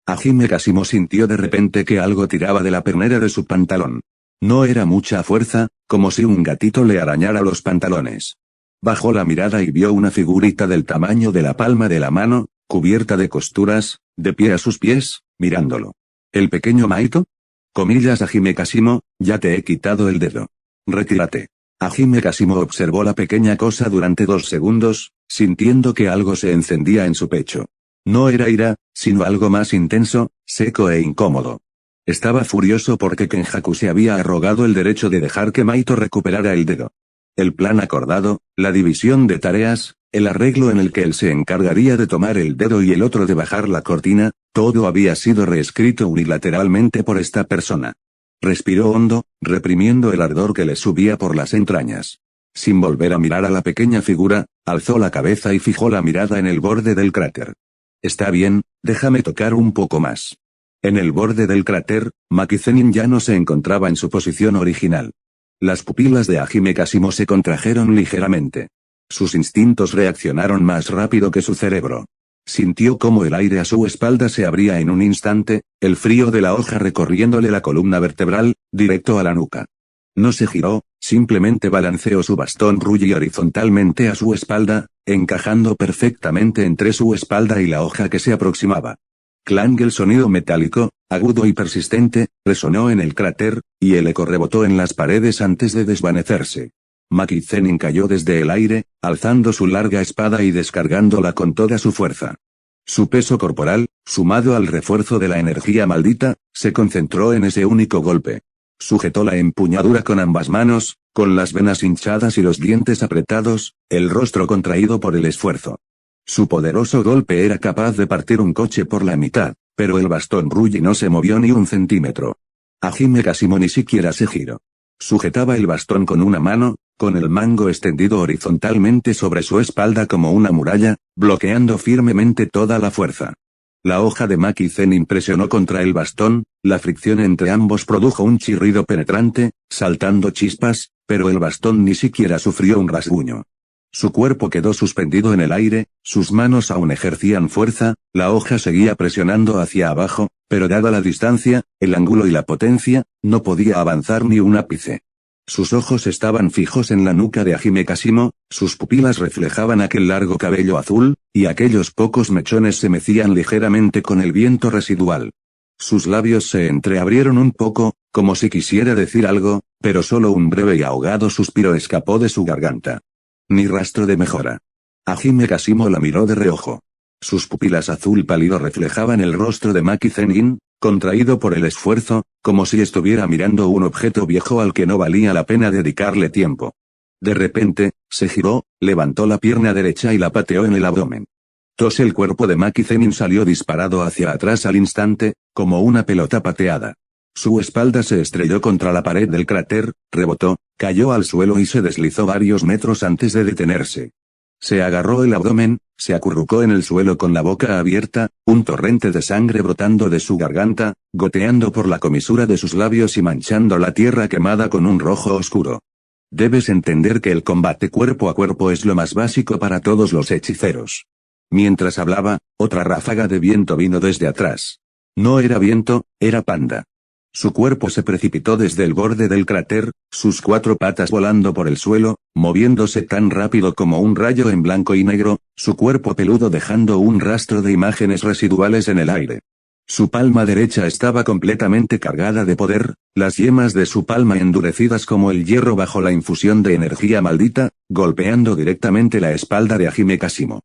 Hajime Kasimo sintió de repente que algo tiraba de la pernera de su pantalón. No era mucha fuerza, como si un gatito le arañara los pantalones. Bajó la mirada y vio una figurita del tamaño de la palma de la mano, cubierta de costuras, de pie a sus pies, mirándolo. ¿El pequeño Maito? Comillas Hajime Kasimo, ya te he quitado el dedo. Retírate. Hajime Kasimo observó la pequeña cosa durante 2 segundos, sintiendo que algo se encendía en su pecho. No era ira, sino algo más intenso, seco e incómodo. Estaba furioso porque Kenjaku se había arrogado el derecho de dejar que Maito recuperara el dedo. El plan acordado, la división de tareas, el arreglo en el que él se encargaría de tomar el dedo y el otro de bajar la cortina, todo había sido reescrito unilateralmente por esta persona. Respiró hondo, reprimiendo el ardor que le subía por las entrañas. Sin volver a mirar a la pequeña figura, alzó la cabeza y fijó la mirada en el borde del cráter. Está bien, déjame tocar un poco más. En el borde del cráter, Maki Zenin ya no se encontraba en su posición original. Las pupilas de Hajime Kashimo se contrajeron ligeramente. Sus instintos reaccionaron más rápido que su cerebro. Sintió cómo el aire a su espalda se abría en un instante, el frío de la hoja recorriéndole la columna vertebral, directo a la nuca. No se giró, simplemente balanceó su bastón Ruyi horizontalmente a su espalda, encajando perfectamente entre su espalda y la hoja que se aproximaba. Clang, el sonido metálico, agudo y persistente, resonó en el cráter, y el eco rebotó en las paredes antes de desvanecerse. Maki Zenin cayó desde el aire, alzando su larga espada y descargándola con toda su fuerza. Su peso corporal, sumado al refuerzo de la energía maldita, se concentró en ese único golpe. Sujetó la empuñadura con ambas manos, con las venas hinchadas y los dientes apretados, el rostro contraído por el esfuerzo. Su poderoso golpe era capaz de partir un coche por la mitad, pero el bastón Ruyi no se movió ni un centímetro. Hajime Kashimo ni siquiera se giró. Sujetaba el bastón con una mano, con el mango extendido horizontalmente sobre su espalda como una muralla, bloqueando firmemente toda la fuerza. La hoja de Maki Zenin presionó contra el bastón, la fricción entre ambos produjo un chirrido penetrante, saltando chispas, pero el bastón ni siquiera sufrió un rasguño. Su cuerpo quedó suspendido en el aire, sus manos aún ejercían fuerza, la hoja seguía presionando hacia abajo, pero dada la distancia, el ángulo y la potencia, no podía avanzar ni un ápice. Sus ojos estaban fijos en la nuca de Hajime Kashimo, sus pupilas reflejaban aquel largo cabello azul, y aquellos pocos mechones se mecían ligeramente con el viento residual. Sus labios se entreabrieron un poco, como si quisiera decir algo, pero solo un breve y ahogado suspiro escapó de su garganta. Ni rastro de mejora. Hajime Kashimo la miró de reojo. Sus pupilas azul pálido reflejaban el rostro de Maki Zenin, contraído por el esfuerzo, como si estuviera mirando un objeto viejo al que no valía la pena dedicarle tiempo. De repente, se giró, levantó la pierna derecha y la pateó en el abdomen. El cuerpo de Maki Zenin salió disparado hacia atrás al instante, como una pelota pateada. Su espalda se estrelló contra la pared del cráter, rebotó, cayó al suelo y se deslizó varios metros antes de detenerse. Se agarró el abdomen, se acurrucó en el suelo con la boca abierta, un torrente de sangre brotando de su garganta, goteando por la comisura de sus labios y manchando la tierra quemada con un rojo oscuro. Debes entender que el combate cuerpo a cuerpo es lo más básico para todos los hechiceros. Mientras hablaba, otra ráfaga de viento vino desde atrás. No era viento, era Panda. Su cuerpo se precipitó desde el borde del cráter, sus 4 patas volando por el suelo, moviéndose tan rápido como un rayo en blanco y negro, su cuerpo peludo dejando un rastro de imágenes residuales en el aire. Su palma derecha estaba completamente cargada de poder, las yemas de su palma endurecidas como el hierro bajo la infusión de energía maldita, golpeando directamente la espalda de Hajime Kashimo.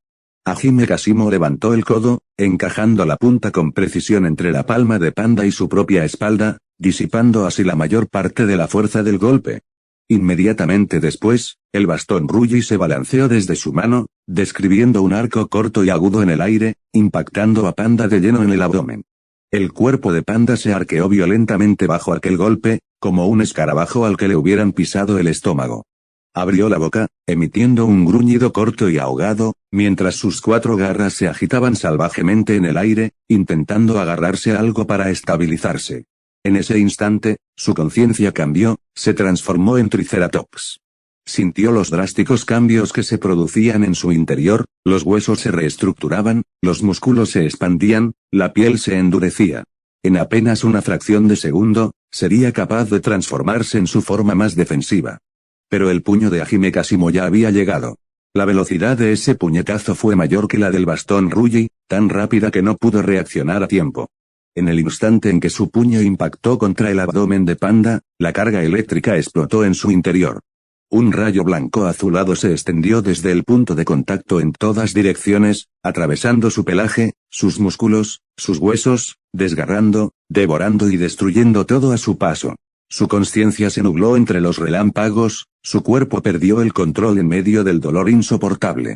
Hajime Kashimo levantó el codo, encajando la punta con precisión entre la palma de Panda y su propia espalda, disipando así la mayor parte de la fuerza del golpe. Inmediatamente después, el bastón Ruyi se balanceó desde su mano, describiendo un arco corto y agudo en el aire, impactando a Panda de lleno en el abdomen. El cuerpo de Panda se arqueó violentamente bajo aquel golpe, como un escarabajo al que le hubieran pisado el estómago. Abrió la boca, emitiendo un gruñido corto y ahogado, mientras sus 4 garras se agitaban salvajemente en el aire, intentando agarrarse a algo para estabilizarse. En ese instante, su conciencia cambió, se transformó en Triceratops. Sintió los drásticos cambios que se producían en su interior, los huesos se reestructuraban, los músculos se expandían, la piel se endurecía. En apenas una fracción de segundo, sería capaz de transformarse en su forma más defensiva. Pero el puño de Hajime Kashimo ya había llegado. La velocidad de ese puñetazo fue mayor que la del bastón Ruyi, tan rápida que no pudo reaccionar a tiempo. En el instante en que su puño impactó contra el abdomen de Panda, la carga eléctrica explotó en su interior. Un rayo blanco azulado se extendió desde el punto de contacto en todas direcciones, atravesando su pelaje, sus músculos, sus huesos, desgarrando, devorando y destruyendo todo a su paso. Su conciencia se nubló entre los relámpagos, su cuerpo perdió el control en medio del dolor insoportable.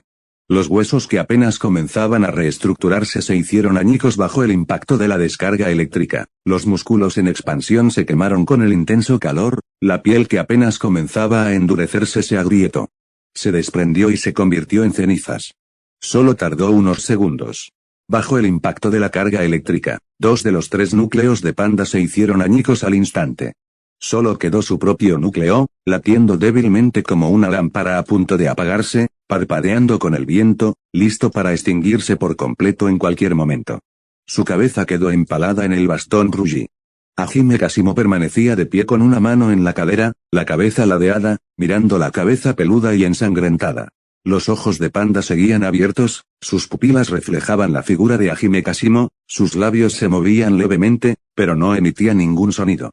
Los huesos que apenas comenzaban a reestructurarse se hicieron añicos bajo el impacto de la descarga eléctrica, los músculos en expansión se quemaron con el intenso calor, la piel que apenas comenzaba a endurecerse se agrietó. Se desprendió y se convirtió en cenizas. Solo tardó unos segundos. Bajo el impacto de la carga eléctrica, 2 de los 3 núcleos de Panda se hicieron añicos al instante. Solo quedó su propio núcleo, latiendo débilmente como una lámpara a punto de apagarse, parpadeando con el viento, listo para extinguirse por completo en cualquier momento. Su cabeza quedó empalada en el bastón Ruji. Hajime Kasimo permanecía de pie con una mano en la cadera, la cabeza ladeada, mirando la cabeza peluda y ensangrentada. Los ojos de Panda seguían abiertos, sus pupilas reflejaban la figura de Hajime Kasimo, sus labios se movían levemente, pero no emitía ningún sonido.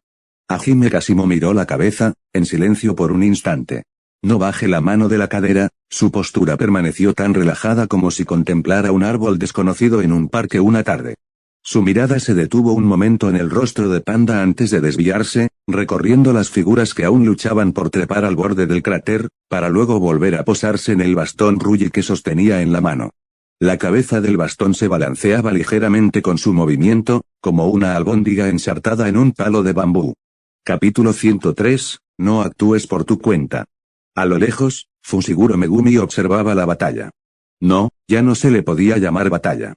Hajime Kasimo miró la cabeza, en silencio por un instante. No bajé la mano de la cadera, su postura permaneció tan relajada como si contemplara un árbol desconocido en un parque una tarde. Su mirada se detuvo un momento en el rostro de Panda antes de desviarse, recorriendo las figuras que aún luchaban por trepar al borde del cráter, para luego volver a posarse en el bastón Ruji que sostenía en la mano. La cabeza del bastón se balanceaba ligeramente con su movimiento, como una albóndiga ensartada en un palo de bambú. Capítulo 103, no actúes por tu cuenta. A lo lejos, Fushiguro Megumi observaba la batalla. No, ya no se le podía llamar batalla.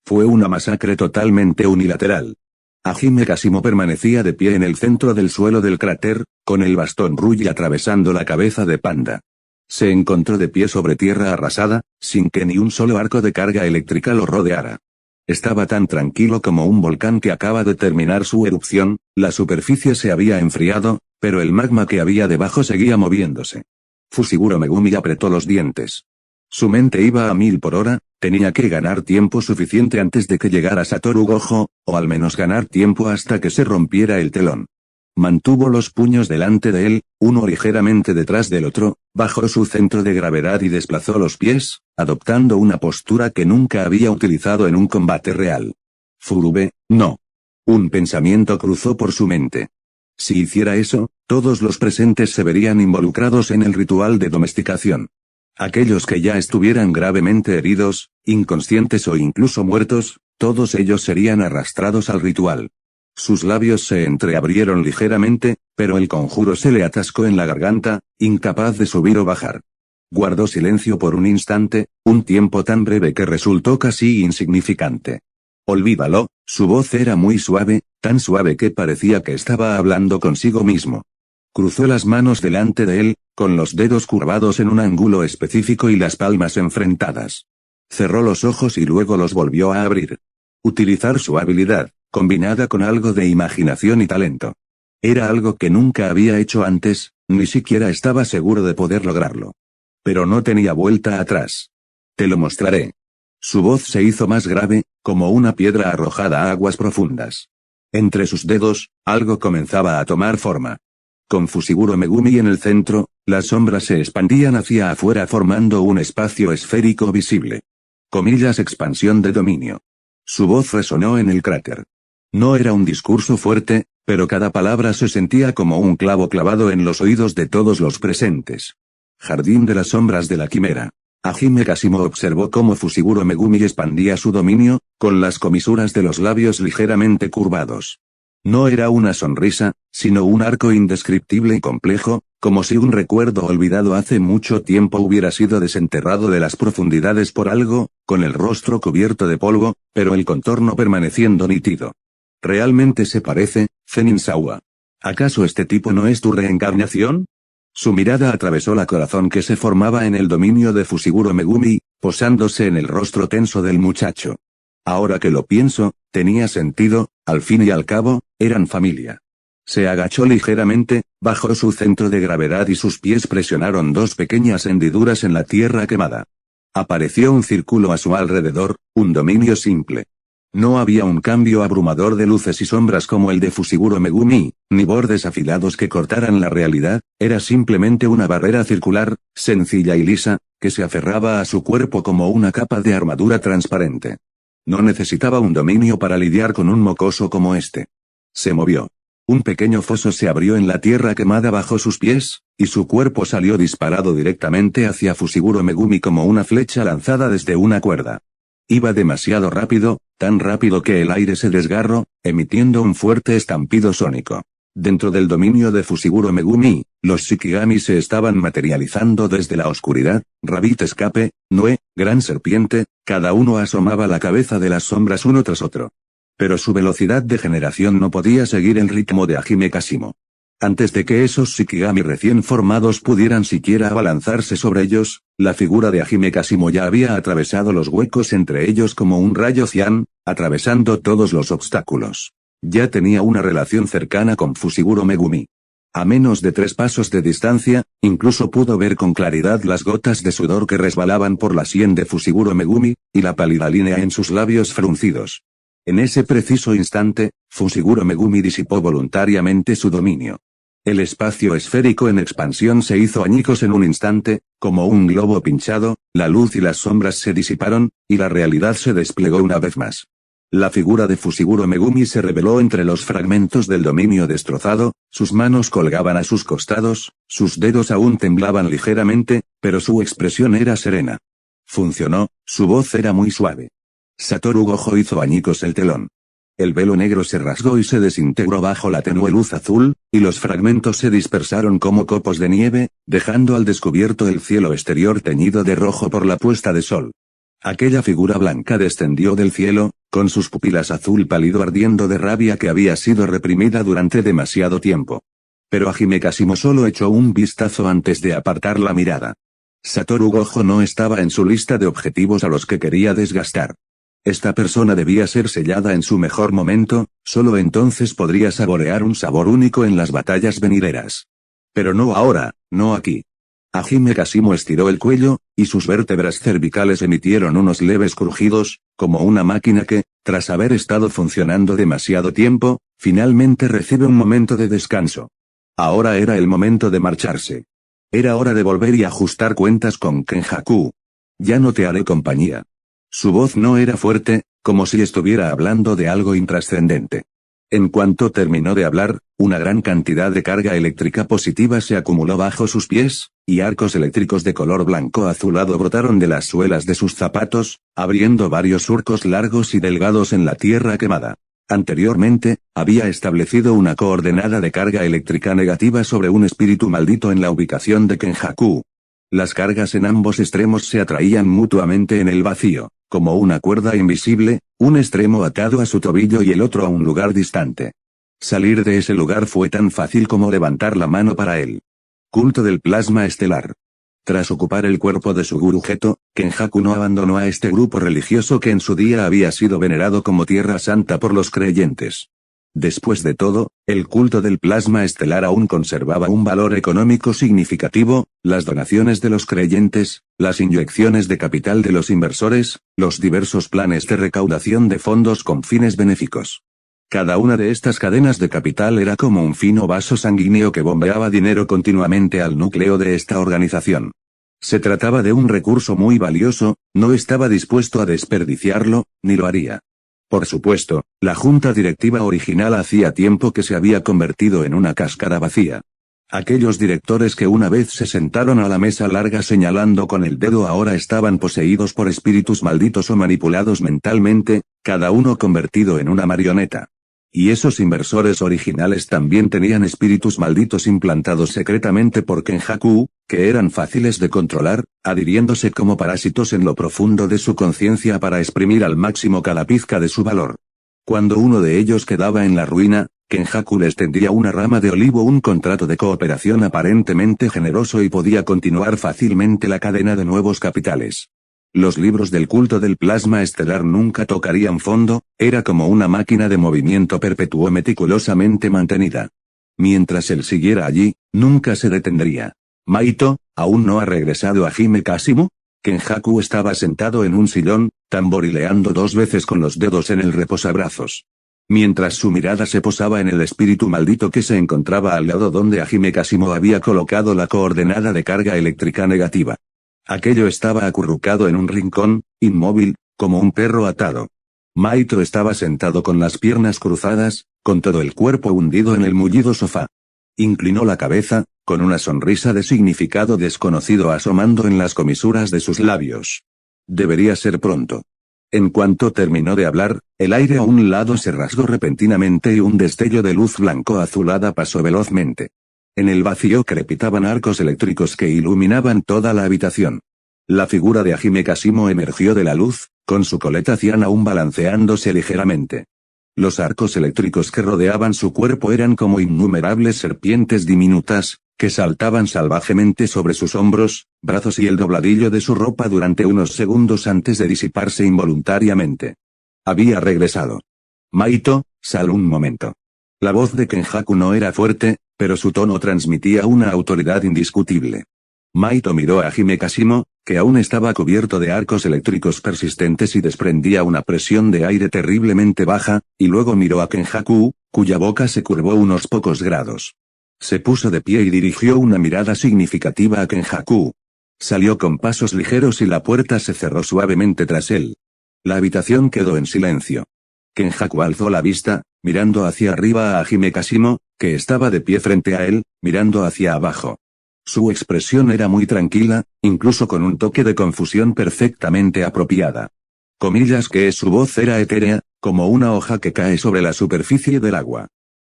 Fue una masacre totalmente unilateral. Hajime Kasimo permanecía de pie en el centro del suelo del cráter, con el bastón Ruji atravesando la cabeza de Panda. Se encontró de pie sobre tierra arrasada, sin que ni un solo arco de carga eléctrica lo rodeara. Estaba tan tranquilo como un volcán que acaba de terminar su erupción, la superficie se había enfriado, pero el magma que había debajo seguía moviéndose. Fushiguro Megumi apretó los dientes. Su mente iba a 1000 por hora, tenía que ganar tiempo suficiente antes de que llegara Satoru Gojo, o al menos ganar tiempo hasta que se rompiera el telón. Mantuvo los puños delante de él, uno ligeramente detrás del otro, bajó su centro de gravedad y desplazó los pies, adoptando una postura que nunca había utilizado en un combate real. Furube, no. Un pensamiento cruzó por su mente. Si hiciera eso, todos los presentes se verían involucrados en el ritual de domesticación. Aquellos que ya estuvieran gravemente heridos, inconscientes o incluso muertos, todos ellos serían arrastrados al ritual. Sus labios se entreabrieron ligeramente, pero el conjuro se le atascó en la garganta, incapaz de subir o bajar. Guardó silencio por un instante, un tiempo tan breve que resultó casi insignificante. Olvídalo, su voz era muy suave, tan suave que parecía que estaba hablando consigo mismo. Cruzó las manos delante de él, con los dedos curvados en un ángulo específico y las palmas enfrentadas. Cerró los ojos y luego los volvió a abrir. Utilizar su habilidad, combinada con algo de imaginación y talento. Era algo que nunca había hecho antes, ni siquiera estaba seguro de poder lograrlo. Pero no tenía vuelta atrás. Te lo mostraré. Su voz se hizo más grave, como una piedra arrojada a aguas profundas. Entre sus dedos, algo comenzaba a tomar forma. Con Fushiguro Megumi en el centro, las sombras se expandían hacia afuera formando un espacio esférico visible. Comillas expansión de dominio. Su voz resonó en el cráter. No era un discurso fuerte, pero cada palabra se sentía como un clavo clavado en los oídos de todos los presentes. Jardín de las sombras de la quimera. Hajime Kasimo observó cómo Fushiguro Megumi expandía su dominio, con las comisuras de los labios ligeramente curvados. No era una sonrisa, sino un arco indescriptible y complejo, como si un recuerdo olvidado hace mucho tiempo hubiera sido desenterrado de las profundidades por algo, con el rostro cubierto de polvo, pero el contorno permaneciendo nítido. ¿Realmente se parece, Zenin Sawa? ¿Acaso este tipo no es tu reencarnación? Su mirada atravesó la corazón que se formaba en el dominio de Fushiguro Megumi, posándose en el rostro tenso del muchacho. Ahora que lo pienso, tenía sentido, al fin y al cabo, eran familia. Se agachó ligeramente, bajó su centro de gravedad y sus pies presionaron dos pequeñas hendiduras en la tierra quemada. Apareció un círculo a su alrededor, un dominio simple. No había un cambio abrumador de luces y sombras como el de Fushiguro Megumi, ni bordes afilados que cortaran la realidad, era simplemente una barrera circular, sencilla y lisa, que se aferraba a su cuerpo como una capa de armadura transparente. No necesitaba un dominio para lidiar con un mocoso como este. Se movió. Un pequeño foso se abrió en la tierra quemada bajo sus pies, y su cuerpo salió disparado directamente hacia Fushiguro Megumi como una flecha lanzada desde una cuerda. Iba demasiado rápido, tan rápido que el aire se desgarró, emitiendo un fuerte estampido sónico. Dentro del dominio de Fushiguro Megumi, los Shikigami se estaban materializando desde la oscuridad, Rabbit Escape, Nue, gran serpiente, cada uno asomaba la cabeza de las sombras uno tras otro. Pero su velocidad de generación no podía seguir el ritmo de Hajime Kashimo. Antes de que esos Shikigami recién formados pudieran siquiera abalanzarse sobre ellos, la figura de Hajime Kashimo ya había atravesado los huecos entre ellos como un rayo cian, atravesando todos los obstáculos. Ya tenía una relación cercana con Fushiguro Megumi. A menos de 3 pasos de distancia, incluso pudo ver con claridad las gotas de sudor que resbalaban por la sien de Fushiguro Megumi, y la pálida línea en sus labios fruncidos. En ese preciso instante, Fushiguro Megumi disipó voluntariamente su dominio. El espacio esférico en expansión se hizo añicos en un instante, como un globo pinchado, la luz y las sombras se disiparon, y la realidad se desplegó una vez más. La figura de Fushiguro Megumi se reveló entre los fragmentos del dominio destrozado, sus manos colgaban a sus costados, sus dedos aún temblaban ligeramente, pero su expresión era serena. Funcionó, su voz era muy suave. Satoru Gojo hizo añicos el telón. El velo negro se rasgó y se desintegró bajo la tenue luz azul, y los fragmentos se dispersaron como copos de nieve, dejando al descubierto el cielo exterior teñido de rojo por la puesta de sol. Aquella figura blanca descendió del cielo, con sus pupilas azul pálido ardiendo de rabia que había sido reprimida durante demasiado tiempo. Pero Hajime Kashimo solo echó un vistazo antes de apartar la mirada. Satoru Gojo no estaba en su lista de objetivos a los que quería desgastar. Esta persona debía ser sellada en su mejor momento, solo entonces podría saborear un sabor único en las batallas venideras. Pero no ahora, no aquí. Hajime Kashimo estiró el cuello, y sus vértebras cervicales emitieron unos leves crujidos, como una máquina que, tras haber estado funcionando demasiado tiempo, finalmente recibe un momento de descanso. Ahora era el momento de marcharse. Era hora de volver y ajustar cuentas con Kenjaku. Ya no te haré compañía. Su voz no era fuerte, como si estuviera hablando de algo intrascendente. En cuanto terminó de hablar, una gran cantidad de carga eléctrica positiva se acumuló bajo sus pies, y arcos eléctricos de color blanco azulado brotaron de las suelas de sus zapatos, abriendo varios surcos largos y delgados en la tierra quemada. Anteriormente, había establecido una coordenada de carga eléctrica negativa sobre un espíritu maldito en la ubicación de Kenjaku. Las cargas en ambos extremos se atraían mutuamente en el vacío, como una cuerda invisible, un extremo atado a su tobillo y el otro a un lugar distante. Salir de ese lugar fue tan fácil como levantar la mano para él. Culto del plasma estelar. Tras ocupar el cuerpo de su gurú Geto, Kenjaku no abandonó a este grupo religioso que en su día había sido venerado como tierra santa por los creyentes. Después de todo, el culto del plasma estelar aún conservaba un valor económico significativo, las donaciones de los creyentes, las inyecciones de capital de los inversores, los diversos planes de recaudación de fondos con fines benéficos. Cada una de estas cadenas de capital era como un fino vaso sanguíneo que bombeaba dinero continuamente al núcleo de esta organización. Se trataba de un recurso muy valioso, no estaba dispuesto a desperdiciarlo, ni lo haría. Por supuesto, la junta directiva original hacía tiempo que se había convertido en una cáscara vacía. Aquellos directores que una vez se sentaron a la mesa larga señalando con el dedo ahora estaban poseídos por espíritus malditos o manipulados mentalmente, cada uno convertido en una marioneta. Y esos inversores originales también tenían espíritus malditos implantados secretamente por Kenjaku, que eran fáciles de controlar, adhiriéndose como parásitos en lo profundo de su conciencia para exprimir al máximo cada pizca de su valor. Cuando uno de ellos quedaba en la ruina, Kenjaku les tendía una rama de olivo, un contrato de cooperación aparentemente generoso y podía continuar fácilmente la cadena de nuevos capitales. Los libros del culto del plasma estelar nunca tocarían fondo, era como una máquina de movimiento perpetuo meticulosamente mantenida. Mientras él siguiera allí, nunca se detendría. Maito, ¿aún no ha regresado a Hajime Kashimo? Kenjaku estaba sentado en un sillón, tamborileando 2 veces con los dedos en el reposabrazos. Mientras su mirada se posaba en el espíritu maldito que se encontraba al lado donde Hajime Kashimo había colocado la coordenada de carga eléctrica negativa. Aquello estaba acurrucado en un rincón, inmóvil, como un perro atado. Maito estaba sentado con las piernas cruzadas, con todo el cuerpo hundido en el mullido sofá. Inclinó la cabeza, con una sonrisa de significado desconocido asomando en las comisuras de sus labios. Debería ser pronto. En cuanto terminó de hablar, el aire a un lado se rasgó repentinamente y un destello de luz blanco-azulada pasó velozmente. En el vacío crepitaban arcos eléctricos que iluminaban toda la habitación. La figura de Hajime Kashimo emergió de la luz, con su coleta ciana aún balanceándose ligeramente. Los arcos eléctricos que rodeaban su cuerpo eran como innumerables serpientes diminutas, que saltaban salvajemente sobre sus hombros, brazos y el dobladillo de su ropa durante unos segundos antes de disiparse involuntariamente. Había regresado. Maito, sal un momento. La voz de Kenjaku no era fuerte, pero su tono transmitía una autoridad indiscutible. Maito miró a Hajime Kashimo, que aún estaba cubierto de arcos eléctricos persistentes y desprendía una presión de aire terriblemente baja, y luego miró a Kenjaku, cuya boca se curvó unos pocos grados. Se puso de pie y dirigió una mirada significativa a Kenjaku. Salió con pasos ligeros y la puerta se cerró suavemente tras él. La habitación quedó en silencio. Kenjaku alzó la vista, mirando hacia arriba a Hajime Kashimo, que estaba de pie frente a él, mirando hacia abajo. Su expresión era muy tranquila, incluso con un toque de confusión perfectamente apropiada. Comillas que su voz era etérea, como una hoja que cae sobre la superficie del agua.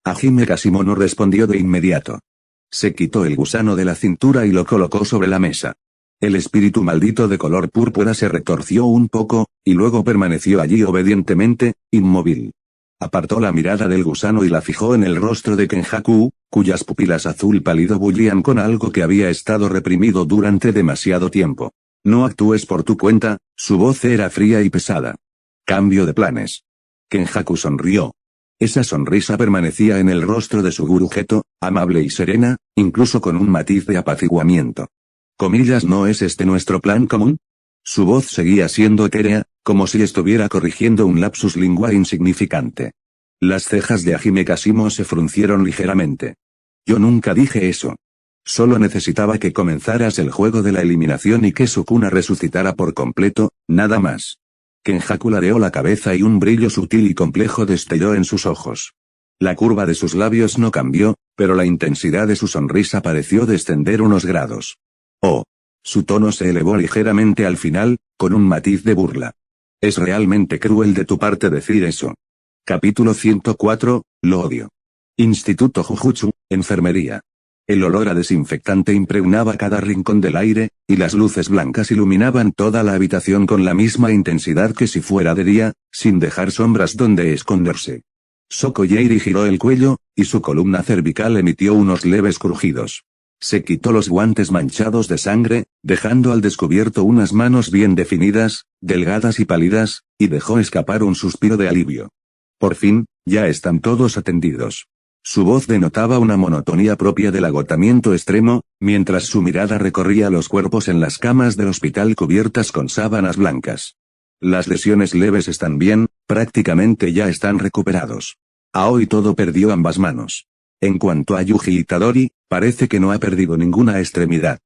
Hajime Kashimo no respondió de inmediato. Se quitó el gusano de la cintura y lo colocó sobre la mesa. El espíritu maldito de color púrpura se retorció un poco, y luego permaneció allí obedientemente, inmóvil. Apartó la mirada del gusano y la fijó en el rostro de Kenjaku, cuyas pupilas azul pálido bullían con algo que había estado reprimido durante demasiado tiempo. No actúes por tu cuenta, su voz era fría y pesada. Cambio de planes. Kenjaku sonrió. Esa sonrisa permanecía en el rostro de su gurujeto, amable y serena, incluso con un matiz de apaciguamiento. Comillas, ¿no es este nuestro plan común? Su voz seguía siendo etérea, como si estuviera corrigiendo un lapsus lingua insignificante. Las cejas de Hajime Kashimo se fruncieron ligeramente. Yo nunca dije eso. Solo necesitaba que comenzaras el juego de la eliminación y que Sukuna resucitara por completo, nada más. Kenjaku ladeó la cabeza y un brillo sutil y complejo destelló en sus ojos. La curva de sus labios no cambió, pero la intensidad de su sonrisa pareció descender unos grados. Oh. Su tono se elevó ligeramente al final, con un matiz de burla. Es realmente cruel de tu parte decir eso. Capítulo 104, lo odio. Instituto Jujutsu, enfermería. El olor a desinfectante impregnaba cada rincón del aire, y las luces blancas iluminaban toda la habitación con la misma intensidad que si fuera de día, sin dejar sombras donde esconderse. Soko Yairi giró el cuello, y su columna cervical emitió unos leves crujidos. Se quitó los guantes manchados de sangre, dejando al descubierto unas manos bien definidas, delgadas y pálidas, y dejó escapar un suspiro de alivio. Por fin, ya están todos atendidos. Su voz denotaba una monotonía propia del agotamiento extremo, mientras su mirada recorría los cuerpos en las camas del hospital cubiertas con sábanas blancas. Las lesiones leves están bien, prácticamente ya están recuperados. Aoi todo perdió ambas manos. En cuanto a Yuji Itadori, parece que no ha perdido ninguna extremidad.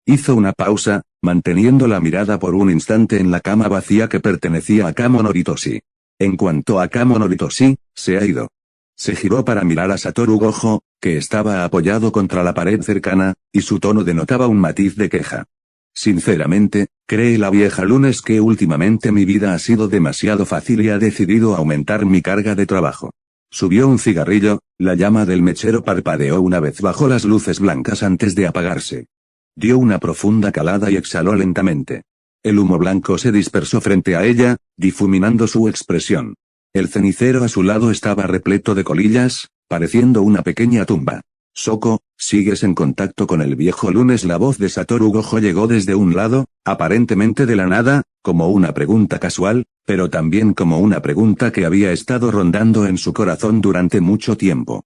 Hizo una pausa, manteniendo la mirada por un instante en la cama vacía que pertenecía a Kamo Noritoshi. En cuanto a Kamo Noritoshi, se ha ido. Se giró para mirar a Satoru Gojo, que estaba apoyado contra la pared cercana, y su tono denotaba un matiz de queja. Sinceramente, cree la vieja lunes que últimamente mi vida ha sido demasiado fácil y ha decidido aumentar mi carga de trabajo. Subió un cigarrillo, la llama del mechero parpadeó una vez bajo las luces blancas antes de apagarse. Dio una profunda calada y exhaló lentamente. El humo blanco se dispersó frente a ella, difuminando su expresión. El cenicero a su lado estaba repleto de colillas, pareciendo una pequeña tumba. Soko, ¿sigues en contacto con el viejo lunes? La voz de Satoru Gojo llegó desde un lado, aparentemente de la nada, como una pregunta casual, pero también como una pregunta que había estado rondando en su corazón durante mucho tiempo.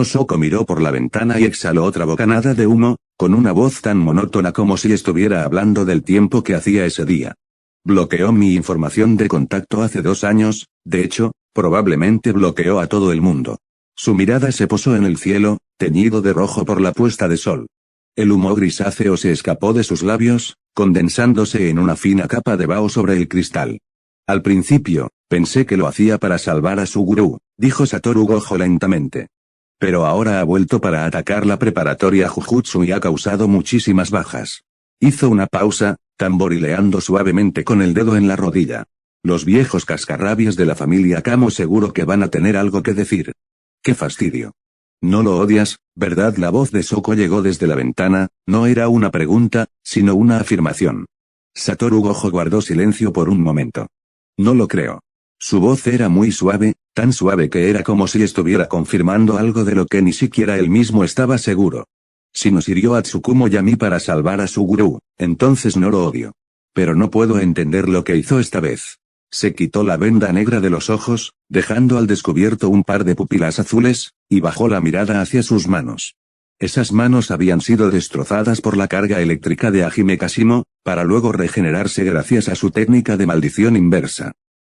Soko miró por la ventana y exhaló otra bocanada de humo, con una voz tan monótona como si estuviera hablando del tiempo que hacía ese día. Bloqueó mi información de contacto hace 2 años, de hecho, probablemente bloqueó a todo el mundo. Su mirada se posó en el cielo, teñido de rojo por la puesta de sol. El humo grisáceo se escapó de sus labios, condensándose en una fina capa de vaho sobre el cristal. Al principio, pensé que lo hacía para salvar a su gurú, dijo Satoru Gojo lentamente. Pero ahora ha vuelto para atacar la preparatoria Jujutsu y ha causado muchísimas bajas. Hizo una pausa, tamborileando suavemente con el dedo en la rodilla. Los viejos cascarrabias de la familia Kamo seguro que van a tener algo que decir. ¡Qué fastidio! No lo odias, ¿verdad? La voz de Soko llegó desde la ventana, no era una pregunta, sino una afirmación. Satoru Gojo guardó silencio por un momento. No lo creo. Su voz era muy suave, tan suave que era como si estuviera confirmando algo de lo que ni siquiera él mismo estaba seguro. Si nos hirió a Tsukumo Yami para salvar a Suguru, entonces no lo odio. Pero no puedo entender lo que hizo esta vez. Se quitó la venda negra de los ojos, dejando al descubierto un par de pupilas azules, y bajó la mirada hacia sus manos. Esas manos habían sido destrozadas por la carga eléctrica de Hajime Kashimo, para luego regenerarse gracias a su técnica de maldición inversa.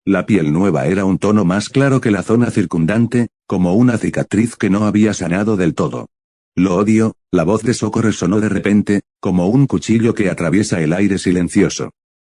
La piel nueva era un tono más claro que la zona circundante, como una cicatriz que no había sanado del todo. Lo odio, la voz de Soko resonó de repente, como un cuchillo que atraviesa el aire silencioso.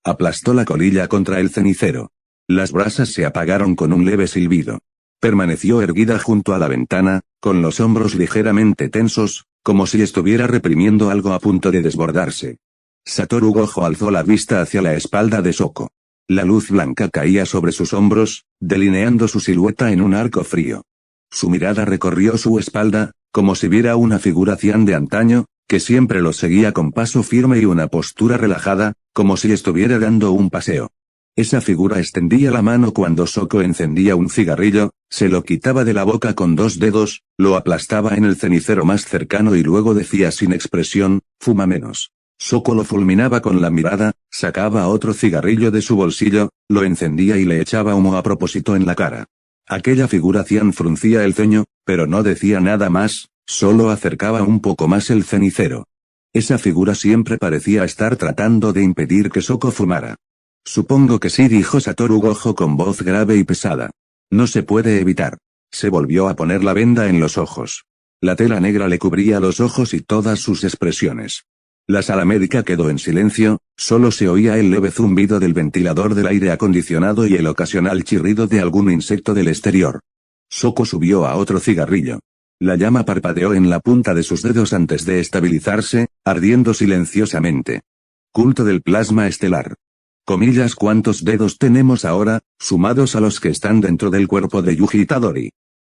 Aplastó la colilla contra el cenicero. Las brasas se apagaron con un leve silbido. Permaneció erguida junto a la ventana, con los hombros ligeramente tensos, como si estuviera reprimiendo algo a punto de desbordarse. Satoru Gojo alzó la vista hacia la espalda de Soko. La luz blanca caía sobre sus hombros, delineando su silueta en un arco frío. Su mirada recorrió su espalda, como si viera una figura cian de antaño, que siempre lo seguía con paso firme y una postura relajada, como si estuviera dando un paseo. Esa figura extendía la mano cuando Soko encendía un cigarrillo, se lo quitaba de la boca con 2 dedos, lo aplastaba en el cenicero más cercano y luego decía sin expresión, fuma menos. Soko lo fulminaba con la mirada, sacaba otro cigarrillo de su bolsillo, lo encendía y le echaba humo a propósito en la cara. Aquella figura cian fruncía el ceño, pero no decía nada más, solo acercaba un poco más el cenicero. Esa figura siempre parecía estar tratando de impedir que Soko fumara. Supongo que sí, dijo Satoru Gojo con voz grave y pesada. No se puede evitar. Se volvió a poner la venda en los ojos. La tela negra le cubría los ojos y todas sus expresiones. La sala médica quedó en silencio, solo se oía el leve zumbido del ventilador del aire acondicionado y el ocasional chirrido de algún insecto del exterior. Soko subió a otro cigarrillo. La llama parpadeó en la punta de sus dedos antes de estabilizarse, ardiendo silenciosamente. Culto del plasma estelar. Comillas, ¿cuántos dedos tenemos ahora, sumados a los que están dentro del cuerpo de Yuji Itadori?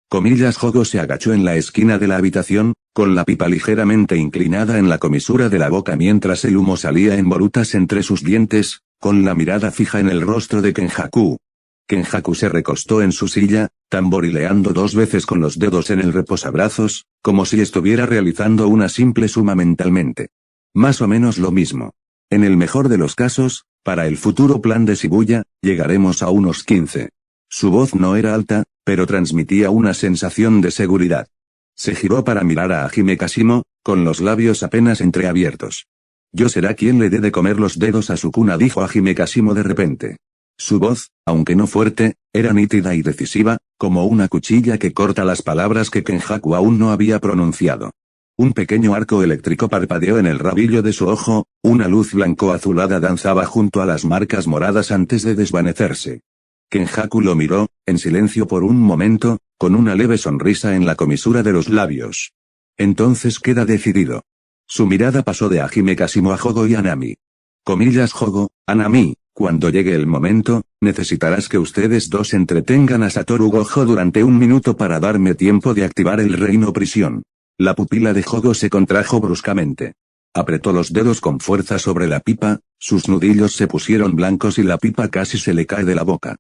Comillas. Jogo se agachó en la esquina de la habitación, con la pipa ligeramente inclinada en la comisura de la boca mientras el humo salía en volutas entre sus dientes, con la mirada fija en el rostro de Kenjaku. Kenjaku se recostó en su silla, tamborileando 2 veces con los dedos en el reposabrazos, como si estuviera realizando una simple suma mentalmente. Más o menos lo mismo. En el mejor de los casos, para el futuro plan de Shibuya, llegaremos a unos 15. Su voz no era alta, pero transmitía una sensación de seguridad. Se giró para mirar a Hajime Kashimo, con los labios apenas entreabiertos. Yo será quien le dé de comer los dedos a Sukuna, dijo Hajime Kashimo de repente. Su voz, aunque no fuerte, era nítida y decisiva, como una cuchilla que corta las palabras que Kenjaku aún no había pronunciado. Un pequeño arco eléctrico parpadeó en el rabillo de su ojo, una luz blanco-azulada danzaba junto a las marcas moradas antes de desvanecerse. Kenjaku lo miró, en silencio por un momento, con una leve sonrisa en la comisura de los labios. Entonces queda decidido. Su mirada pasó de Hajime Kashimo a Jogo y Anami. Comillas, Jogo, Anami, cuando llegue el momento, necesitarás que ustedes dos entretengan a Satoru Gojo durante 1 minuto para darme tiempo de activar el reino prisión. La pupila de Jogo se contrajo bruscamente. Apretó los dedos con fuerza sobre la pipa, sus nudillos se pusieron blancos y la pipa casi se le cae de la boca.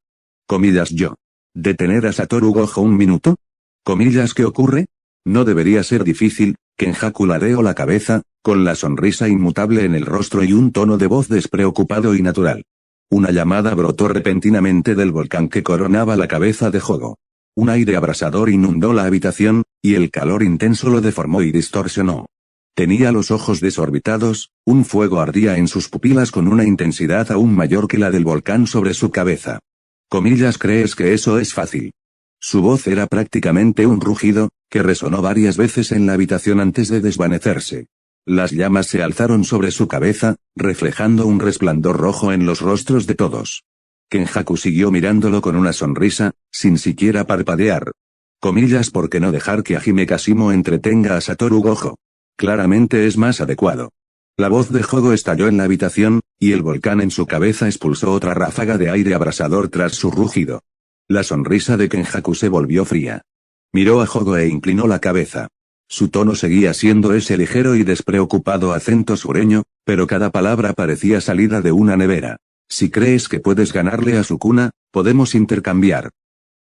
Comillas, yo. ¿Detener a Satoru Gojo 1 minuto? Comillas, ¿qué ocurre? No debería ser difícil. Kenjaku ladeó la cabeza, con la sonrisa inmutable en el rostro y un tono de voz despreocupado y natural. Una llamada brotó repentinamente del volcán que coronaba la cabeza de Jogo. Un aire abrasador inundó la habitación, y el calor intenso lo deformó y distorsionó. Tenía los ojos desorbitados, un fuego ardía en sus pupilas con una intensidad aún mayor que la del volcán sobre su cabeza. Comillas, ¿crees que eso es fácil? Su voz era prácticamente un rugido, que resonó varias veces en la habitación antes de desvanecerse. Las llamas se alzaron sobre su cabeza, reflejando un resplandor rojo en los rostros de todos. Kenjaku siguió mirándolo con una sonrisa, sin siquiera parpadear. Comillas, ¿por qué no dejar que Hajime Kashimo entretenga a Satoru Gojo? Claramente es más adecuado. La voz de Jogo estalló en la habitación, y el volcán en su cabeza expulsó otra ráfaga de aire abrasador tras su rugido. La sonrisa de Kenjaku se volvió fría. Miró a Jogo e inclinó la cabeza. Su tono seguía siendo ese ligero y despreocupado acento sureño, pero cada palabra parecía salida de una nevera. Si crees que puedes ganarle a Sukuna, podemos intercambiar.